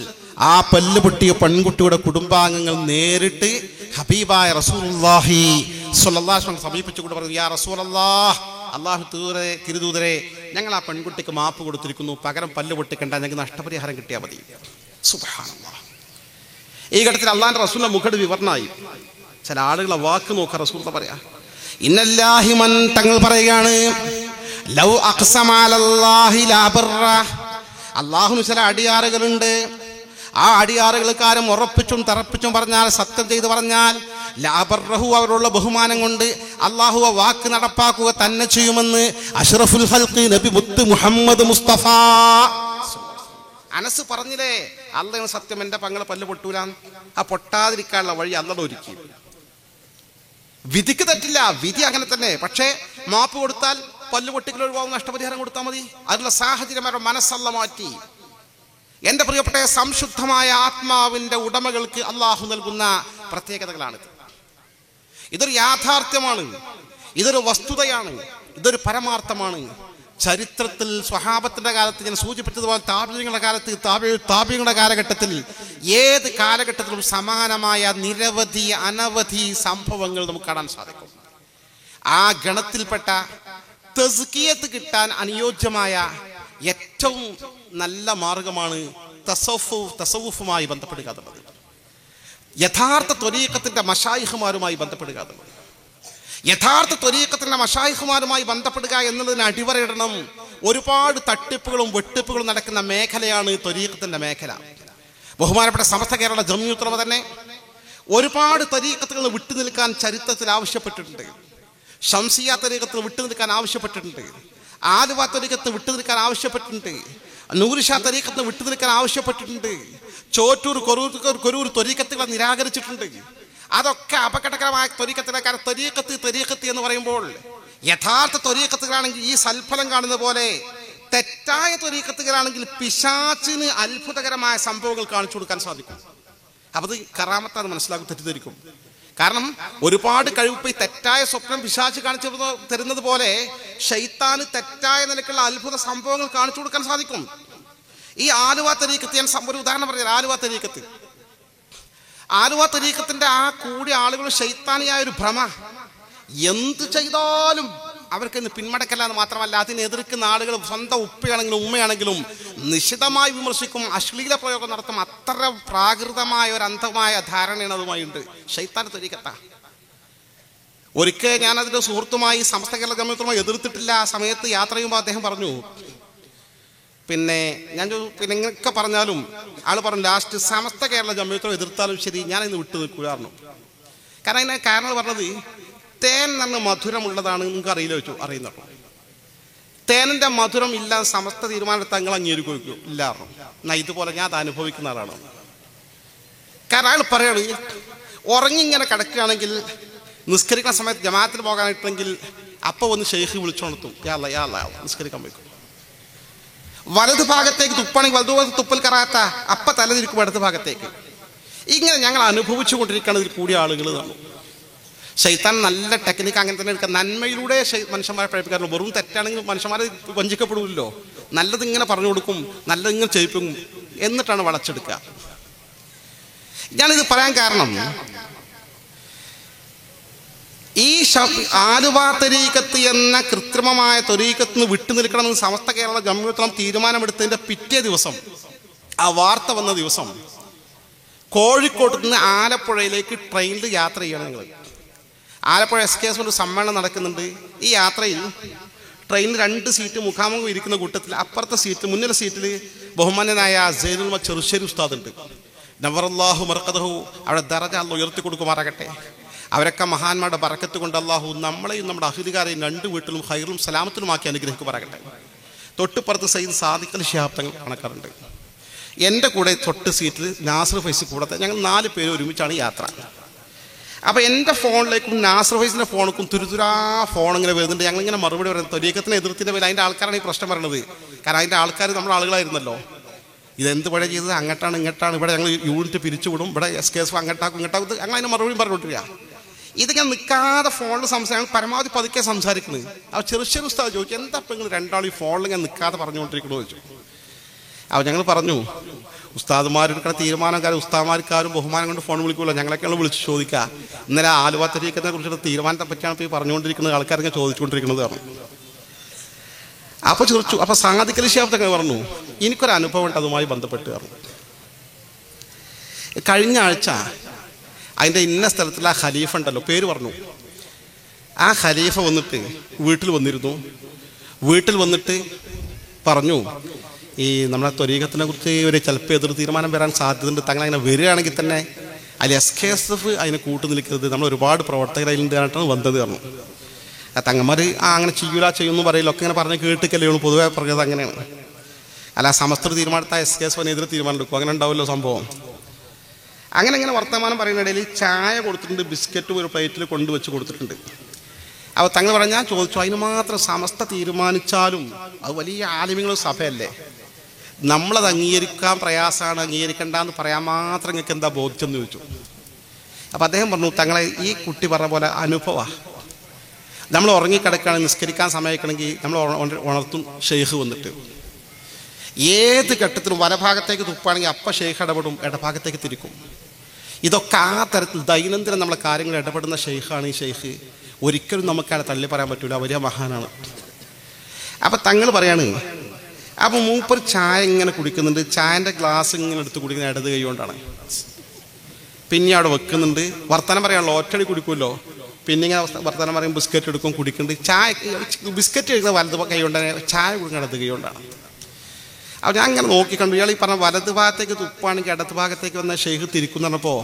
ആ പല്ല് പൊട്ടിയ പെൺകുട്ടിയുടെ കുടുംബാംഗങ്ങൾ നേരിട്ട് ഹബീബായ റസൂലുള്ളാഹി സ്വല്ലല്ലാഹു അലൈഹി വസല്ലം സമീപിച്ചുകൊണ്ട് പറഞ്ഞു, യാ റസൂലല്ലാഹ്, അല്ലാഹു തിരുദൂതരെ, ഞങ്ങൾ ആ പെൺകുട്ടിക്ക് മാപ്പ് കൊടുത്തിരിക്കുന്നു, പകരം പല്ല് പൊട്ടിക്കണ്ട, ഞങ്ങൾക്ക് നഷ്ടപരിഹാരം കിട്ടിയാൽ മതി. സുബ്ഹാനല്ലാഹ്. ഈ ഘട്ടത്തിൽ അള്ളാന്റെ റസൂലിന്റെ മുഖട് വിവരണമായി. ചില ആളുകളെ വാക്ക് നോക്ക റസൂൽ പറയാ, ഇന്നല്ലാഹി മൻ, തങ്ങൾ പറയുകയാണ്, ലൗ അഖ്സമ അലല്ലാഹി ലാ ബർറ, അള്ളാഹുവിന് ചില അടിയാറുകളുണ്ട്, ആ അടിയാറുകൾക്കാരും ഉറപ്പിച്ചും തറപ്പിച്ചും പറഞ്ഞാൽ, സത്യം ചെയ്ത് പറഞ്ഞാൽ, ലാബർറഹു, അവരുള്ള ബഹുമാനം കൊണ്ട് അള്ളാഹു വാക്ക് നടപ്പാക്കുക തന്നെ ചെയ്യുമെന്ന് അഷ്റഫുൽ ഖൽഖ് നബി മുത്ത് മുഹമ്മദ് മുസ്തഫ അനസ് പറഞ്ഞില്ലേ, അള്ളാഹു സത്യം, എൻ്റെ പെങ്ങളെ പല്ല് പൊട്ടൂല. ആ പൊട്ടാതിരിക്കാനുള്ള വഴി അള്ളാഹു ഒരുക്കി. വിധിക്ക് തെറ്റില്ല, വിധി അങ്ങനെ തന്നെ. പക്ഷേ മാപ്പ് കൊടുത്താൽ പല്ല് പൊട്ടിക്കൽ ഒഴിവാകും, നഷ്ടപരിഹാരം കൊടുത്താൽ മതി. അതിനുള്ള സാഹചര്യം അവരുടെ മനസ്സല്ല മാറ്റി. എൻ്റെ പ്രിയപ്പെട്ട സംശുദ്ധമായ ആത്മാവിൻ്റെ ഉടമകൾക്ക് അള്ളാഹു നൽകുന്ന പ്രത്യേകതകളാണിത്. ഇതൊരു യാഥാർത്ഥ്യമാണ്, ഇതൊരു വസ്തുതയാണ്, ഇതൊരു പരമാർത്ഥമാണ്. ചരിത്രത്തിൽ സ്വഹാബത്തിന്റെ കാലത്ത് ഞാൻ സൂചിപ്പിച്ചതുപോലെ താബിഈങ്ങളുടെ കാലത്ത്, താബിഈങ്ങളുടെ കാലഘട്ടത്തിൽ, ഏത് കാലഘട്ടത്തിലും സമാനമായ നിരവധി അനവധി സംഭവങ്ങൾ നമുക്ക് കാണാൻ സാധിക്കും. ആ ഗണത്തിൽപ്പെട്ട തസ്കിയത്ത് കിട്ടാൻ അനുയോജ്യമായ ഏറ്റവും നല്ല മാർഗമാണ് തസവുഫുമായി ബന്ധപ്പെടുക എന്നുള്ളത്. യഥാർത്ഥ ത്വരീഖത്തിന്റെ മശായിഖുമാരുമായി ബന്ധപ്പെടുക എന്നുള്ളത്. യഥാർത്ഥ ത്വരീഖത്തിന്റെ മശായിഖുമാരുമായി ബന്ധപ്പെടുക എന്നുള്ളതിന് അടിവരയിടണം. ഒരുപാട് തട്ടിപ്പുകളും വെട്ടിപ്പുകളും നടക്കുന്ന മേഖലയാണ് ത്വരീഖത്തിന്റെ മേഖല. ബഹുമാനപ്പെട്ട സമസ്ത കേരള ജംഇയ്യത്തുൽ ഉലമ തന്നെ ഒരുപാട് ത്വരീഖത്തുകൾ വിട്ടുനിൽക്കാൻ ചരിത്രത്തിൽ ആവശ്യപ്പെട്ടിട്ടുണ്ട്. ഷംസിയ ത്വരീഖത്തിൽ വിട്ടുനിൽക്കാൻ ആവശ്യപ്പെട്ടിട്ടുണ്ട്, ആലുവ ത്വരീഖത്ത് വിട്ടുനിൽക്കാൻ ആവശ്യപ്പെട്ടിട്ടുണ്ട്, നൂർഷാ ത്വരീഖത്ത് വിട്ടുനിൽക്കാൻ ആവശ്യപ്പെട്ടിട്ടുണ്ട്, ചോറ്റൂർ കൊരൂർ ത്വരീഖത്തുകളെ നിരാകരിച്ചിട്ടുണ്ട്. അതൊക്കെ അപകടകരമായ ത്വരീഖത്തിലേക്കാണ്. ത്വരീഖത്ത് എന്ന് പറയുമ്പോൾ യഥാർത്ഥ ത്വരീഖത്തുകളാണെങ്കിൽ ഈ സൽഫലം കാണുന്ന പോലെ, തെറ്റായ ത്വരീഖത്തുകളാണെങ്കിൽ പിശാചിന് അത്ഭുതകരമായ സംഭവങ്ങൾ കാണിച്ചു കൊടുക്കാൻ സാധിക്കും. അപ്പൊ അത് കറാമത്താണ്, മനസ്സിലാക്കും, തെറ്റിദ്ധരിക്കും. കാരണം ഒരുപാട് കഴിവ് ഈ തെറ്റായ സ്വപ്നം പിശാച് കാണിച്ചു തരുന്നത് പോലെ ശൈത്താന് തെറ്റായ നിലക്കുള്ള അത്ഭുത സംഭവങ്ങൾ കാണിച്ചു കൊടുക്കാൻ സാധിക്കും. ഈ ആലുവ തരീഖത്ത്, ഞാൻ ഒരു ഉദാഹരണം പറഞ്ഞാൽ, ആലുവ തരീഖത്തിന്റെ ആ കൂടിയ ആളുകൾ ശൈത്താനിയായ ഒരു ഭ്രമ, എന്ത് ചെയ്താലും അവർക്ക് ഇന്ന് പിന്മടക്കല്ല എന്ന് മാത്രമല്ല, അതിനെതിർക്കുന്ന ആളുകൾ സ്വന്തം ഉപ്പയാണെങ്കിലും ഉമ്മയാണെങ്കിലും നിശിതമായി വിമർശിക്കും, അശ്ലീല പ്രയോഗം നടത്തും. അത്ര പ്രാകൃതമായ ഒരു അന്ധമായ ധാരണയാണ് അതുമായുണ്ട്. ശൈത്താൻ തരീഖത്താ. ഒരിക്കൽ ഞാൻ അതിന്റെ സുഹൃത്തുമായി സമസ്ത കേരള ജംഇയ്യത്തുൽ എതിർത്തിട്ടില്ല. ആ സമയത്ത് യാത്ര ചെയ്യുമ്പോൾ അദ്ദേഹം പറഞ്ഞു, പിന്നെ ഇങ്ങനെയൊക്കെ പറഞ്ഞാലും ആള് പറഞ്ഞു, ലാസ്റ്റ് സമസ്ത കേരള ജംഇയ്യത്തുൽ എതിർത്താലും ശരി, ഞാൻ ഇന്ന് വിട്ടു നിൽക്കുകയായിരുന്നു. കാരണം അതിന് കാരണം പറഞ്ഞത്, തേൻ നല്ല മധുരമുള്ളതാണ്, നിങ്ങൾക്ക് അറിയില്ല വെച്ചു, അറിയുന്നുള്ളൂ. തേനിന്റെ മധുരം ഇല്ലാതെ സമസ്ത തീരുമാനമെടുത്ത് തങ്ങൾ അംഗീകരിക്കും ഇല്ലായിരുന്നു. എന്നാ ഇതുപോലെ ഞാൻ അത് അനുഭവിക്കുന്ന ആളാണ്. കാരണം അയാൾ പറയാണ്, ഉറങ്ങിങ്ങനെ കിടക്കുകയാണെങ്കിൽ നിസ്കരിക്കുന്ന സമയത്ത് ജമാഅത്തിന് പോകാനായിട്ടെങ്കിൽ അപ്പോൾ ഒന്ന് ഷെയ്ഖ് വിളിച്ചോണത്തും, യാ അല്ലാ നിസ്കരിക്കാൻ പോയിക്കും. വലതു ഭാഗത്തേക്ക് തുപ്പാണെങ്കിൽ വലതുഭാഗത്ത് തുപ്പൽ കറാത്ത, അപ്പ തലതിരിക്കും ഇടത് ഭാഗത്തേക്ക്. ഇങ്ങനെ ഞങ്ങൾ അനുഭവിച്ചു കൊണ്ടിരിക്കുകയാണ് ഇതിൽ കൂടിയ ആളുകൾ. ശൈത്താൻ നല്ല ടെക്നിക്ക് അങ്ങനെ തന്നെ എടുക്കുക. നന്മയിലൂടെ മനുഷ്യന്മാരെ പഠിപ്പിക്കാറുള്ളൂ. വെറും തെറ്റാണെങ്കിൽ മനുഷ്യന്മാരെ വഞ്ചിക്കപ്പെടില്ലല്ലോ. നല്ലതിങ്ങനെ പറഞ്ഞു കൊടുക്കും, നല്ലതിങ്ങനെ ചെയ്യിപ്പിക്കും, എന്നിട്ടാണ് വളച്ചെടുക്കുക. ഞാനിത് പറയാൻ കാരണം, ഈ ആലുവ തരീഖത്ത് എന്ന കൃത്രിമമായ ത്വരീഖത്ത് നിന്ന് വിട്ടുനിൽക്കണമെന്ന് സമസ്ത കേരള ജംഇയ്യത്തുൽ ഉലമ തീരുമാനമെടുത്തതിന്റെ പിറ്റേ ദിവസം, ആ വാർത്ത വന്ന ദിവസം, കോഴിക്കോട്ട് നിന്ന് ആലപ്പുഴയിലേക്ക് ട്രെയിനിൽ യാത്ര ചെയ്യണം നിങ്ങൾ. ആലപ്പുഴ SKS കൊണ്ട് സമ്മേളനം നടക്കുന്നുണ്ട്. ഈ യാത്രയിൽ ട്രെയിനിൽ 2 സീറ്റ് മുഖാമുഖം ഇരിക്കുന്ന കൂട്ടത്തിൽ അപ്പുറത്തെ സീറ്റിൽ മുന്നിലെ സീറ്റിൽ ബഹുമാന്യനായ സൈനുൽ ചെറുശ്ശേരി ഉസ്താദ് ഉണ്ട്. നവറല്ലാഹു മർഖദഹു, അവിടെ ദറജ അല്ലാഹു ഉയർത്തി കൊടുക്കുമാറാകട്ടെ. അവരൊക്കെ മഹാന്മാരുടെ ബറക്കത്ത് കൊണ്ട് അല്ലാഹു നമ്മളെയും നമ്മുടെ അഹ്ലുകാരെയും 2 വീട്ടിലും ഖൈറും സലാമത്തിലുമാക്കി അനുഗ്രഹിക്കുമാറാകട്ടെ. തൊട്ടുപുറത്ത് സയ്യിദ് സാദിഖ് അലി ശിഹാബ് തങ്ങൾ കണക്കാറുണ്ട്. എൻ്റെ കൂടെ തൊട്ട് സീറ്റിൽ നാസർ ഫൈസി കൂടത്തെ ഞങ്ങൾ 4 പേര് ഒരുമിച്ചാണ് യാത്ര. അപ്പോൾ എൻ്റെ ഫോണിലേക്കും നാസർ ഫൈസിൻ്റെ ഫോണിലേക്കും തുരുതുരാ ഫോൺ ഇങ്ങനെ വരുന്നുണ്ട്. ഞങ്ങളിങ്ങനെ മറുപടി പറയുന്നത് ത്വരീഖത്തിനെ എതിർത്തിൻ്റെ പേര് അതിൻ്റെ ആൾക്കാരാണ് ഈ പ്രശ്നം പറയണത്. കാരണം അതിൻ്റെ ആൾക്കാർ നമ്മുടെ ആളുകളായിരുന്നല്ലോ. ഇതെന്ത് പഴയ ചെയ്തത്, അങ്ങോട്ടാണ് ഇങ്ങോട്ടാണ്, ഇവിടെ ഞങ്ങൾ യൂണിറ്റ് പിരിച്ചുവിടും, ഇവിടെ SKS അങ്ങോട്ടാക്കും ഇങ്ങോട്ടാക്കും, അങ്ങനെ അതിന് മറുപടിയും പറഞ്ഞുകൊണ്ടിരിക്കുക. ഇതിങ്ങനെ നിൽക്കാതെ ഫോണിൽ സംസാരിക്കാൻ പരമാവധി പതുക്കെ സംസാരിക്കുന്നത്. അപ്പോൾ ചെറുശ്ശേരി ഉസ്താദ് ചോദിച്ചു, എന്താ ഇപ്പം നിങ്ങൾ രണ്ടാളും ഈ ഫോണിൽ ഇങ്ങനെ നിൽക്കാതെ പറഞ്ഞുകൊണ്ടിരിക്കണമെന്ന് ചോദിച്ചു. അപ്പോൾ ഞങ്ങൾ പറഞ്ഞു, ഉസ്താദുമാരെടുക്കുന്ന തീരുമാനക്കാരും ഉസ്താദുമാർക്കാരും ബഹുമാനം കൊണ്ട് ഫോൺ വിളിക്കുമല്ലോ, ഞങ്ങളൊക്കെയാണ് വിളിച്ച് ചോദിക്കുക. ഇന്നലെ ആലുവ തരീഖത്തിനെ കുറിച്ചുള്ള തീരുമാനത്തെ പറ്റിയാണ് ഇപ്പോൾ ഈ പറഞ്ഞുകൊണ്ടിരിക്കുന്നത്, ആൾക്കാരൊക്കെ ചോദിച്ചുകൊണ്ടിരിക്കുന്നതാണ്. അപ്പോൾ ചോദിച്ചു. അപ്പോൾ സാദിഖ് അലി ശിഹാബ് തങ്ങൾ പറഞ്ഞു, എനിക്കൊരു അനുഭവം ഉണ്ട് അതുമായി ബന്ധപ്പെട്ട് പറഞ്ഞു. കഴിഞ്ഞ ആഴ്ച അതിൻ്റെ ഇന്ന സ്ഥലത്തുള്ള ആ ഖലീഫ ഉണ്ടല്ലോ, പേര് പറഞ്ഞു. ആ ഖലീഫ വന്നിട്ട് വീട്ടിൽ വന്നിരുന്നു. വീട്ടിൽ വന്നിട്ട് പറഞ്ഞു, ഈ നമ്മുടെ ത്വരീഖത്തിനെ കുറിച്ച് ഒരു ചിലപ്പോൾ എതിർ തീരുമാനം വരാൻ സാധ്യതയുണ്ട്, തങ്ങൾ അങ്ങനെ വരികയാണെങ്കിൽ തന്നെ അതിൽ SKSF അതിനെ കൂട്ടു നിൽക്കരുത്, നമ്മൾ ഒരുപാട് പ്രവർത്തകർ അതിലുണ്ടായിട്ടാണ് വന്നത് പറഞ്ഞു. തങ്ങന്മാർ അങ്ങനെ ചെയ്യുന്നു പറയില്ലൊക്കെ ഇങ്ങനെ പറഞ്ഞ് കേട്ടിക്കല്ലേ ഉള്ളൂ, പൊതുവെ പറഞ്ഞത് അങ്ങനെയാണ്. അല്ല സമസ്ത തീരുമാനത്തെ SKSF എതിരെ തീരുമാനം എടുക്കും, അങ്ങനെ ഉണ്ടാവുമല്ലോ സംഭവം. അങ്ങനെ വർത്തമാനം പറയുന്നിടയിൽ ചായ കൊടുത്തിട്ടുണ്ട്, ബിസ്ക്കറ്റും ഒരു പ്ലേറ്റിൽ കൊണ്ടുവച്ച് കൊടുത്തിട്ടുണ്ട്. അപ്പോൾ തങ്ങൾ പറഞ്ഞാൽ ഞാൻ ചോദിച്ചു, അതിന് മാത്രം സമസ്ത തീരുമാനിച്ചാലും അത് വലിയ ആലിമ്യങ്ങളും സഭയല്ലേ, നമ്മളത് അംഗീകരിക്കാൻ പ്രയാസമാണ്, അംഗീകരിക്കണ്ടെന്ന് പറയാൻ മാത്രം നിങ്ങൾക്ക് എന്താ ബോധ്യം എന്ന് ചോദിച്ചു. അപ്പോൾ അദ്ദേഹം പറഞ്ഞു, തങ്ങളെ ഈ കുട്ടി പറഞ്ഞ പോലെ അനുഭവമാണ്. നമ്മൾ ഉറങ്ങിക്കിടക്കുകയാണെങ്കിൽ നിസ്കരിക്കാൻ സമയക്കണമെങ്കിൽ നമ്മൾ ഉണർത്തും ഷെയ്ഖ് വന്നിട്ട്. ഏത് ഘട്ടത്തിലും വലഭാഗത്തേക്ക് തുപ്പാണെങ്കിൽ അപ്പം ഷെയ്ഖ് ഇടപെടും, ഇടഭാഗത്തേക്ക് തിരിക്കും. ഇതൊക്കെ ആ തരത്തിൽ ദൈനംദിനം നമ്മളെ കാര്യങ്ങൾ ഇടപെടുന്ന ഷെയ്ഖാണ് ഈ ഷെയ്ഖ്. ഒരിക്കലും നമുക്കയാളെ തള്ളി പറയാൻ പറ്റില്ല, വലിയ മഹാനാണ്. അപ്പം തങ്ങൾ പറയാണ്, അപ്പം മൂപ്പർ ചായ ഇങ്ങനെ കുടിക്കുന്നുണ്ട്, ചായൻ്റെ ഗ്ലാസ് ഇങ്ങനെ എടുത്ത് കുടിക്കുന്ന ഇടത് കൈ കൊണ്ടാണ്. പിന്നെ അവിടെ വെക്കുന്നുണ്ട്, വർത്തമാനം പറയാനുള്ള ഒറ്റടി കുടിക്കുമല്ലോ, പിന്നെ ഇങ്ങനെ വർത്തമാനം പറയും, ബിസ്ക്കറ്റ് എടുക്കും, കുടിക്കുന്നുണ്ട്. ചായ ബിസ്ക്കറ്റ് കഴിക്കുന്ന വലത് കൈ കൊണ്ടാണ്, ചായ കുടിക്കുന്ന ഇടത് കൈ കൊണ്ടാണ്. അപ്പോൾ ഞാൻ അങ്ങനെ നോക്കിക്കണ്ടു, ഇയാൾ ഈ പറഞ്ഞ വലത് ഭാഗത്തേക്ക് തുപ്പാണെങ്കിൽ ഇടത് ഭാഗത്തേക്ക് വന്ന ഷെയ്ഖ് തിരിക്കുന്നു പറഞ്ഞപ്പോൾ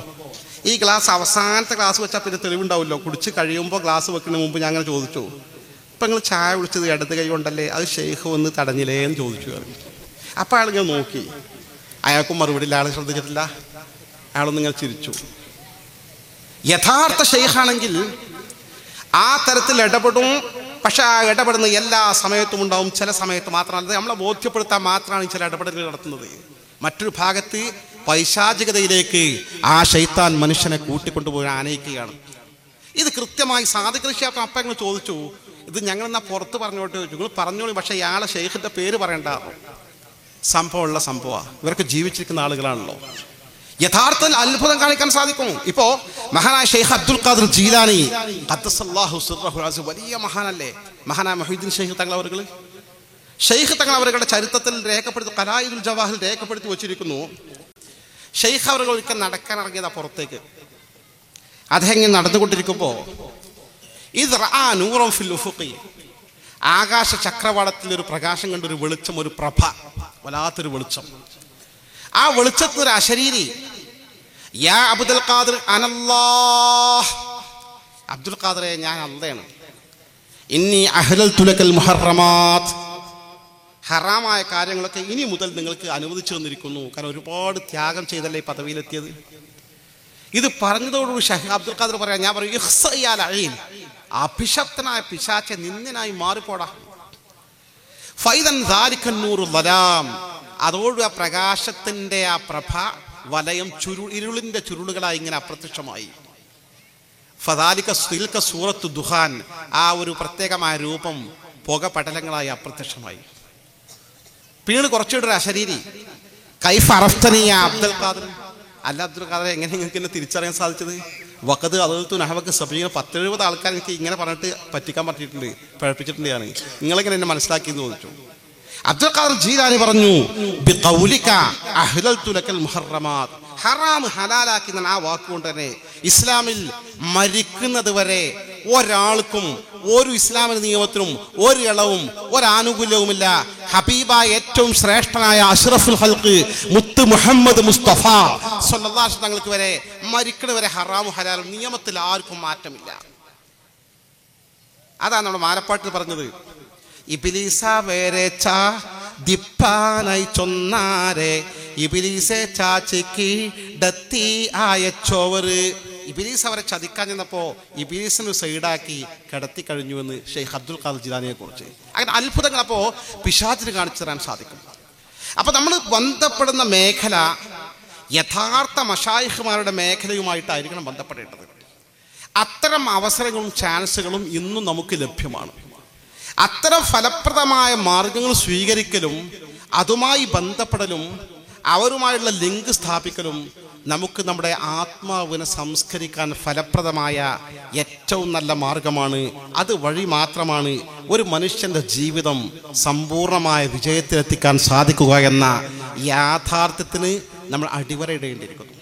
ഈ ഗ്ലാസ് അവസാനത്തെ ഗ്ലാസ് വെച്ചാൽ പിന്നെ തെളിവുണ്ടാവുമല്ലോ, കുടിച്ച് കഴിയുമ്പോൾ ഗ്ലാസ് വെക്കുന്നതിന് മുമ്പ് ഞാൻ അങ്ങനെ ചോദിച്ചു, ഇപ്പം നിങ്ങൾ ചായ കുടിച്ചത് ഇടത് കൈ കൊണ്ടല്ലേ, അത് ഷെയ്ഖ് വന്ന് തടഞ്ഞില്ലേ എന്ന് ചോദിച്ചു. അപ്പോൾ അയാളിങ്ങനെ നോക്കി, അയാൾക്കും മറുപടി ഇല്ല, അയാൾ ശ്രദ്ധിച്ചിട്ടില്ല, അയാളൊന്നിങ്ങനെ ചിരിച്ചു. യഥാർത്ഥ ഷെയ്ഖാണെങ്കിൽ ആ തരത്തിൽ ഇടപെടും. പക്ഷെ ആ ഇടപെടുന്ന എല്ലാ സമയത്തും ഉണ്ടാവും, ചില സമയത്ത് മാത്രമല്ല, നമ്മളെ ബോധ്യപ്പെടുത്താൻ മാത്രമാണ് ചില ഇടപെടലുകൾ നടത്തുന്നത്. മറ്റൊരു ഭാഗത്ത് പൈശാചികതയിലേക്ക് ആ ശൈത്താൻ മനുഷ്യനെ കൂട്ടിക്കൊണ്ടുപോയി ആനയിക്കുകയാണ്. ഇത് കൃത്യമായി സാദിഖ് അലി ശിഹാബ് അപ്പം ഞങ്ങൾ ചോദിച്ചു, ഇത് ഞങ്ങളെന്നാ പുറത്ത് പറഞ്ഞോട്ട് ചോദിച്ചു. നിങ്ങൾ പറഞ്ഞോളൂ, പക്ഷേ ഇയാളെ ഷെയ്ഖിൻ്റെ പേര് പറയേണ്ട. സംഭവമുള്ള സംഭവമാണ്, ഇവരൊക്കെ ജീവിച്ചിരിക്കുന്ന ആളുകളാണല്ലോ. യഥാർത്ഥത്തിൽ അത്ഭുതം കാണിക്കാൻ സാധിക്കും. ഇപ്പോ മഹാനായ ഷെയ്ഖ് അബ്ദുൽ ഖാദിർ ജീലാനി ഖദ്ദസല്ലാഹു സിർറഹു അസീസ് വലിയ മഹാനല്ലേ, മഹാനായ മുഹീദ്ദീൻ ഷെയ്ഖ് തങ്ങൾ അവറുകൾ, ഷെയ്ഖ് തങ്ങൾ അവരുടെ ചരിത്രത്തിൽ രേഖപ്പെടുത്തി ഖലായിദുൽ ജവാഹിൽ രേഖപ്പെടുത്തി വച്ചിരിക്കുന്നു. ഷെയ്ഖ് അവറുകൾ ഒരിക്കൽ നടക്കാൻ ഇറങ്ങിയതാ പുറത്തേക്ക്. അദ്ദേഹം ഇങ്ങനെ നടന്നുകൊണ്ടിരിക്കുമ്പോൾ ഇത് റഅ നൂറൻ ഫിൽ ഉഫുഖി, ആകാശ ചക്രവാളത്തിൽ ഒരു പ്രകാശം കണ്ടൊരു വെളിച്ചം, ഒരു പ്രഭ, വല്ലാത്തൊരു വെളിച്ചം. ആ വെളിച്ചത്തിനൊരു അശരീരി, യാ അബ്ദുൽ ഖാദിർ അനല്ലാഹ്, അബ്ദുൽ ഖാദിറെ ഞാൻ അള്ളയാണ്, ഇന്നി അഹ്ലൽതു ലക്കൽ മുഹറമാത്ത്, ഹറാമായ കാര്യങ്ങളൊക്കെ ഇനി മുതൽ നിങ്ങൾക്ക് അനുവദിച്ചു തന്നിരിക്കുന്നു. കാരണം ഒരുപാട് ത്യാഗം ചെയ്തല്ലേ ഈ പദവിയിലെത്തിയത്. ഇത് പറഞ്ഞതോടുകൂടി ഷെയ്ഖ് അബ്ദുൽ ഖാദിർ പറയാം, ഞാൻ പറയും ഇഖ്സഇയാൽ അഈൻ, അഭിശപ്തനായ പിശാചെ നിന്ദനായി മാറിപ്പോടാ. ഫൈദൻ ദാലിക നൂറു ളലാം, അതോട് ആ പ്രകാശത്തിൻ്റെ ആ പ്രഭ വലയം ഇരുളിൻ്റെ ചുരുളുകളായി ഇങ്ങനെ അപ്രത്യക്ഷമായി. ഫദാലിക തിൽക സൂറത്തു ദുഹാൻ, ആ ഒരു പ്രത്യേകമായ രൂപം പുക പടലങ്ങളായി അപ്രത്യക്ഷമായി. പിന്നീട് കുറച്ചുകൂടെ അശരീരി, കൈഫ അറഫ്തനി യാ അബ്ദുൽ ഖാദിർ, അല്ല അബ്ദുൽ ഖാദിർ എങ്ങനെ നിങ്ങൾക്ക് എന്നെ തിരിച്ചറിയാൻ സാധിച്ചത്? വഖദ് അദൽതു നഹവക 70 ആൾക്കാർ എനിക്ക് ഇങ്ങനെ പറഞ്ഞിട്ട് പറ്റിക്കാൻ പറ്റിയിട്ടുണ്ട്, പഴപ്പിച്ചിട്ടുണ്ട്, ഞാൻ നിങ്ങളെങ്ങനെ എന്നെ മനസ്സിലാക്കിയെന്ന് ചോദിച്ചു. അബ്ദുൽ ഖാദിർ ജീലാനി പറഞ്ഞു, ബിഖൗലിക അഹ്ലൽതു ലക്കൽ മുഹറമാത്ത്, ഹറാം ഹലാലാക്കി എന്ന ആ വാക്കുകൊണ്ട് തന്നെ ഇസ്ലാമിൽ മരിക്കുന്നത് വരെ ഒരാൾക്കും ഒരു ഇസ്ലാമിക നിയമത്തിനും ഒരു ഇളവും ഒരാനുകൂല്യവുമില്ല. ഹബീബായ ഏറ്റവും ശ്രേഷ്ഠനായ അഷ്റഫുൽ ഖൽഖ് മുത്ത് മുഹമ്മദ് മുസ്തഫ സ്വല്ലല്ലാഹു അലൈഹി വസല്ലം തങ്ങൾക്ക് വരെ മരിക്കുന്നത് വരെ ഹറാമും ഹലാലും നിയമത്തിൽ ആർക്കും മാറ്റമില്ല. അതാണ് നമ്മുടെ മാലപ്പാട്ടിൽ പറഞ്ഞത്. ഇബ്ലീസ വേറെ ചാ ദിപ്പാനായി ചൊന്നാരെ ഇബ്ലീസെ ചാച്ചിക്ക് ഡത്തി ആയച്ചോവറ്. ഇബ്ലീസ് അവരെ ചതിക്കാൻ ചെന്നപ്പോൾ ഇബ്ലീസിന് സൈഡാക്കി കിടത്തി കഴിഞ്ഞുവെന്ന് ഷെയ്ഖ് അബ്ദുൽ ഖാദിർ ജിലാനിയെ കുറിച്ച്. അങ്ങനെ അത്ഭുതങ്ങൾ അപ്പോൾ പിശാചിന് കാണിച്ചു തരാൻ സാധിക്കും. അപ്പോൾ നമ്മൾ ബന്ധപ്പെടുന്ന മേഖല യഥാർത്ഥ മശായിഖുമാരുടെ മേഖലയുമായിട്ടായിരിക്കണം ബന്ധപ്പെടേണ്ടത്. അത്തരം അവസരങ്ങളും ചാൻസുകളും ഇന്നും നമുക്ക് ലഭ്യമാണ്. അത്തരം ഫലപ്രദമായ മാർഗങ്ങൾ സ്വീകരിക്കലും അതുമായി ബന്ധപ്പെടലും അവരുമായുള്ള ലിങ്ക് സ്ഥാപിക്കലും നമുക്ക് നമ്മുടെ ആത്മാവിനെ സംസ്കരിക്കാൻ ഫലപ്രദമായ ഏറ്റവും നല്ല മാർഗമാണ്. അത് വഴി മാത്രമാണ് ഒരു മനുഷ്യൻ്റെ ജീവിതം സമ്പൂർണമായ വിജയത്തിലെത്തിക്കാൻ സാധിക്കുക എന്ന യാഥാർത്ഥ്യത്തിന് നമ്മൾ അടിവരയിടേണ്ടിയിരിക്കുന്നു.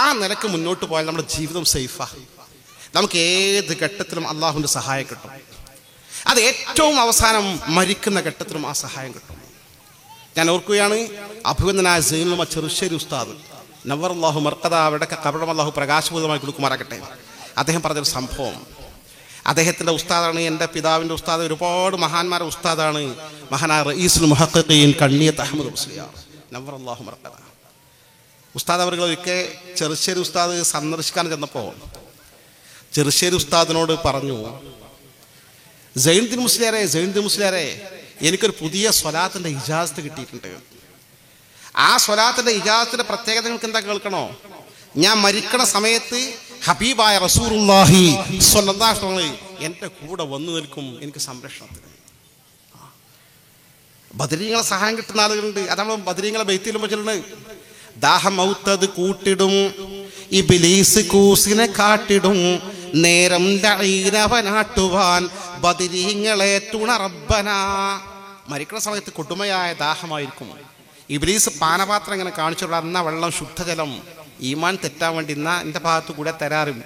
ആ നിലക്ക് മുന്നോട്ട് പോയാൽ നമ്മുടെ ജീവിതം സേഫാണ്. നമുക്ക് ഏത് ഘട്ടത്തിലും അള്ളാഹുവിൻ്റെ സഹായം കിട്ടും. അത് ഏറ്റവും അവസാനം മരിക്കുന്ന ഘട്ടത്തിലും ആ സഹായം കിട്ടും. ഞാൻ ഓർക്കുകയാണ്, അഭിവന്ദനായ സൈനുൽ ചെറുശ്ശേരി ഉസ്താദ് നവ്വറല്ലാഹു മർഖദ, അവരുടെ കബറും അല്ലാഹു പ്രകാശപൂരിതമായി കൊടുക്കുമാറാകട്ടെ. അദ്ദേഹം പറഞ്ഞൊരു സംഭവം. അദ്ദേഹത്തിൻ്റെ ഉസ്താദാണ് എൻ്റെ പിതാവിൻ്റെ ഉസ്താദ്, ഒരുപാട് മഹാന്മാരുടെ ഉസ്താദാണ് മഹാനായ റഈസുൽ മുഹഖഖീൻ കണ്ണിയത്ത് അഹ്മദ് മുസ്ലിയാർ നവ്വറല്ലാഹു മർഖദ. ഉസ്താദ് അവർ ഒരിക്കൽ ചെറുശ്ശേരി ഉസ്താദ് സന്ദർശിക്കാൻ ചെന്നപ്പോൾ ചെറുശ്ശേരി ഉസ്താദിനോട് പറഞ്ഞു, സൈനുദ്ദീൻ മുസ്ലിയാരെ എനിക്കൊരു പുതിയ സ്വലാത്തിൻ്റെ ഇജാസത്ത് കിട്ടിയിട്ടുണ്ട്. ആ സ്വലാത്തിൻ്റെ ഇജാസത്തിൻ്റെ പ്രത്യേകത നിങ്ങൾക്ക് എന്താ കേൾക്കണോ? ഞാൻ മരിക്കണ സമയത്ത് ഹബീബായ റസൂലുള്ളാഹി സ്വല്ലല്ലാഹു അലൈഹി വസല്ലം എൻ്റെ കൂടെ വന്നു നിൽക്കും, എനിക്ക് സംരക്ഷണത്തിന്. ബദരീങ്ങളെ സഹായം കിട്ടുന്ന ആളുകളുണ്ട്. അതാണ് ബദരീങ്ങളെ ബൈത്തിൽ വെച്ചിട്ടുണ്ട്. ദാഹം ഔത്തത് കൂട്ടിടും ഇബ്ലീസ് കൂസിനെ കാട്ടിടും നേരം ലഈനവനാട്ടുവാൻ ബദരീങ്ങളെ തുണറബ്ബന. മരിക്കുന്ന സമയത്ത് കൊടുമയായ ദാഹമായിരിക്കും. ഇബ്ലീസ് പാനപാത്രം ഇങ്ങനെ കാണിച്ചുള്ള അന്ന വെള്ളം ശുദ്ധജലം ഈമാൻ തെറ്റാൻ വേണ്ടി ഇന്ന എൻ്റെ ഭാഗത്തു കൂടെ തരാറും.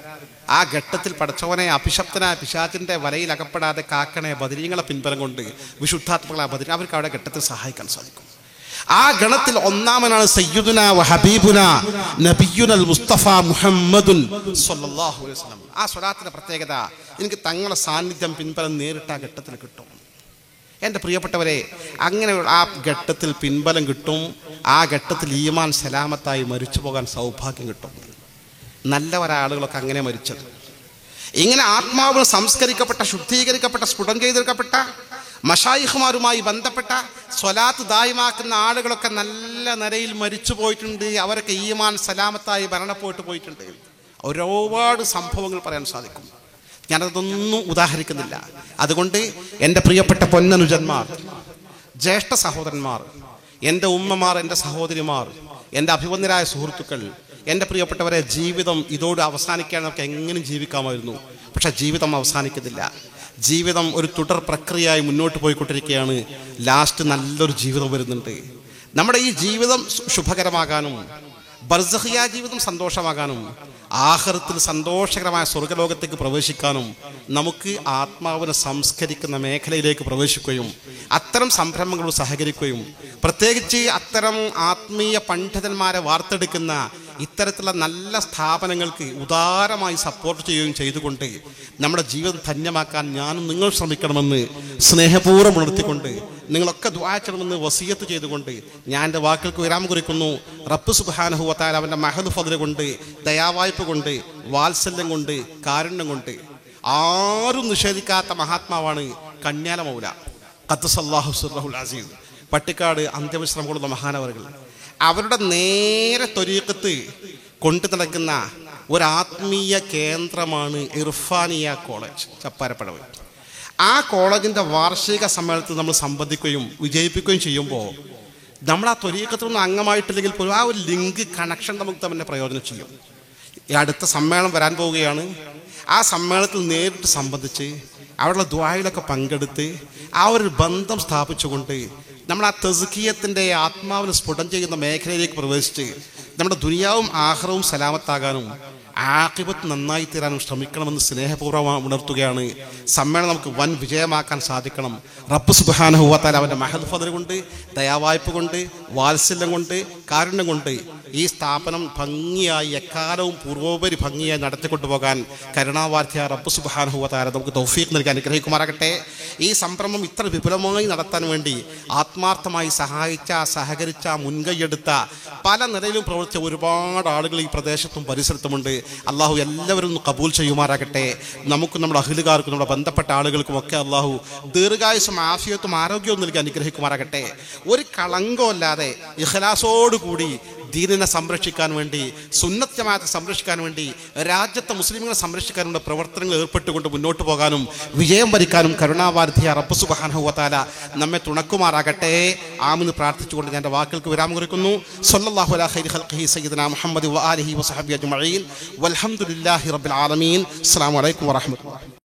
ആ ഘട്ടത്തിൽ പടച്ചവനെ അഭിശപ്തനായ പിശാചിൻ്റെ വലയിൽ അകപ്പെടാതെ കാക്കണേ ബദരീങ്ങളെ പിൻബലം കൊണ്ട് വിശുദ്ധാത്മകളായ ബദരീ അവർക്ക് അവിടെ ഘട്ടത്തിൽ സഹായിക്കാൻ സാധിക്കും. ആ ഗണത്തിൽ ഒന്നാമനാണ് സയ്യിദുന വ ഹബീബുന നബിയുനൽ മുസ്തഫ മുഹമ്മദുൻ സ്വല്ലല്ലാഹു അലൈഹി വസല്ലം. ആ സ്വലാത്തിന്റെ പ്രത്യേകത എനിക്ക് തങ്ങളുടെ സാന്നിധ്യം പിൻബലം നേരിട്ട് ആ ഘട്ടത്തിൽ കിട്ടും. എൻ്റെ പ്രിയപ്പെട്ടവരെ, അങ്ങനെ ആ ഘട്ടത്തിൽ പിൻബലം കിട്ടും. ആ ഘട്ടത്തിൽ ഈമാൻ സലാമത്തായി മരിച്ചു പോകാൻ സൗഭാഗ്യം കിട്ടും. നല്ലവരാളുകളൊക്കെ അങ്ങനെ മരിച്ചത്. ഇങ്ങനെ ആത്മാവിന് സംസ്കരിക്കപ്പെട്ട, ശുദ്ധീകരിക്കപ്പെട്ട, സ്ഫുടം ചെയ്തെടുക്കപ്പെട്ട മശായിഖുമാരുമായി ബന്ധപ്പെട്ട സ്വലാത്ത് ദായിമാക്കുന്ന ആളുകളൊക്കെ നല്ല നിലയിൽ മരിച്ചു പോയിട്ടുണ്ട്. അവരൊക്കെ ഈമാൻ സലാമത്തായി മരണപ്പെട്ടു പോയിട്ടുണ്ട്. ഒരുപാട് സംഭവങ്ങൾ പറയാൻ സാധിക്കും. ഞാനതൊന്നും ഉദാഹരിക്കുന്നില്ല. അതുകൊണ്ട് എൻ്റെ പ്രിയപ്പെട്ട പൊന്നനുജന്മാർ, ജ്യേഷ്ഠ സഹോദരന്മാർ, എൻ്റെ ഉമ്മമാർ, എൻ്റെ സഹോദരിമാർ, എൻ്റെ അഭിവന്ദരായ സുഹൃത്തുക്കൾ, എൻ്റെ പ്രിയപ്പെട്ടവരെ, ജീവിതം ഇതോട് അവസാനിക്കാൻ നമുക്ക് എങ്ങനെ ജീവിക്കാമായിരുന്നു. പക്ഷെ ജീവിതം അവസാനിക്കുന്നില്ല. ജീവിതം ഒരു തുടർ പ്രക്രിയയായി മുന്നോട്ട് പോയിക്കൊണ്ടിരിക്കുകയാണ്. ലാസ്റ്റ് നല്ലൊരു ജീവിതം വരുന്നുണ്ട്. നമ്മുടെ ഈ ജീവിതം ശുഭകരമാകാനും ബർസഖിയ ജീവിതം സന്തോഷമാകാനും ആഖിറത്തിൽ സന്തോഷകരമായ സ്വർഗ്ഗലോകത്തേക്ക് പ്രവേശിക്കാനും നമുക്ക് ആത്മാവിനെ സംസ്കരിക്കുന്ന മേഖലയിലേക്ക് പ്രവേശിക്കുകയും അത്തരം സംരംഭങ്ങളോട് സഹകരിക്കുകയും പ്രത്യേകിച്ച് അത്തരം ആത്മീയ പണ്ഡിതന്മാരെ വാർത്തെടുക്കുന്ന ഇത്തരത്തിലുള്ള നല്ല സ്ഥാപനങ്ങൾക്ക് ഉദാരമായി സപ്പോർട്ട് ചെയ്യുകയും ചെയ്തുകൊണ്ട് നമ്മുടെ ജീവിതം ധന്യമാക്കാൻ ഞാനും നിങ്ങൾ ശ്രമിക്കണമെന്ന് സ്നേഹപൂർവ്വം ഉണർത്തിക്കൊണ്ട് നിങ്ങളൊക്കെ ദുആ ചെയ്യണമെന്ന് വസിയത്ത് ചെയ്തുകൊണ്ട് ഞാൻ എൻ്റെ വാക്കുകൾക്ക് വിരാമം കുറിക്കുന്നു. റബ്ബ് സുബ്ഹാനഹു വ തആല അവൻ്റെ മഹദ് ഫദ്ൽ കൊണ്ട്, ദയാവായ്പ കൊണ്ട്, വാത്സല്യം കൊണ്ട്, കാരുണ്യം കൊണ്ട് ആരും നിഷേധിക്കാത്ത മഹാത്മാവാണ് കണ്യാല മൗല ഖദ്ദസല്ലാഹു സിർറഹുൽ അസീസ്. പട്ടിക്കാട് അന്ത്യവിശ്രമം കൊള്ളുന്ന മഹാനവറുകൾ അവരുടെ നേരെ ത്വരീഖത്ത് കൊണ്ടു നടക്കുന്ന ഒരാത്മീയ കേന്ദ്രമാണ് ഇർഫാനിയ കോളേജ് ചപ്പാരപ്പടവ്. ആ കോളേജിൻ്റെ വാർഷിക സമ്മേളനത്തിൽ നമ്മൾ സംബന്ധിക്കുകയും വിജയിപ്പിക്കുകയും ചെയ്യുമ്പോൾ നമ്മൾ ആ ത്വരീഖത്തൊന്നും അംഗമായിട്ടില്ലെങ്കിൽ പോലും ആ ഒരു ലിങ്ക് കണക്ഷൻ നമുക്ക് തന്നെ പ്രയോജനം ചെയ്യും. ഈ അടുത്ത സമ്മേളനം വരാൻ പോവുകയാണ്. ആ സമ്മേളനത്തിൽ നേരിട്ട് സംബന്ധിച്ച് അവിടെയുള്ള ദുആയിലൊക്കെ പങ്കെടുത്ത് ആ ഒരു ബന്ധം സ്ഥാപിച്ചുകൊണ്ട് നമ്മൾ ആ തസ്കിയത്തിൻ്റെ ആത്മാവിനെ സ്ഫുടം ചെയ്യുന്ന മേഖലയിലേക്ക് പ്രവേശിച്ച് നമ്മുടെ ദുനിയാവും ആഖിറവും സലാമത്താകാനും ആഖിബത്ത് നന്നായി തീരാനും ശ്രമിക്കണമെന്ന് സ്നേഹപൂർവ്വം ഉണർത്തുകയാണ്. സമ്മേളനം നമുക്ക് വൻ വിജയമാക്കാൻ സാധിക്കണം. റബ്ബ് സുബ്ഹാനഹു വ തആല അവൻ്റെ മഹദ് ഫദ്ൽ കൊണ്ട്, ദയാവായ്പ കൊണ്ട്, വാത്സല്യം കൊണ്ട്, കാരുണ്യം കൊണ്ട് ഈ സ്ഥാപനം ഭംഗിയായി എക്കാലവും പൂർവോപരി ഭംഗിയായി നടത്തിക്കൊണ്ടുപോകാൻ കരുണാവാർത്തിയ റബ്ബ് സുബ്ഹാനഹു വ തആല നമുക്ക് തൗഫീഖ് നൽകി അനുഗ്രഹിക്കുമാറാകട്ടെ. ഈ സംരംഭം ഇത്ര വിപുലമായി നടത്താൻ വേണ്ടി ആത്മാർത്ഥമായി സഹായിച്ച, സഹകരിച്ച, മുൻകൈയെടുത്ത, പല നിലയിലും പ്രവർത്തിച്ച ഒരുപാട് ആളുകൾ ഈ പ്രദേശത്തും പരിസരത്തുമുണ്ട്. അള്ളാഹു എല്ലാവരും കബൂൽ ചെയ്യുമാറാകട്ടെ. നമുക്കും നമ്മുടെ അഹ്ലുകാർക്കും നമ്മുടെ ബന്ധപ്പെട്ട ആളുകൾക്കും ഒക്കെ അള്ളാഹു ദീർഘായുസ്സും ആഫിയത്തും ആരോഗ്യവും നൽകി അനുഗ്രഹിക്കുമാറാകട്ടെ. ഒരു കളങ്കമല്ലാതെ ഇഖ്ലാസോടുകൂടി ദീനിനെ സംരക്ഷിക്കാൻ വേണ്ടി, സുന്നത്ത് ജമാഅത്തെ സംരക്ഷിക്കാൻ വേണ്ടി, രാജ്യത്തെ മുസ്ലിമുകളെ സംരക്ഷിക്കാനുള്ള പ്രവർത്തനങ്ങൾ ഏർപ്പെട്ടുകൊണ്ട് മുന്നോട്ട് പോകാനും വിജയം വരിക്കാനും കരുണാവാരിധിയ റബ്ബ് സുബ്ഹാനഹു വ തആല നമ്മെ തുണക്കുമാറാകട്ടെ. ആമീൻ പ്രാർത്ഥിച്ചുകൊണ്ട് ഞാൻ എൻ്റെ വാക്കുകൾക്ക് വിരാമം കുറിക്കുന്നു. സ്വല്ലല്ലാഹു അലാ ഖൈരി ഖൽഖിഹി സയ്യിദനാ മുഹമ്മദ് വ ആലിഹി വ സ്വഹ്ബിഹി അജ്മഈൻ വൽഹംദുലില്ലാഹി റബ്ബിൽ ആലമീൻ. അസ്സലാമു അലൈക്കും വറഹ്മത്തുള്ളാഹി.